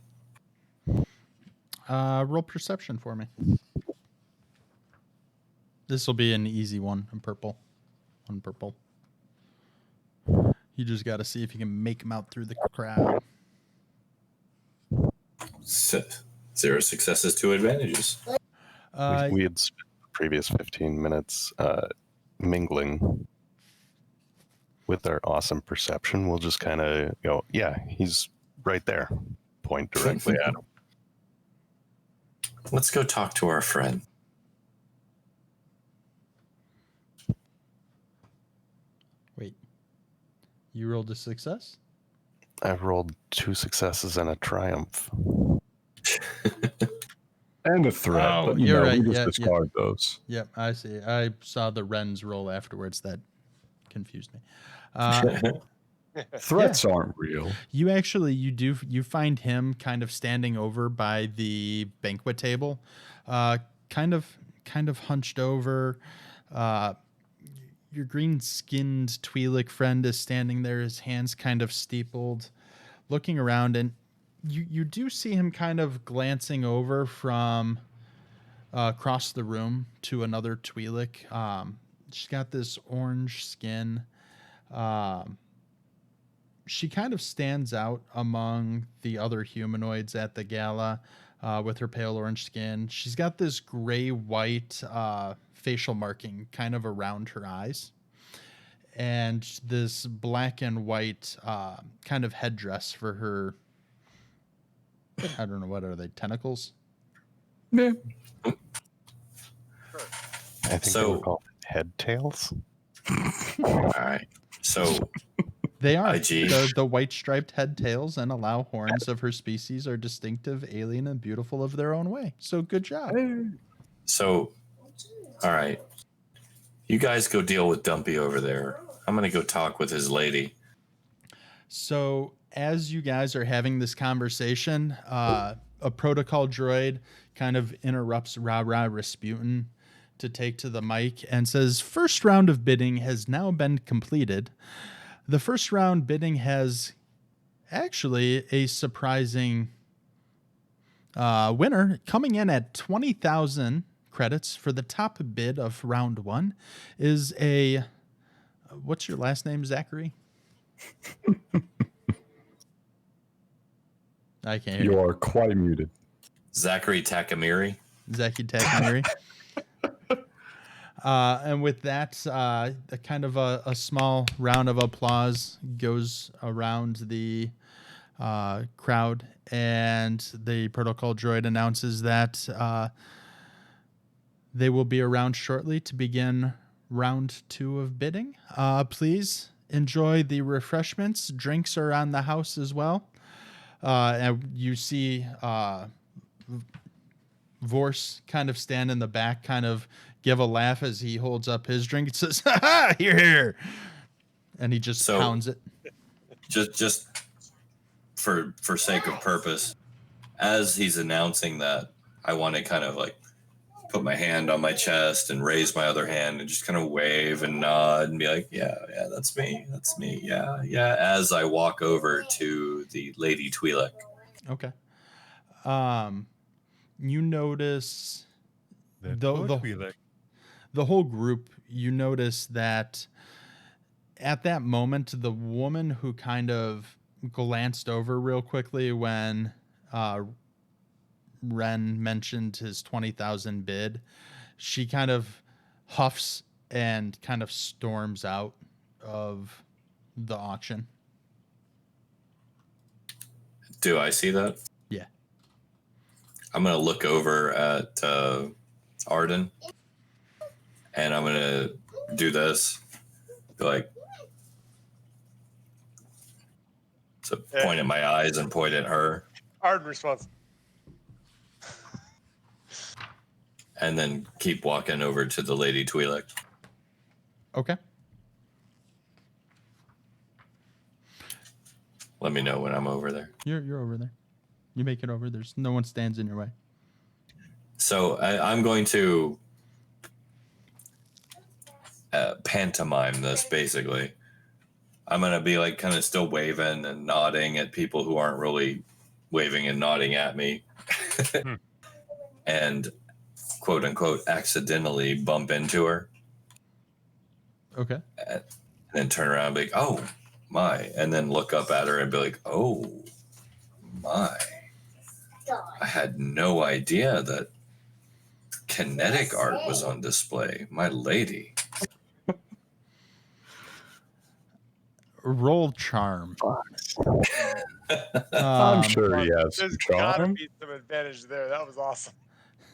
Roll perception for me. This will be an easy one. In purple. One purple. You just got to see if you can make him out through the crowd. 0 successes, 2 advantages. We had spent the previous 15 minutes mingling with our awesome perception. We'll just kind of go, yeah, he's right there. Point directly at him. Let's go talk to our friend. Wait. You rolled a success? I've rolled 2 successes and a triumph. And a threat. Oh, but you're right. we just Yeah, discard those. Yep, I see. I saw the Wren's roll afterwards. That confused me. Threats aren't real. You find him kind of standing over by the banquet table, kind of hunched over. Your green-skinned Twi'lek friend is standing there, his hands kind of steepled, looking around, and you do see him kind of glancing over from across the room to another Twi'lek. She's got this orange skin. She kind of stands out among the other humanoids at the gala with her pale orange skin. She's got this gray-white facial marking kind of around her eyes, and this black and white kind of headdress for her. I don't know, what are they, tentacles? Yeah. I think they were called head tails. All right. So They are. IG. The white striped head tails and allow horns of her species are distinctive, alien, and beautiful of their own way. So good job. So, all right. You guys go deal with Dumpy over there. I'm going to go talk with his lady. So as you guys are having this conversation, a protocol droid kind of interrupts Ra-Ra Rasputin to take to the mic and says, "First round of bidding has now been completed. The first round bidding has actually a surprising winner, coming in at 20,000 credits for the top bid of round 1 is a, what's your last name, Zachary?" I can't hear You are quite muted. Zachary Takamiri. Zaki Takamiri. And with that, a kind of a small round of applause goes around the crowd, and the protocol droid announces that they will be around shortly to begin round 2 of bidding. Please enjoy the refreshments. Drinks are on the house as well. And you see Vorse kind of stand in the back, kind of give a laugh as he holds up his drink and says, "Ha ha, here. And he just pounds it. Just for sake of purpose, as he's announcing that, I want to kind of like put my hand on my chest and raise my other hand and just kind of wave and nod and be like, yeah, that's me, yeah, as I walk over to the Lady Twi'lek. Okay. You notice the whole group, you notice that at that moment, the woman who kind of glanced over real quickly when Ren mentioned his 20,000 bid, she kind of huffs and kind of storms out of the auction. Do I see that? Yeah. I'm going to look over at Arden, and I'm going to do this. Be like, so point at my eyes and point at her. Arden responds, and then keep walking over to the Lady Twi'lek. Okay. Let me know when I'm over there. You're over there. You make it over. There's no one stands in your way. So I'm going to pantomime this, basically. I'm going to be like kind of still waving and nodding at people who aren't really waving and nodding at me. And quote unquote accidentally bump into her. Okay. And then turn around and be like, oh my. And then look up at her and be like, oh my. I had no idea that kinetic art was on display. My lady. Roll charm. I'm sure he has some There's gotta charm. be some advantage there. That was awesome.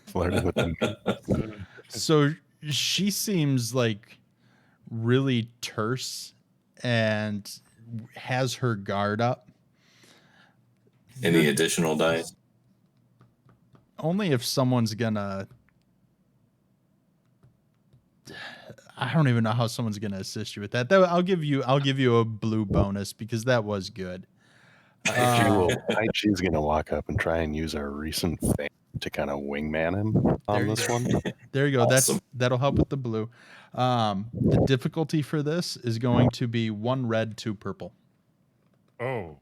Flirting with them. So she seems like really terse and has her guard up. Any additional dice? Only if someone's gonna. I don't even know how someone's gonna assist you with that. I'll give you a blue bonus because that was good. She's gonna walk up and try and use our recent fame to kind of wingman him There on you this go. one. There you go. Awesome. That'll help with the blue. The difficulty for this is going to be 1 red, 2 purple. Oh.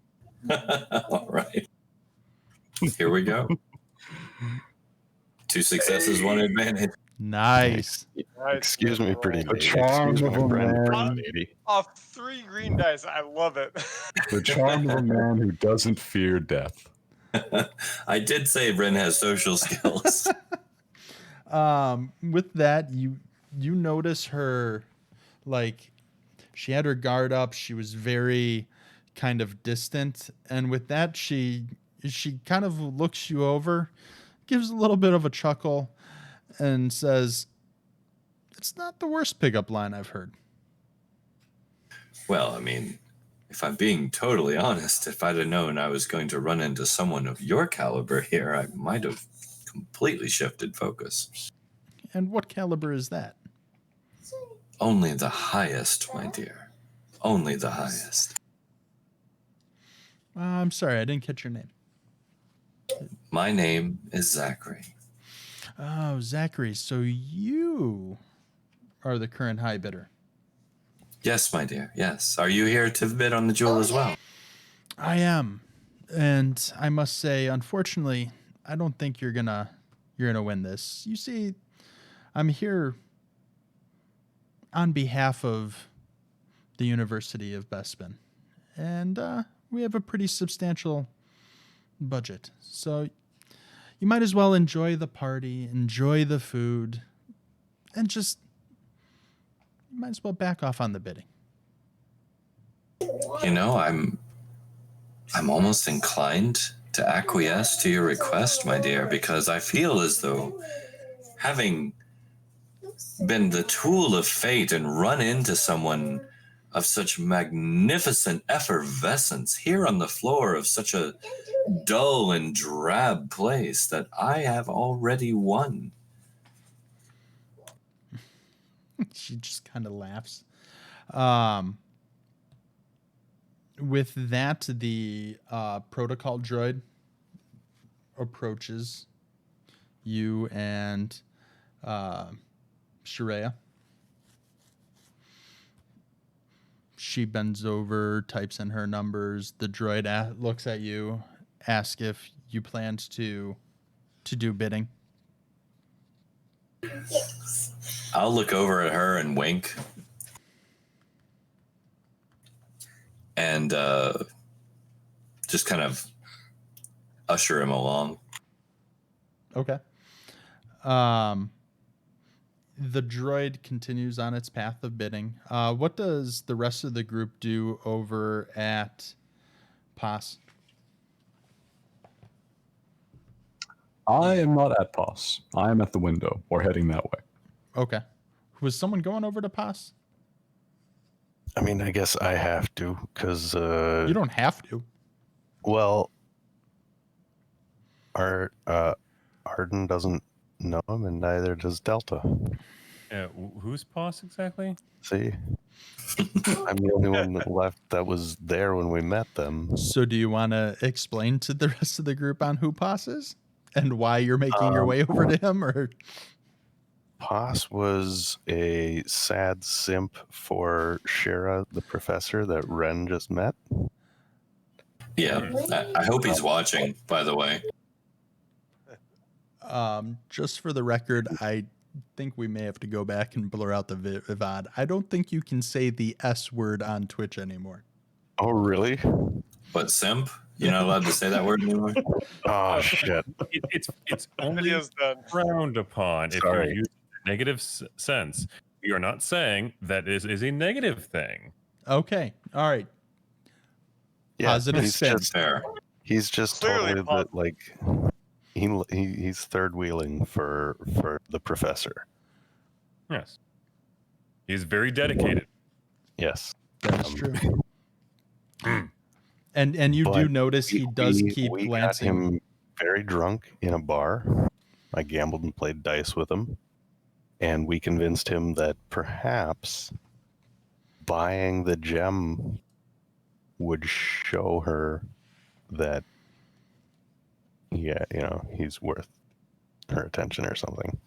All right. Here we go. 2 successes, 1 advantage. Nice. Nice. Excuse me, pretty The lady. charm Excuse of me, a friend, man. pretty lady. Off 3 green dice. I love it. The charm of a man who doesn't fear death. I did say Ren has social skills. With that, you notice her, like, she had her guard up. She was very kind of distant, and with that, she kind of looks you over, gives a little bit of a chuckle, and says, "It's not the worst pickup line I've heard." Well, I mean, if I'm being totally honest, if I'd have known I was going to run into someone of your caliber here, I might have completely shifted focus. And what caliber is that? Only the highest, my dear. Only the highest. I'm sorry, I didn't catch your name. My name is Zachary. Oh, Zachary. So you are the current high bidder. Yes, my dear. Yes. Are you here to bid on the jewel as well? I am, and I must say, unfortunately, I don't think you're gonna win this. You see, I'm here on behalf of the University of Bespin, and we have a pretty substantial budget. So you might as well enjoy the party, enjoy the food, and just you might as well back off on the bidding. You know, I'm almost inclined to acquiesce to your request, my dear, because I feel as though having been the tool of fate and run into someone of such magnificent effervescence here on the floor of such a dull and drab place that I have already won. She just kind of laughs. With that, the protocol droid approaches you and Sharia. She bends over, types in her numbers. The droid looks at you, asks if you planned to do bidding. I'll look over at her and wink. And just kind of usher him along. Okay. The droid continues on its path of bidding. What does the rest of the group do over at POS? I am not at POS. I am at the window or heading that way. Okay. Was someone going over to POS? I mean, I guess I have to, because You don't have to. well, Arden doesn't know him, and neither does Delta. Whose boss exactly? See? I'm the only one that left that was there when we met them. So do you want to explain to the rest of the group on who Poss is and why you're making your way over to him? Or Poss was a sad simp for Shira, the professor that Ren just met. Yeah, I hope he's watching, by the way. just for the record, I think we may have to go back and blur out the VOD. I don't think you can say the S word on Twitch anymore. Oh, really? But simp? You're not allowed to say that word anymore? Oh, shit. It's only Video's done. frowned upon if Sorry. you use a negative sense. We are not saying that is a negative thing. Okay. All right. Yeah, Positive he's spin. just, Fair. he's just Clearly totally positive. like he's third wheeling for the professor. Yes. He's very dedicated. Yes. That's true. And you do But notice he does keep we glancing. got him very drunk in a bar. I gambled and played dice with him, and we convinced him that perhaps buying the gem would show her that, yeah, he's worth her attention or something.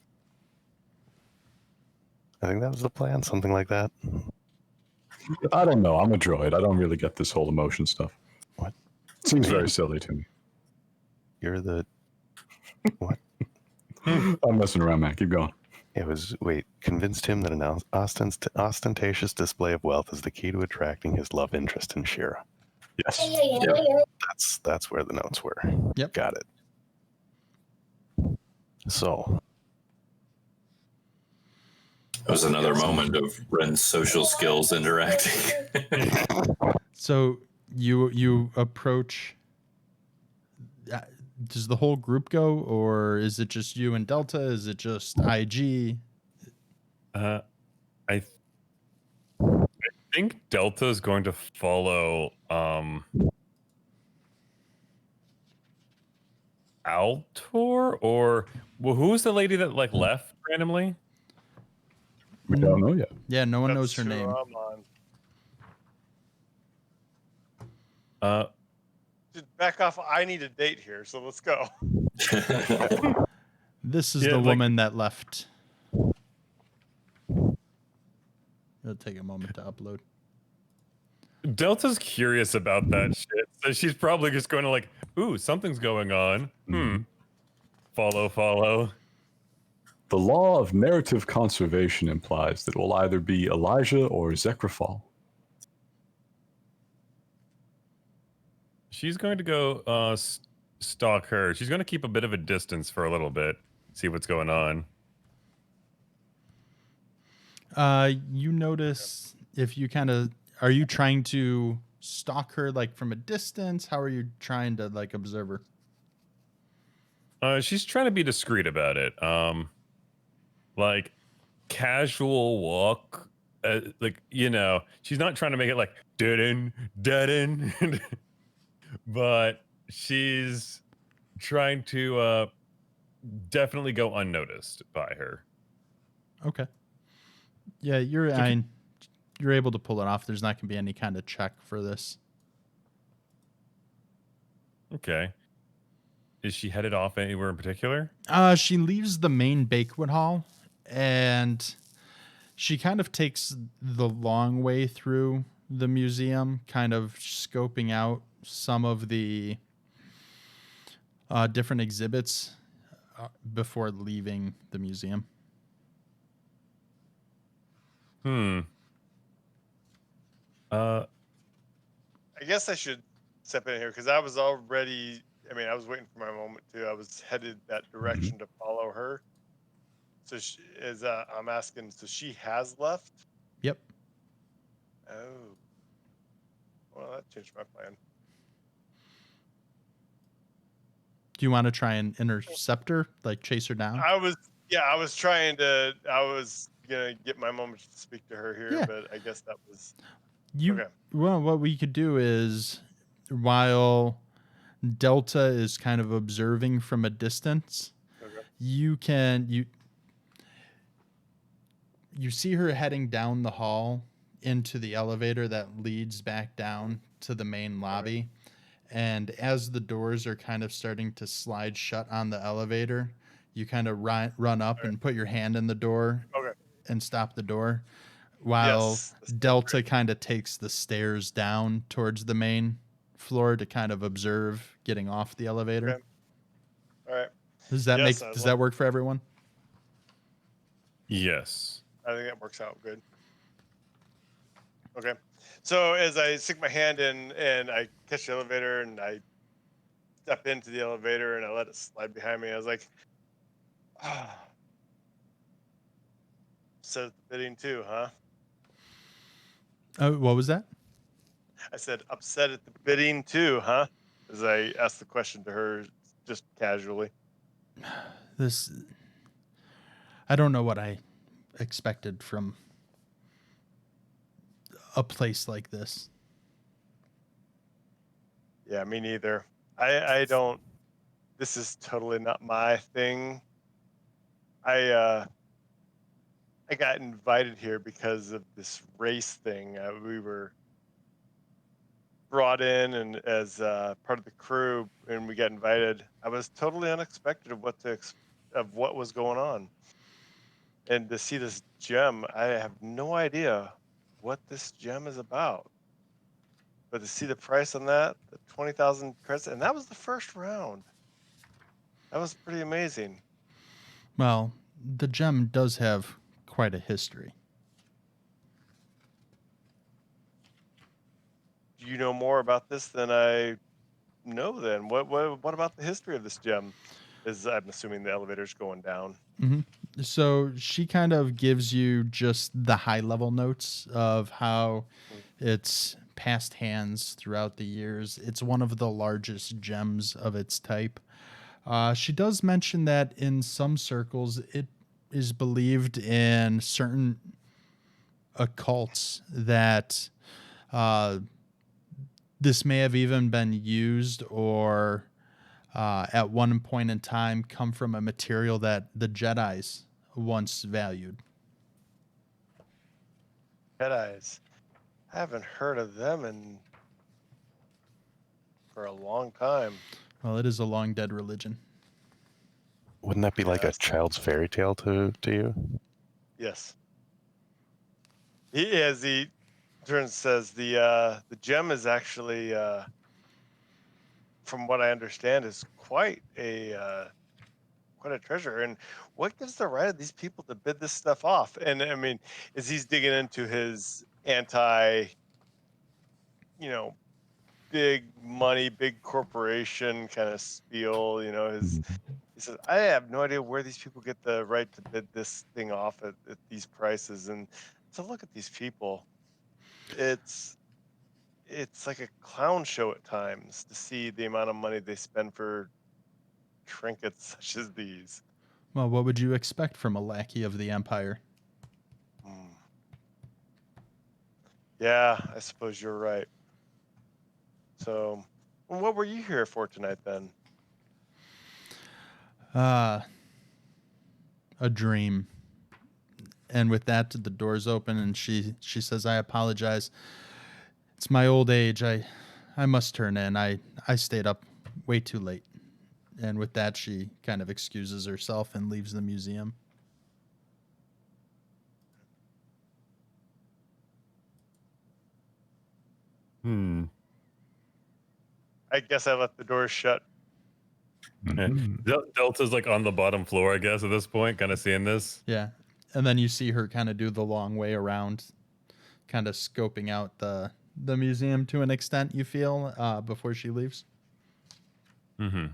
I think that was the plan, something like that. I don't know. I'm a droid. I don't really get this whole emotion stuff. What? Seems very silly to me. You're the what? I'm messing around, man. Keep going. It was convinced him that an ostentatious display of wealth is the key to attracting his love interest in Shira. Yes. That's where the notes were. Yep. Got it. So It was another moment of Ren's social skills interacting. So you approach. Does the whole group go, or is it just you and Delta? Is it just IG? I think Delta is going to follow Altor, or who was the lady that left randomly? We don't know yet. Yeah, no one That's knows her who name. I'm on. Just back off. I need a date here, so let's go. This is Yeah, the like- woman that left. It'll take a moment to upload. Delta's curious about that shit, so she's probably just going to ooh, something's going on. Follow. The law of narrative conservation implies that it will either be Elijah or Zekrafal. She's going to go stalk her. She's going to keep a bit of a distance for a little bit, see what's going on. You notice if you are you trying to stalk her from a distance? How are you trying to observe her? She's trying to be discreet about it. Casual walk. She's not trying to make it dead end, but she's trying to definitely go unnoticed by her. Okay. Yeah, you're able to pull it off. There's not going to be any kind of check for this. Okay. Is she headed off anywhere in particular? She leaves the main banquet hall, and she kind of takes the long way through the museum, kind of scoping out some of the different exhibits before leaving the museum. I guess I should step in here because I was already. I was waiting for my moment too. I was headed that direction to follow her. So I'm asking. So she has left. Yep. Oh. Well, that changed my plan. Do you want to try and intercept her, chase her down? I was gonna get my moment to speak to her here, Yeah. but I guess that was Okay. okay. Well, what we could do is, while Delta is kind of observing from a distance, Okay. you see her heading down the hall into the elevator that leads back down to the main lobby. And as the doors are kind of starting to slide shut on the elevator, you kind of run up and put your hand in the door Okay. and stop the door, while Yes. that sounds Delta great. kind of takes the stairs down towards the main floor to kind of observe getting off the elevator. Okay. All right. Does that Yes, I does love- that work for everyone? Yes. I think that works out good. Okay. So as I stick my hand in and I catch the elevator and I step into the elevator and I let it slide behind me, I was like, ah, set at the bidding too, huh? Oh, what was that? I said, upset at the bidding too, huh? As I asked the question to her just casually. This, I don't know what I expected from a place like this. Yeah, me neither. I don't, this is totally not my thing. I got invited here because of this race thing. We were brought in and as part of the crew, and we got invited. I was totally unexpected of of what was going on, and to see this gem, I have no idea what this gem is about. But to see the price on that, the 20,000 credits, and that was the first round. That was pretty amazing. Well, the gem does have quite a history. Do you know more about this than I know? Then what about the history of this gem? Is I'm assuming the elevator's going down. So she kind of gives you just the high level notes of how it's passed hands throughout the years. It's one of the largest gems of its type. She does mention that in some circles, it is believed in certain occults that this may have even been used or at one point in time come from a material that the Jedis once valued. Jedi's. I haven't heard of them for a long time. Well, it is a long dead religion. Wouldn't that be like a Yes. child's fairy tale to you? Yes. He turns says the gem is actually from what I understand is quite a treasure. And what gives the right of these people to bid this stuff off? And I mean, is he's digging into his anti, big money, big corporation kind of spiel, he says, I have no idea where these people get the right to bid this thing off at these prices. And to look at these people, it's like a clown show at times to see the amount of money they spend for trinkets such as these. Well, what would you expect from a lackey of the Empire? Mm. Yeah, I suppose you're right. So, well, what were you here for tonight then? A dream. And with that, the doors open, and she says, "I apologize. It's my old age. I must turn in. I stayed up way too late." And with that, she kind of excuses herself and leaves the museum. I guess I left the doors shut. Mhm. Delta's like on the bottom floor, I guess, at this point, kind of seeing this. Yeah. And then you see her kind of do the long way around, kind of scoping out the museum to an extent, you feel, before she leaves. Mm-hmm.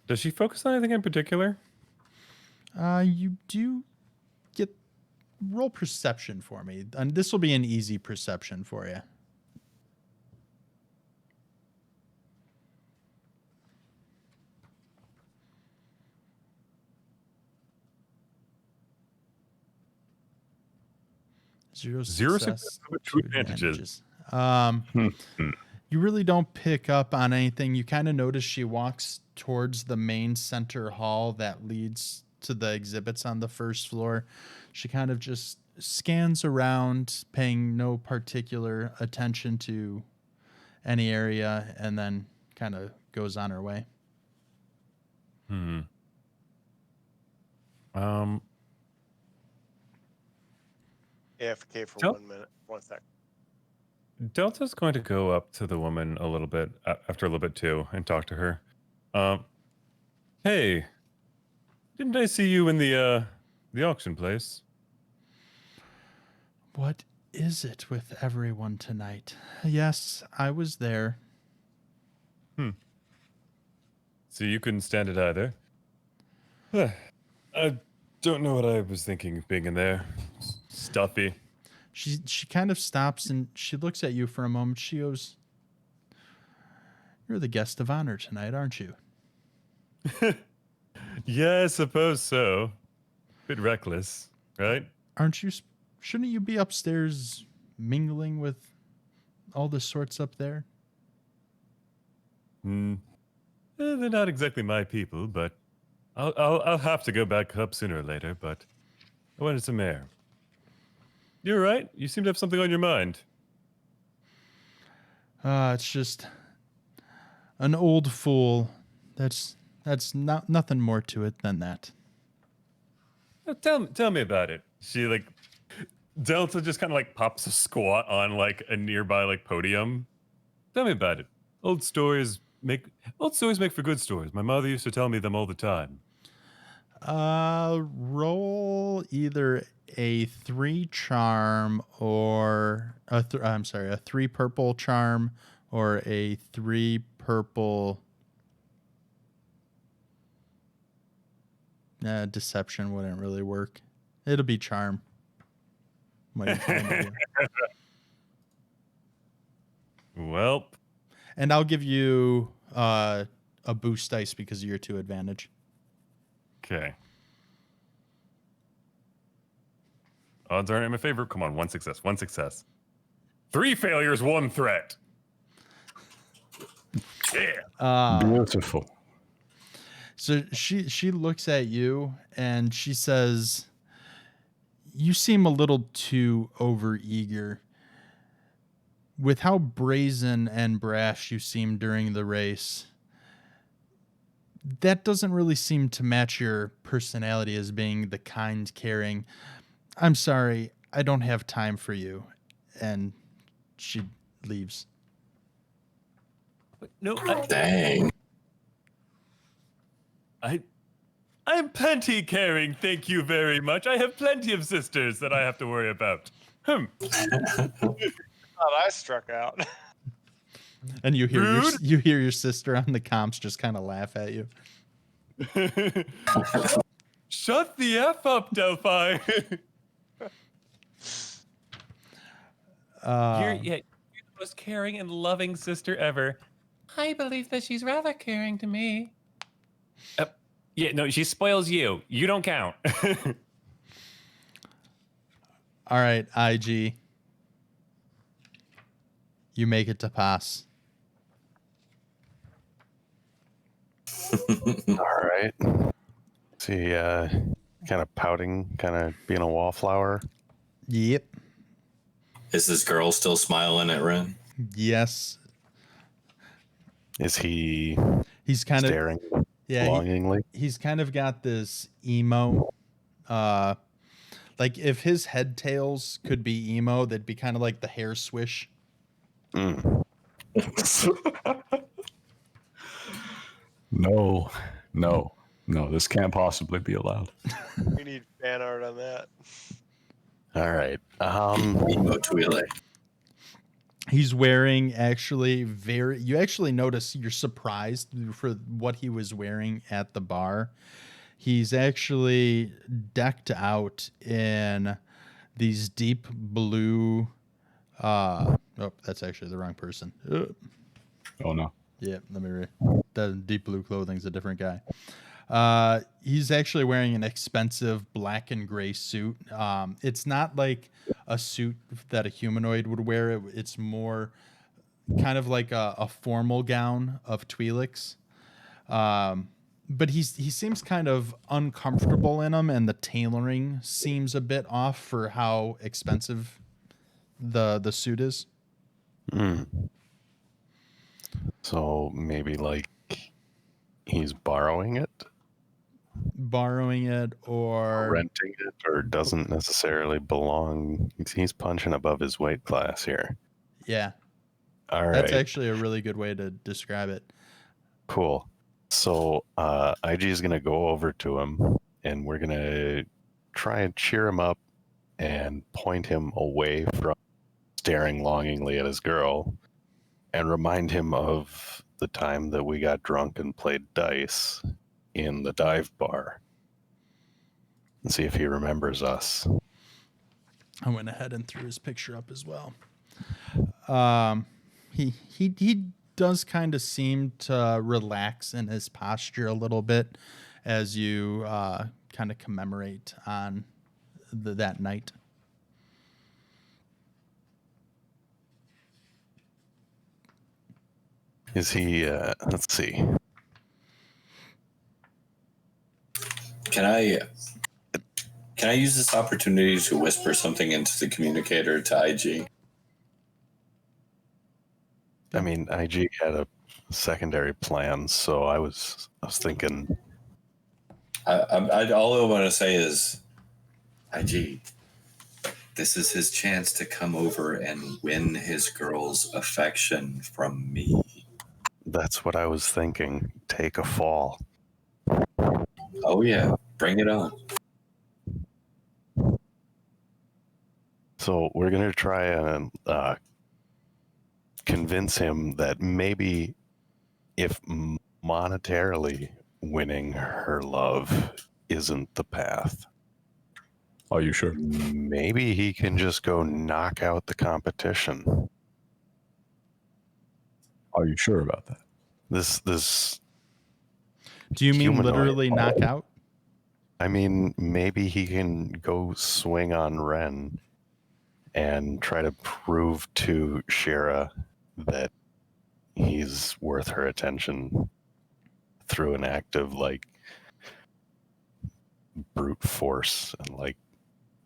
Does she focus on anything in particular? You do get roll perception for me. And this will be an easy perception for you. Zero Zero success, success, but two advantages. Um, You really don't pick up on anything. You kind of notice she walks towards the main center hall that leads to the exhibits on the first floor. She kind of just scans around, paying no particular attention to any area, and then kind of goes on her way. Hmm. AFK for Tell- 1 minute. 1 sec. Delta's going to go up to the woman a little bit after a little bit too and talk to her. Hey, didn't I see you in the auction place? What is it with everyone tonight? Yes, I was there. So you couldn't stand it either. I don't know what I was thinking of being in there. Stuffy. She kind of stops and she looks at you for a moment. She goes, "You're the guest of honor tonight, aren't you?" Yeah, I suppose so. Bit reckless, right? Aren't you? Shouldn't you be upstairs mingling with all the sorts up there? They're not exactly my people, but I'll have to go back up sooner or later. But I wanted some air. You're right. You seem to have something on your mind. It's just an old fool. That's not nothing more to it than that. Tell me about it. She Delta just kind of pops a squat on a nearby podium. Tell me about it. Old stories make for good stories. My mother used to tell me them all the time. Roll either a 3 charm or a 3 purple charm or a 3 purple deception wouldn't really work. It'll be charm. What are you trying to do? Well, And I'll give you a boost dice because of your 2 advantage. okay. Odds aren't in my favor. Come on, 1 success, 1 success. 3 failures, 1 threat. Yeah. Beautiful. So she looks at you and she says, "You seem a little too overeager. With how brazen and brash you seem during the race, that doesn't really seem to match your personality as being the kind, caring. I'm sorry, I don't have time for you." And she leaves. No, Dang. I'm plenty caring, thank you very much. I have plenty of sisters that I have to worry about. Thought I struck out. And you hear Rude. you hear your sister on the comps just kind of laugh at you. Shut the F up, Delphi. You're the most caring and loving sister ever. I believe that she's rather caring to me. Yeah, no, she spoils you. You don't count. All right, IG. You make it to pass. All right. See, kind of pouting, kind of being a wallflower. Yep. Is this girl still smiling at Ren? Yes. Is he He's kind of staring yeah. longingly? He's kind of got this emo. Like if his head tails could be emo, that'd be kind of like the hair swish. Mm. No. This can't possibly be allowed. We need fan art on that. All right. Emo Twile. He's wearing you actually notice, you're surprised for what he was wearing at the bar. He's actually decked out in these deep blue that's actually the wrong person. Oh no. Yeah, the deep blue clothing's a different guy. He's actually wearing an expensive black and gray suit. It's not like a suit that a humanoid would wear. It's more, kind of like a formal gown of Twi'leks. But he seems kind of uncomfortable in them, and the tailoring seems a bit off for how expensive the suit is. So maybe like he's borrowing it, or renting it, or doesn't necessarily belong. He's punching above his weight class here. Yeah. All right. That's actually a really good way to describe it. Cool. So IG is going to go over to him, and we're going to try and cheer him up and point him away from staring longingly at his girl and remind him of the time that we got drunk and played dice in the dive bar and see if he remembers us. I went ahead and threw his picture up as well. He does kind of seem to relax in his posture a little bit as you kind of commemorate on that night. Is he, let's see. Can I use this opportunity to whisper something into the communicator to IG? I mean, IG had a secondary plan, so I was thinking. All I want to say is, IG, this is his chance to come over and win his girl's affection from me. That's what I was thinking. Take a fall. Oh yeah, bring it on. So we're gonna try and convince him that maybe if monetarily winning her love isn't the path, Are you sure? maybe he can just go knock out the competition. Are you sure about that? This Do you mean humanoid. literally knock out? I mean, maybe he can go swing on Ren and try to prove to Shira that he's worth her attention through an act of like brute force and like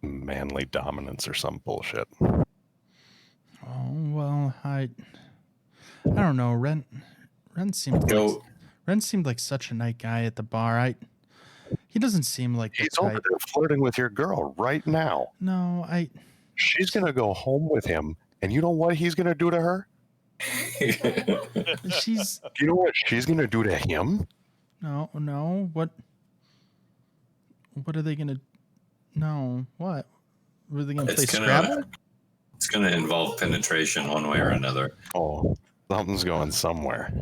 manly dominance or some bullshit. Oh well, I don't know. Ren seemed like such a nice guy at the bar. He doesn't seem like the He's over type. there flirting with your girl right now. No, She's gonna go home with him, and you know what he's gonna do to her? she's You know what she's gonna do to him? no. What are they gonna? No, what? Were they gonna play Scrabble? It's gonna involve penetration one way or another. Oh, something's going somewhere.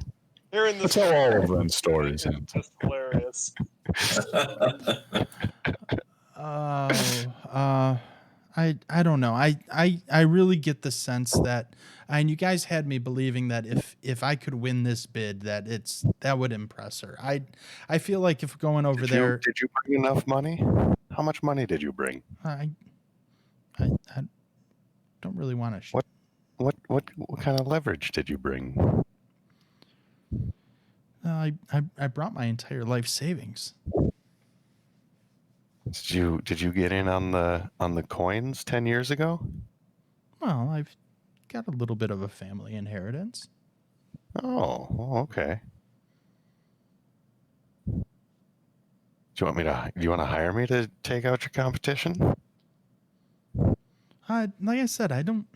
Here in That's this how all of them stories end. That's hilarious. I don't know. I really get the sense that, and you guys had me believing that if I could win this bid, that would impress her. I feel like if going over there, Did you bring enough money? How much money did you bring? I don't really want to. What kind of leverage did you bring? I brought my entire life savings. Did you get in on the coins 10 years ago? Well, I've got a little bit of a family inheritance. Oh, okay. Do you want to hire me to take out your competition? Like I said, I don't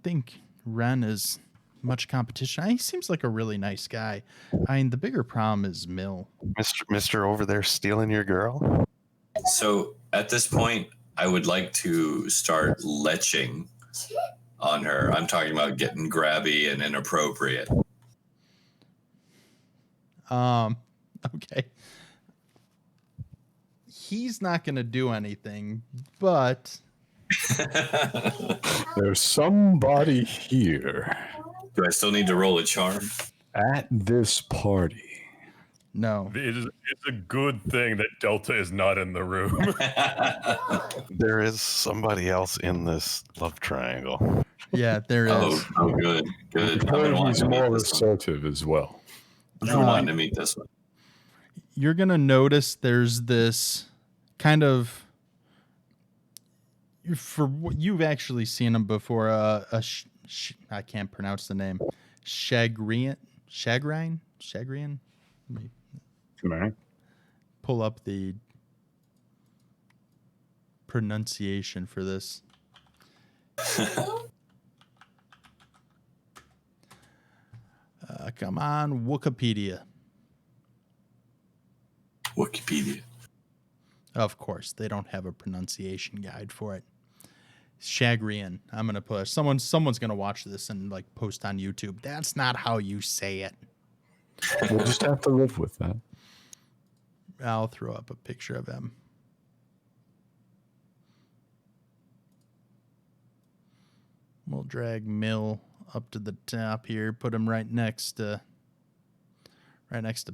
think Ren is much competition. He seems like a really nice guy. I mean, the bigger problem is Mill. Mr. over there stealing your girl? So at this point, I would like to start leching on her. I'm talking about getting grabby and inappropriate. Okay. He's not going to do anything, but There's somebody here Do I still need to roll a charm? at this party. no. It's a good thing that Delta is not in the room. There is somebody else in this love triangle. Yeah, there is. Oh, good. Good. I've been Or wanting he's to meet more this one. assertive as well. I've been wanting to meet this one. You're gonna notice there's this kind of, for what you've actually seen him before. I can't pronounce the name. Shagrian. Let me Right? pull up the pronunciation for this. Come on, Wikipedia. Wikipedia. Of course, they don't have a pronunciation guide for it. Shagrian. I'm gonna put someone's gonna watch this and like post on YouTube. That's not how you say it. We'll just have to live with that. I'll throw up a picture of him. We'll drag Mill up to the top here. Put him right next to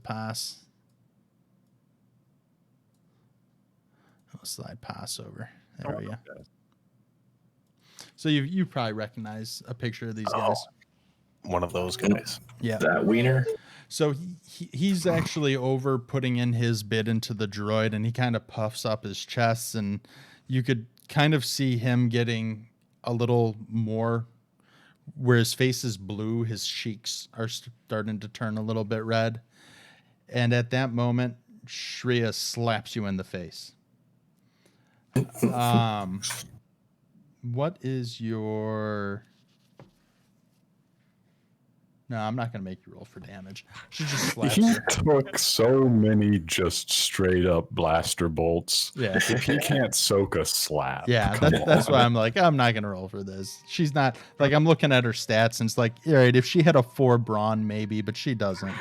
Pass. I'll slide Pass over. There we go. So you probably recognize a picture of these guys. One of those guys. Yeah. That wiener? So he's actually over putting in his bid into the droid, and he kind of puffs up his chest, and you could kind of see him getting a little more, where his face is blue, his cheeks are starting to turn a little bit red. And at that moment, Shreya slaps you in the face. What is your... No, I'm not going to make you roll for damage. She just slaps He you. took so many just straight up blaster bolts. Yeah. He can't soak a slap. Yeah, Come that's on. why I'm like, I'm not going to roll for this. She's not... Like, I'm looking at her stats, and it's like, all right, if she had a 4 brawn, maybe, but she doesn't.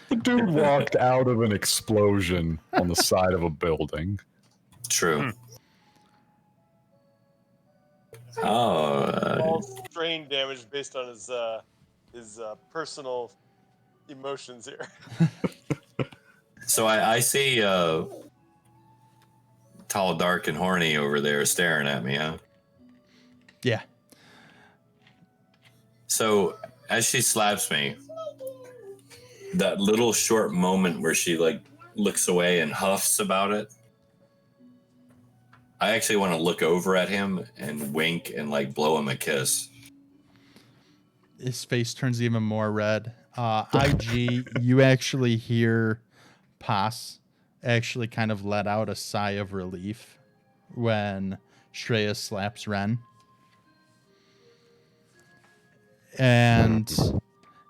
The dude walked out of an explosion on the side of a building. True. Oh, All strain damage based on his personal emotions here. so I see tall, dark, and horny over there staring at me, huh? Yeah. So as she slaps me, that little short moment where she like looks away and huffs about it, I actually want to look over at him and wink and like blow him a kiss. His face turns even more red. IG, you actually hear Pass actually kind of let out a sigh of relief when Shreya slaps Ren. And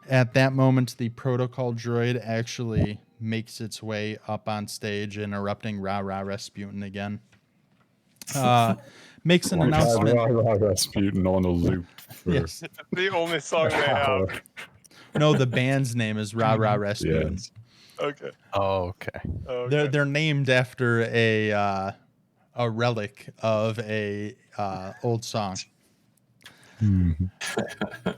at that moment, the protocol droid actually makes its way up on stage, interrupting Rah Rah Rasputin again. Makes an announcement. Rasputin on a loop. For Yes. The only song they have. No, the band's name is Rah Rah Rasputin. Yes. Okay. Oh, okay. Okay. They're named after a relic of a old song.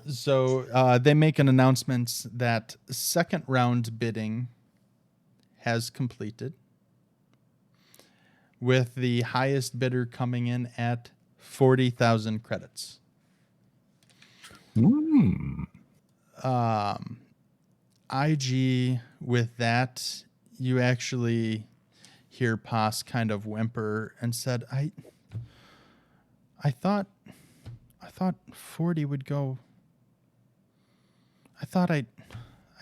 So they make an announcement that second round bidding has completed, with the highest bidder coming in at 40,000 credits. IG, with that, you actually hear Pass kind of whimper and said, I thought 40 would go. I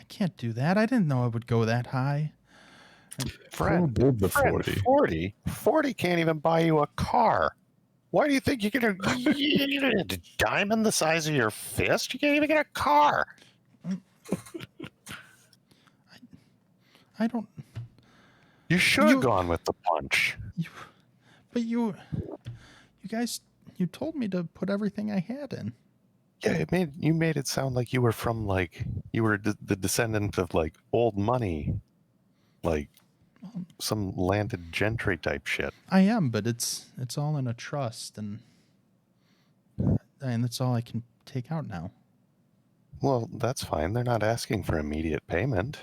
can't do that. I didn't know it would go that high. Who did the 40? 40 can't even buy you a car. Why do you think you're gonna a diamond the size of your fist? You can't even get a car. I don't. You should You- have gone with the punch. But you guys, you told me to put everything I had in. Yeah, you made it sound like you were from like you were the descendant of like old money, like some landed gentry type shit. I am, but it's all in a trust, and that's all I can take out now. Well, that's fine. They're not asking for immediate payment.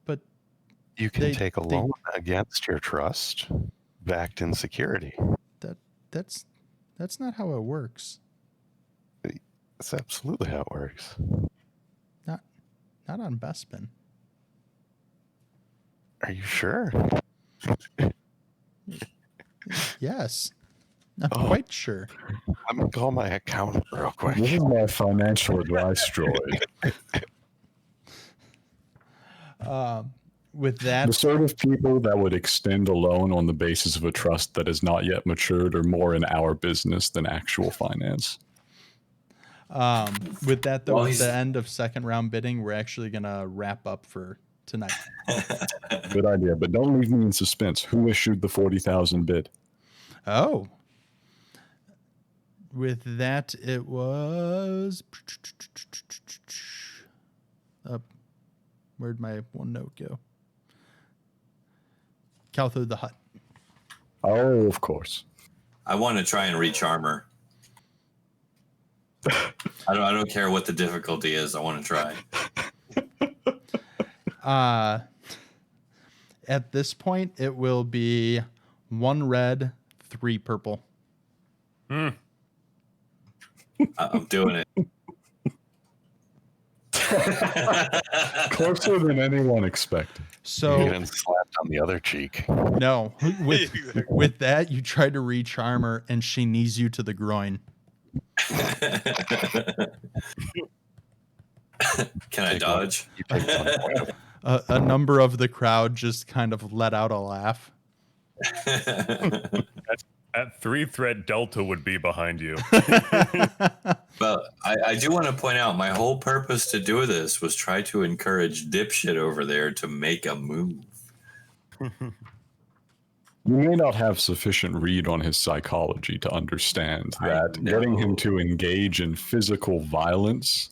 But You can They- take a they- loan against your trust, backed in security. that's not how it works. That's absolutely how it works. Not on Bespin. Are you sure? Yes. I'm Oh. quite sure. I'm gonna call my accountant real quick. This is my financial advice droid. With that, The sort of people that would extend a loan on the basis of a trust that has not yet matured are more in our business than actual finance. with that though, Well, at he's- the end of second round bidding, we're actually gonna wrap up for tonight. Good idea, but don't leave me in suspense. Who issued the 40,000 bid? Oh. With that, it was. Where'd my one note go? Caltho the Hut. Oh, of course. I want to try and reach armor. I don't care what the difficulty is. I want to try. At this point, it will be 1 red, 3 purple. I'm doing it. Closer than anyone expected. So Getting slapped on the other cheek. no, with that, you try to reach armor, and she knees you to the groin. Can I dodge? You take 1 point of A number of the crowd just kind of let out a laugh. At 3-threat Delta would be behind you. But I do want to point out my whole purpose to do this was try to encourage dipshit over there to make a move. You may not have sufficient read on his psychology to understand I that getting him know. to engage in physical violence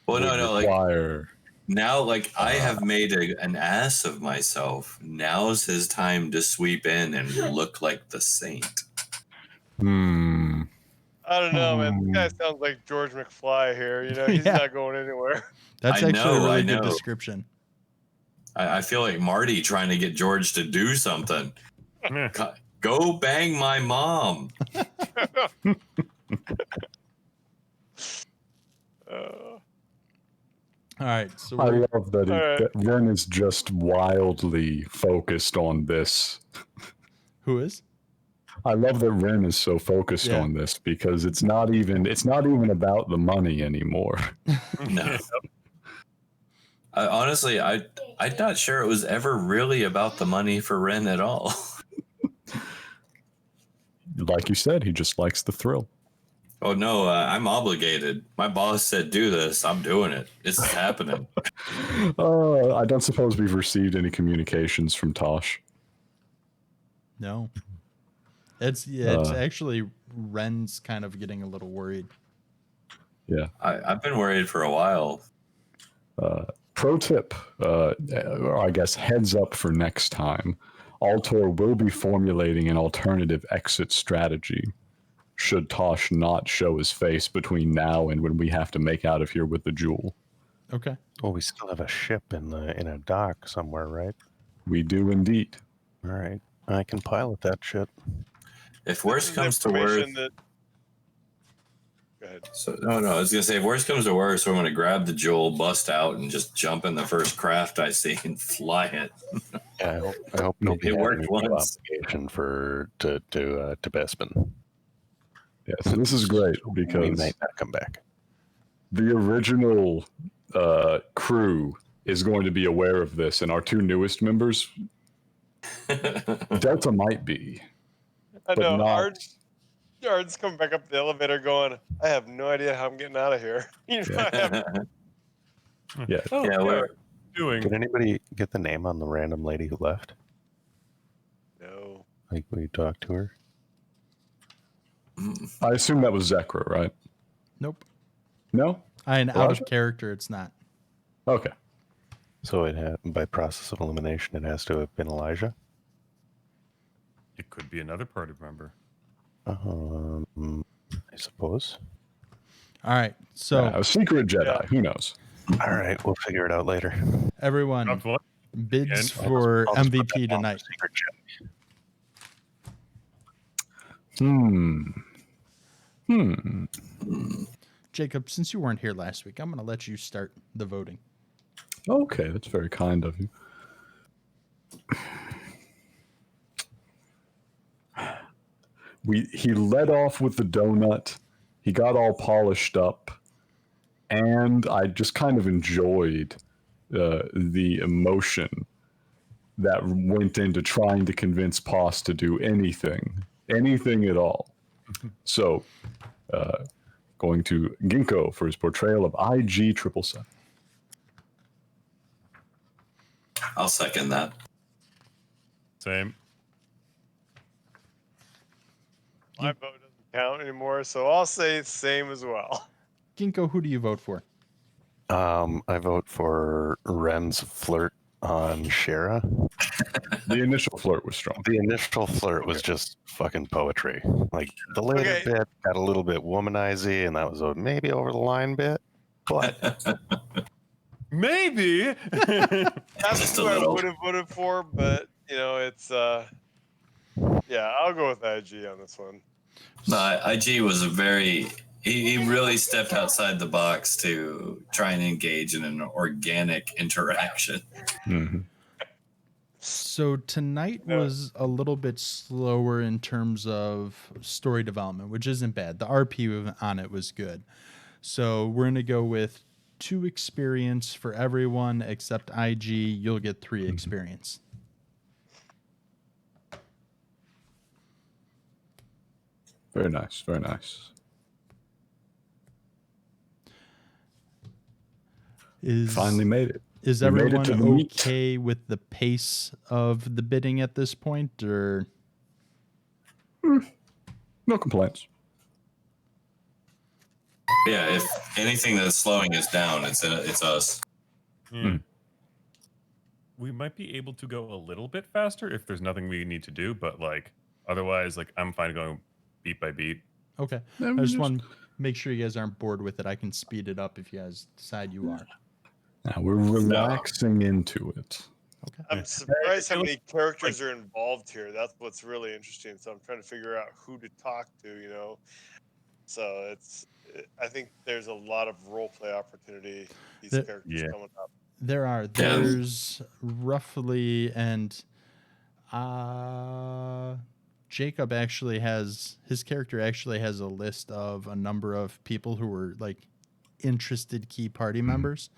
Well, would no, like require... now, like I have made an ass of myself. Now's his time to sweep in and look like the saint. I don't know, man. This guy sounds like George McFly here. You know, he's Yeah. not going anywhere. That's I actually a know, really I good know. description. I feel like Marty trying to get George to do something. Yeah. Go bang my mom. All right, so I we're, love that, All right. that Ren is just wildly focused on this. who is? I love that Ren is so focused Yeah. on this because it's not even about the money anymore. No. Honestly, I'm not sure it was ever really about the money for Ren at all. Like you said, he just likes the thrill. Oh no, I'm obligated. My boss said do this. I'm doing it. It's happening. I don't suppose we've received any communications from Tosh. No. It's actually Ren's kind of getting a little worried. Yeah. I've been worried for a while. Pro tip, or I guess heads up for next time. Altor will be formulating an alternative exit strategy should Tosh not show his face between now and when we have to make out of here with the jewel. Okay. Well, we still have a ship in a dock somewhere, right? We do indeed. All right. I can pilot that shit. If worst This is comes to worst, information that. Go ahead. so no, I was gonna say if worst comes to worst, I'm gonna grab the jewel, bust out, and just jump in the first craft I see and fly it. Yeah, I hope nobody It had worked any once. obligation to Bespin. Yeah, so this is great We because might not come back. the original crew is going to be aware of this, and our 2 newest members, Delta might be. I But know. not- Ard's coming back up the elevator going, I have no idea how I'm getting out of here. You know, I have Yeah. Oh, Yeah, we're- doing. Did anybody get the name on the random lady who left? no. Like we talked to her? I assume that was Zekra, right? Nope. No? Out of Elijah? character, it's not. Okay. So it had, by process of elimination, it has to have been Elijah. It could be another party member. I suppose. All right, so A secret Jedi. Yeah. Who knows? All right, we'll figure it out later. everyone Not one. bids And- for I'll just put MVP that down for tonight. secret chat. Jacob, since you weren't here last week, I'm going to let you start the voting. Okay, that's very kind of you. He led off with the donut. He got all polished up, and I just kind of enjoyed the emotion that went into trying to convince Poss to do anything at all. So, going to Ginkgo for his portrayal of IG 777. I'll second that. Same. My vote doesn't count anymore, so I'll say same as well. Ginkgo, who do you vote for? I vote for Ren's flirt on Shara. The initial flirt was strong. The initial flirt was just fucking poetry. Like the later bit got a little bit womanizy, and that was a maybe over the line bit. But Maybe. That's Just a who I little. would have voted for, but it's yeah, I'll go with IG on this one. No, IG was a very. He really stepped outside the box to try and engage in an organic interaction. Mm-hmm. So tonight was a little bit slower in terms of story development, which isn't bad. The RP on it was good. So we're going to go with 2 experience for everyone except IG. You'll get 3 experience. Very nice, very nice. Finally made it. Is We made it everyone to the meat. okay with the pace of the bidding at this point, or No complaints. Yeah, if anything that's slowing us down, it's us. We might be able to go a little bit faster if there's nothing we need to do, but like otherwise, like I'm fine going beat by beat. okay? I just want to make sure you guys aren't bored with it. I can speed it up if you guys decide you are. Now we're relaxing into it. Okay. I'm surprised how many characters are involved here. That's what's really interesting. So I'm trying to figure out who to talk to, So I think there's a lot of role play opportunity. These characters coming up. There's roughly, and Jacob actually his character actually has a list of a number of people who were like interested key party members.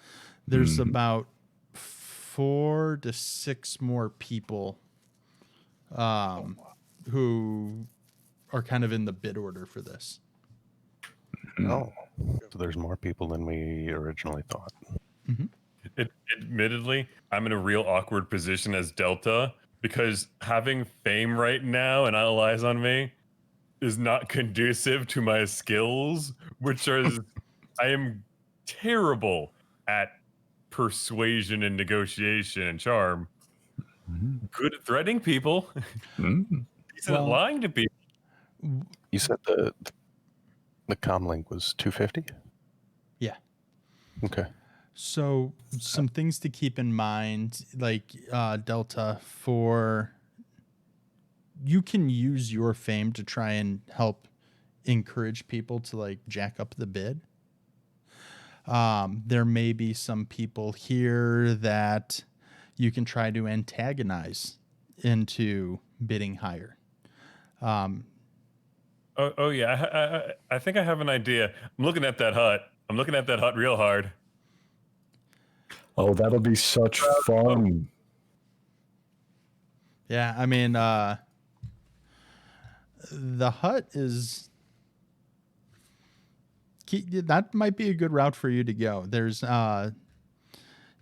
There's about 4 to 6 more people who are kind of in the bid order for this. oh, so there's more people than we originally thought. Admittedly, I'm in a real awkward position as Delta because having fame right now and all eyes on me is not conducive to my skills, which are I am terrible at persuasion and negotiation and charm. Good at threatening people. Decent at lying to people. You said the comlink was 250? Yeah. Okay. So some things to keep in mind, like Delta, you can use your fame to try and help encourage people to like jack up the bid. There may be some people here that you can try to antagonize into bidding higher. Oh yeah, I think I have an idea. I'm looking at that hut. I'm looking at that hut real hard. Oh, that'll be such fun. Yeah, I mean, the hut is... That might be a good route for you to go. There's... you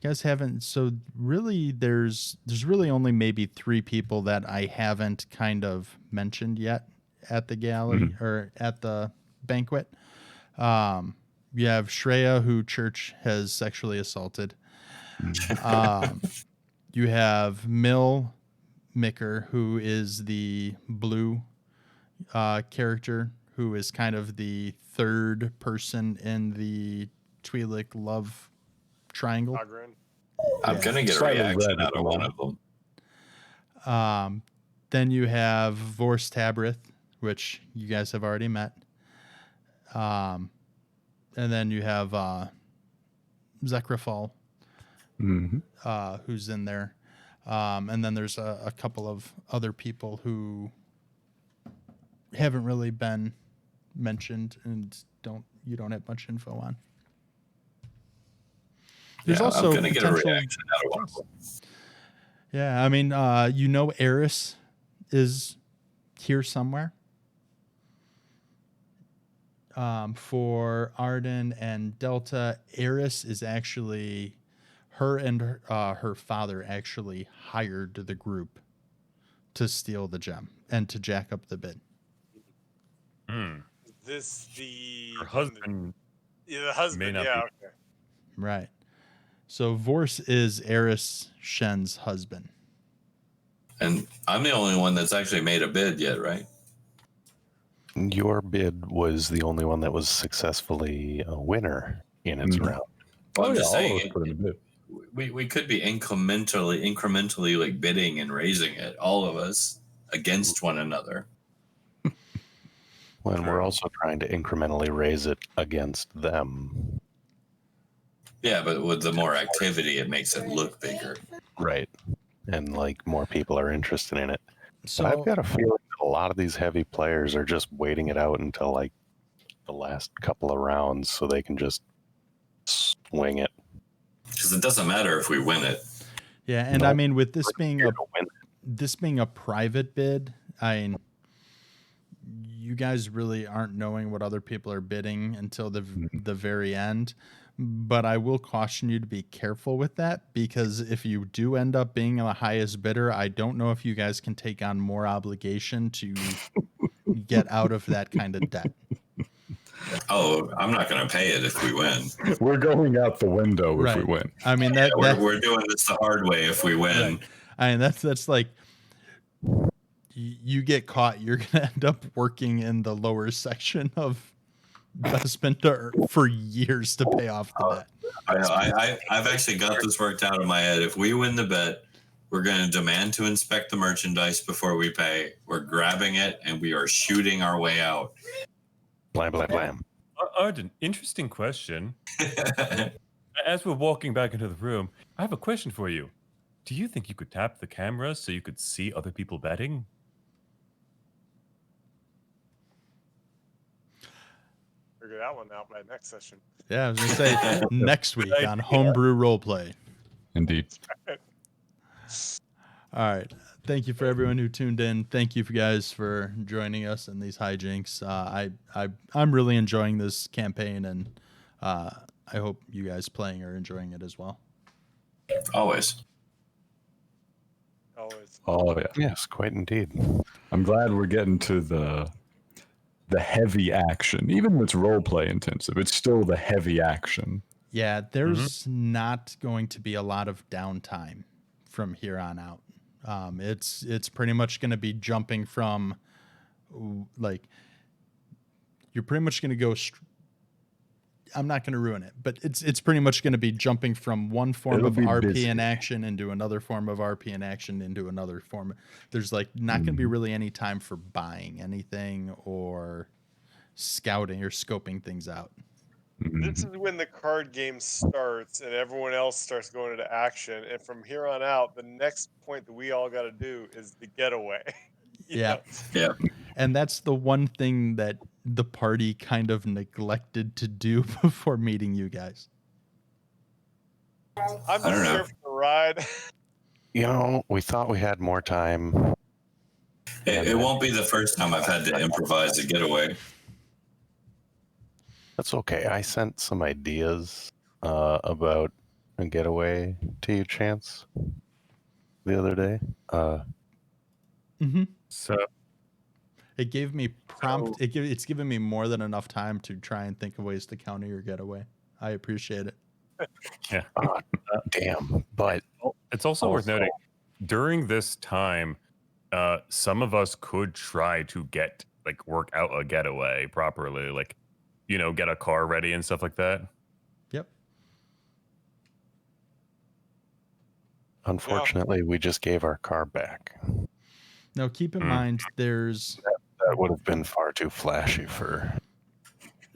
guys haven't... So really, there's really only maybe 3 people that I haven't kind of mentioned yet at the galley or at the banquet. You have Shreya, who Church has sexually assaulted. You have Mill Micker, who is the blue character, who is kind of the 3rd person in the Twi'lek love triangle. I'm gonna get a Slightly reaction red out of one of them. Then you have Vorst Tabrith, which you guys have already met. And and then you have Zekrafal, Mm-hmm. who's in there, and then there's a couple of other people who haven't really been mentioned and you don't have much info on. There's also I'm gonna get a potential. reaction out of one of them. Yeah, I mean, Eris is here somewhere. For Arden and Delta, Eris is actually her and her father actually hired the group to steal the gem and to jack up the bid. Hmm. This the Her one that- husband yeah, the husband. not Yeah, be- okay. Right. So Vorse is Eris Shen's husband. And I'm the only one that's actually made a bid yet, right? Your bid was the only one that was successfully a winner in its Mhm. round. Well, I'm just all of saying us put in a bid. we could be incrementally like bidding and raising it, all of us against one another. When we're True. also trying to incrementally raise it against them. Yeah, but with the more activity, it makes it look bigger. Right. And like more people are interested in it. So But I've got a feeling that a lot of these heavy players are just waiting it out until like the last couple of rounds so they can just swing it. Because it doesn't matter if we win it. yeah, and I Nope. mean with this We're being here a to win. private bid, I mean, you guys really aren't knowing what other people are bidding until the very end. But I will caution you to be careful with that, because if you do end up being the highest bidder, I don't know if you guys can take on more obligation to get out of that kind of debt. Oh, I'm not going to pay it if we win. We're going out the window if we Right. win. I mean that, Yeah, that we're doing this the hard way if we win. Right. I mean that's like you get caught, you're gonna end up working in the lower section of Vespinta for years to pay off the debt. I've actually got this worked out in my head. If we win the bet, we're going to demand to inspect the merchandise before we pay. We're grabbing it and we are shooting our way out. Blam, blam, blam. Arden, interesting question. As we're walking back into the room, I have a question for you. Do you think you could tap the camera so you could see other people betting? Figure that one out by next session. Yeah, I was gonna say next week on Homebrew Roleplay. Indeed. All right. Thank you for everyone who tuned in. Thank you guys for joining us in these hijinks. I'm really enjoying this campaign, and I hope you guys playing are enjoying it as well. Always. Always. Oh yeah. Yes, quite indeed. I'm glad we're getting to the heavy action. Even when it's roleplay intensive, it's still the heavy action. Yeah, there's not going to be a lot of downtime from here on out. It's pretty much going to be jumping from, like, you're pretty much going to go. I'm not going to ruin it, but it's pretty much going to be jumping from one form It'll of be RP busy. in action into another form of RP in action into another form. There's like not going to be really any time for buying anything or scouting or scoping things out. This is when the card game starts and everyone else starts going into action. And from here on out, the next point that we all got to do is the getaway. You Yeah. know? Yeah. And that's the one thing that the party kind of neglected to do before meeting you guys. I'm I don't just know. here for the ride. You know, we thought we had more time. It won't be the first time I've had to improvise a getaway. That's okay. I sent some ideas about a getaway to you, Chance, the other day. Mm-hmm. So It gave me prompt. It's given me more than enough time to try and think of ways to counter your getaway. I appreciate it. Damn. But it's also worth Also- noting, during this time, some of us could try to work out a getaway properly, get a car ready and stuff like that. Yep. unfortunately, we just gave our car back. Now keep in mind, there's That would have been far too flashy for.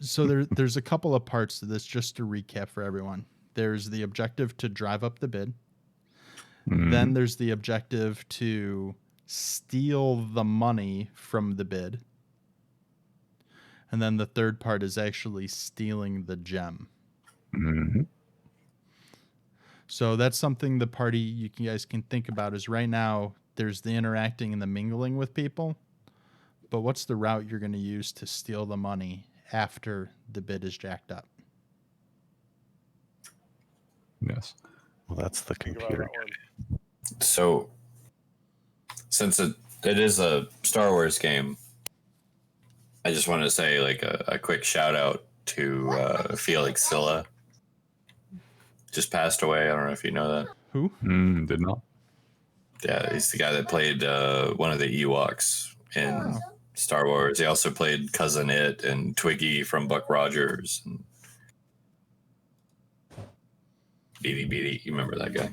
So there's a couple of parts to this, just to recap for everyone. There's the objective to drive up the bid. Then there's the objective to steal the money from the bid. And then the third part is actually stealing the gem. Mhm. So that's something the party you guys can think about is right now there's the interacting and the mingling with people. But what's the route you're going to use to steal the money after the bid is jacked up? Yes. Well, that's the Think about computer. that one. So, since it is a Star Wars game, I just wanted to say like a quick shout out to Felix Silla. Just passed away. I don't know if you know that. Who? Did not. Yeah, he's the guy that played one of the Ewoks in Star Wars. He also played Cousin It and Twiggy from Buck Rogers. And Beady Beady, you remember that guy?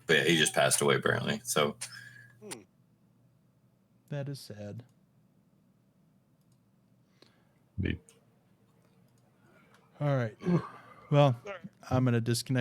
But yeah, he just passed away apparently. So That is sad. Indeed. All right. Well, I'm going to disconnect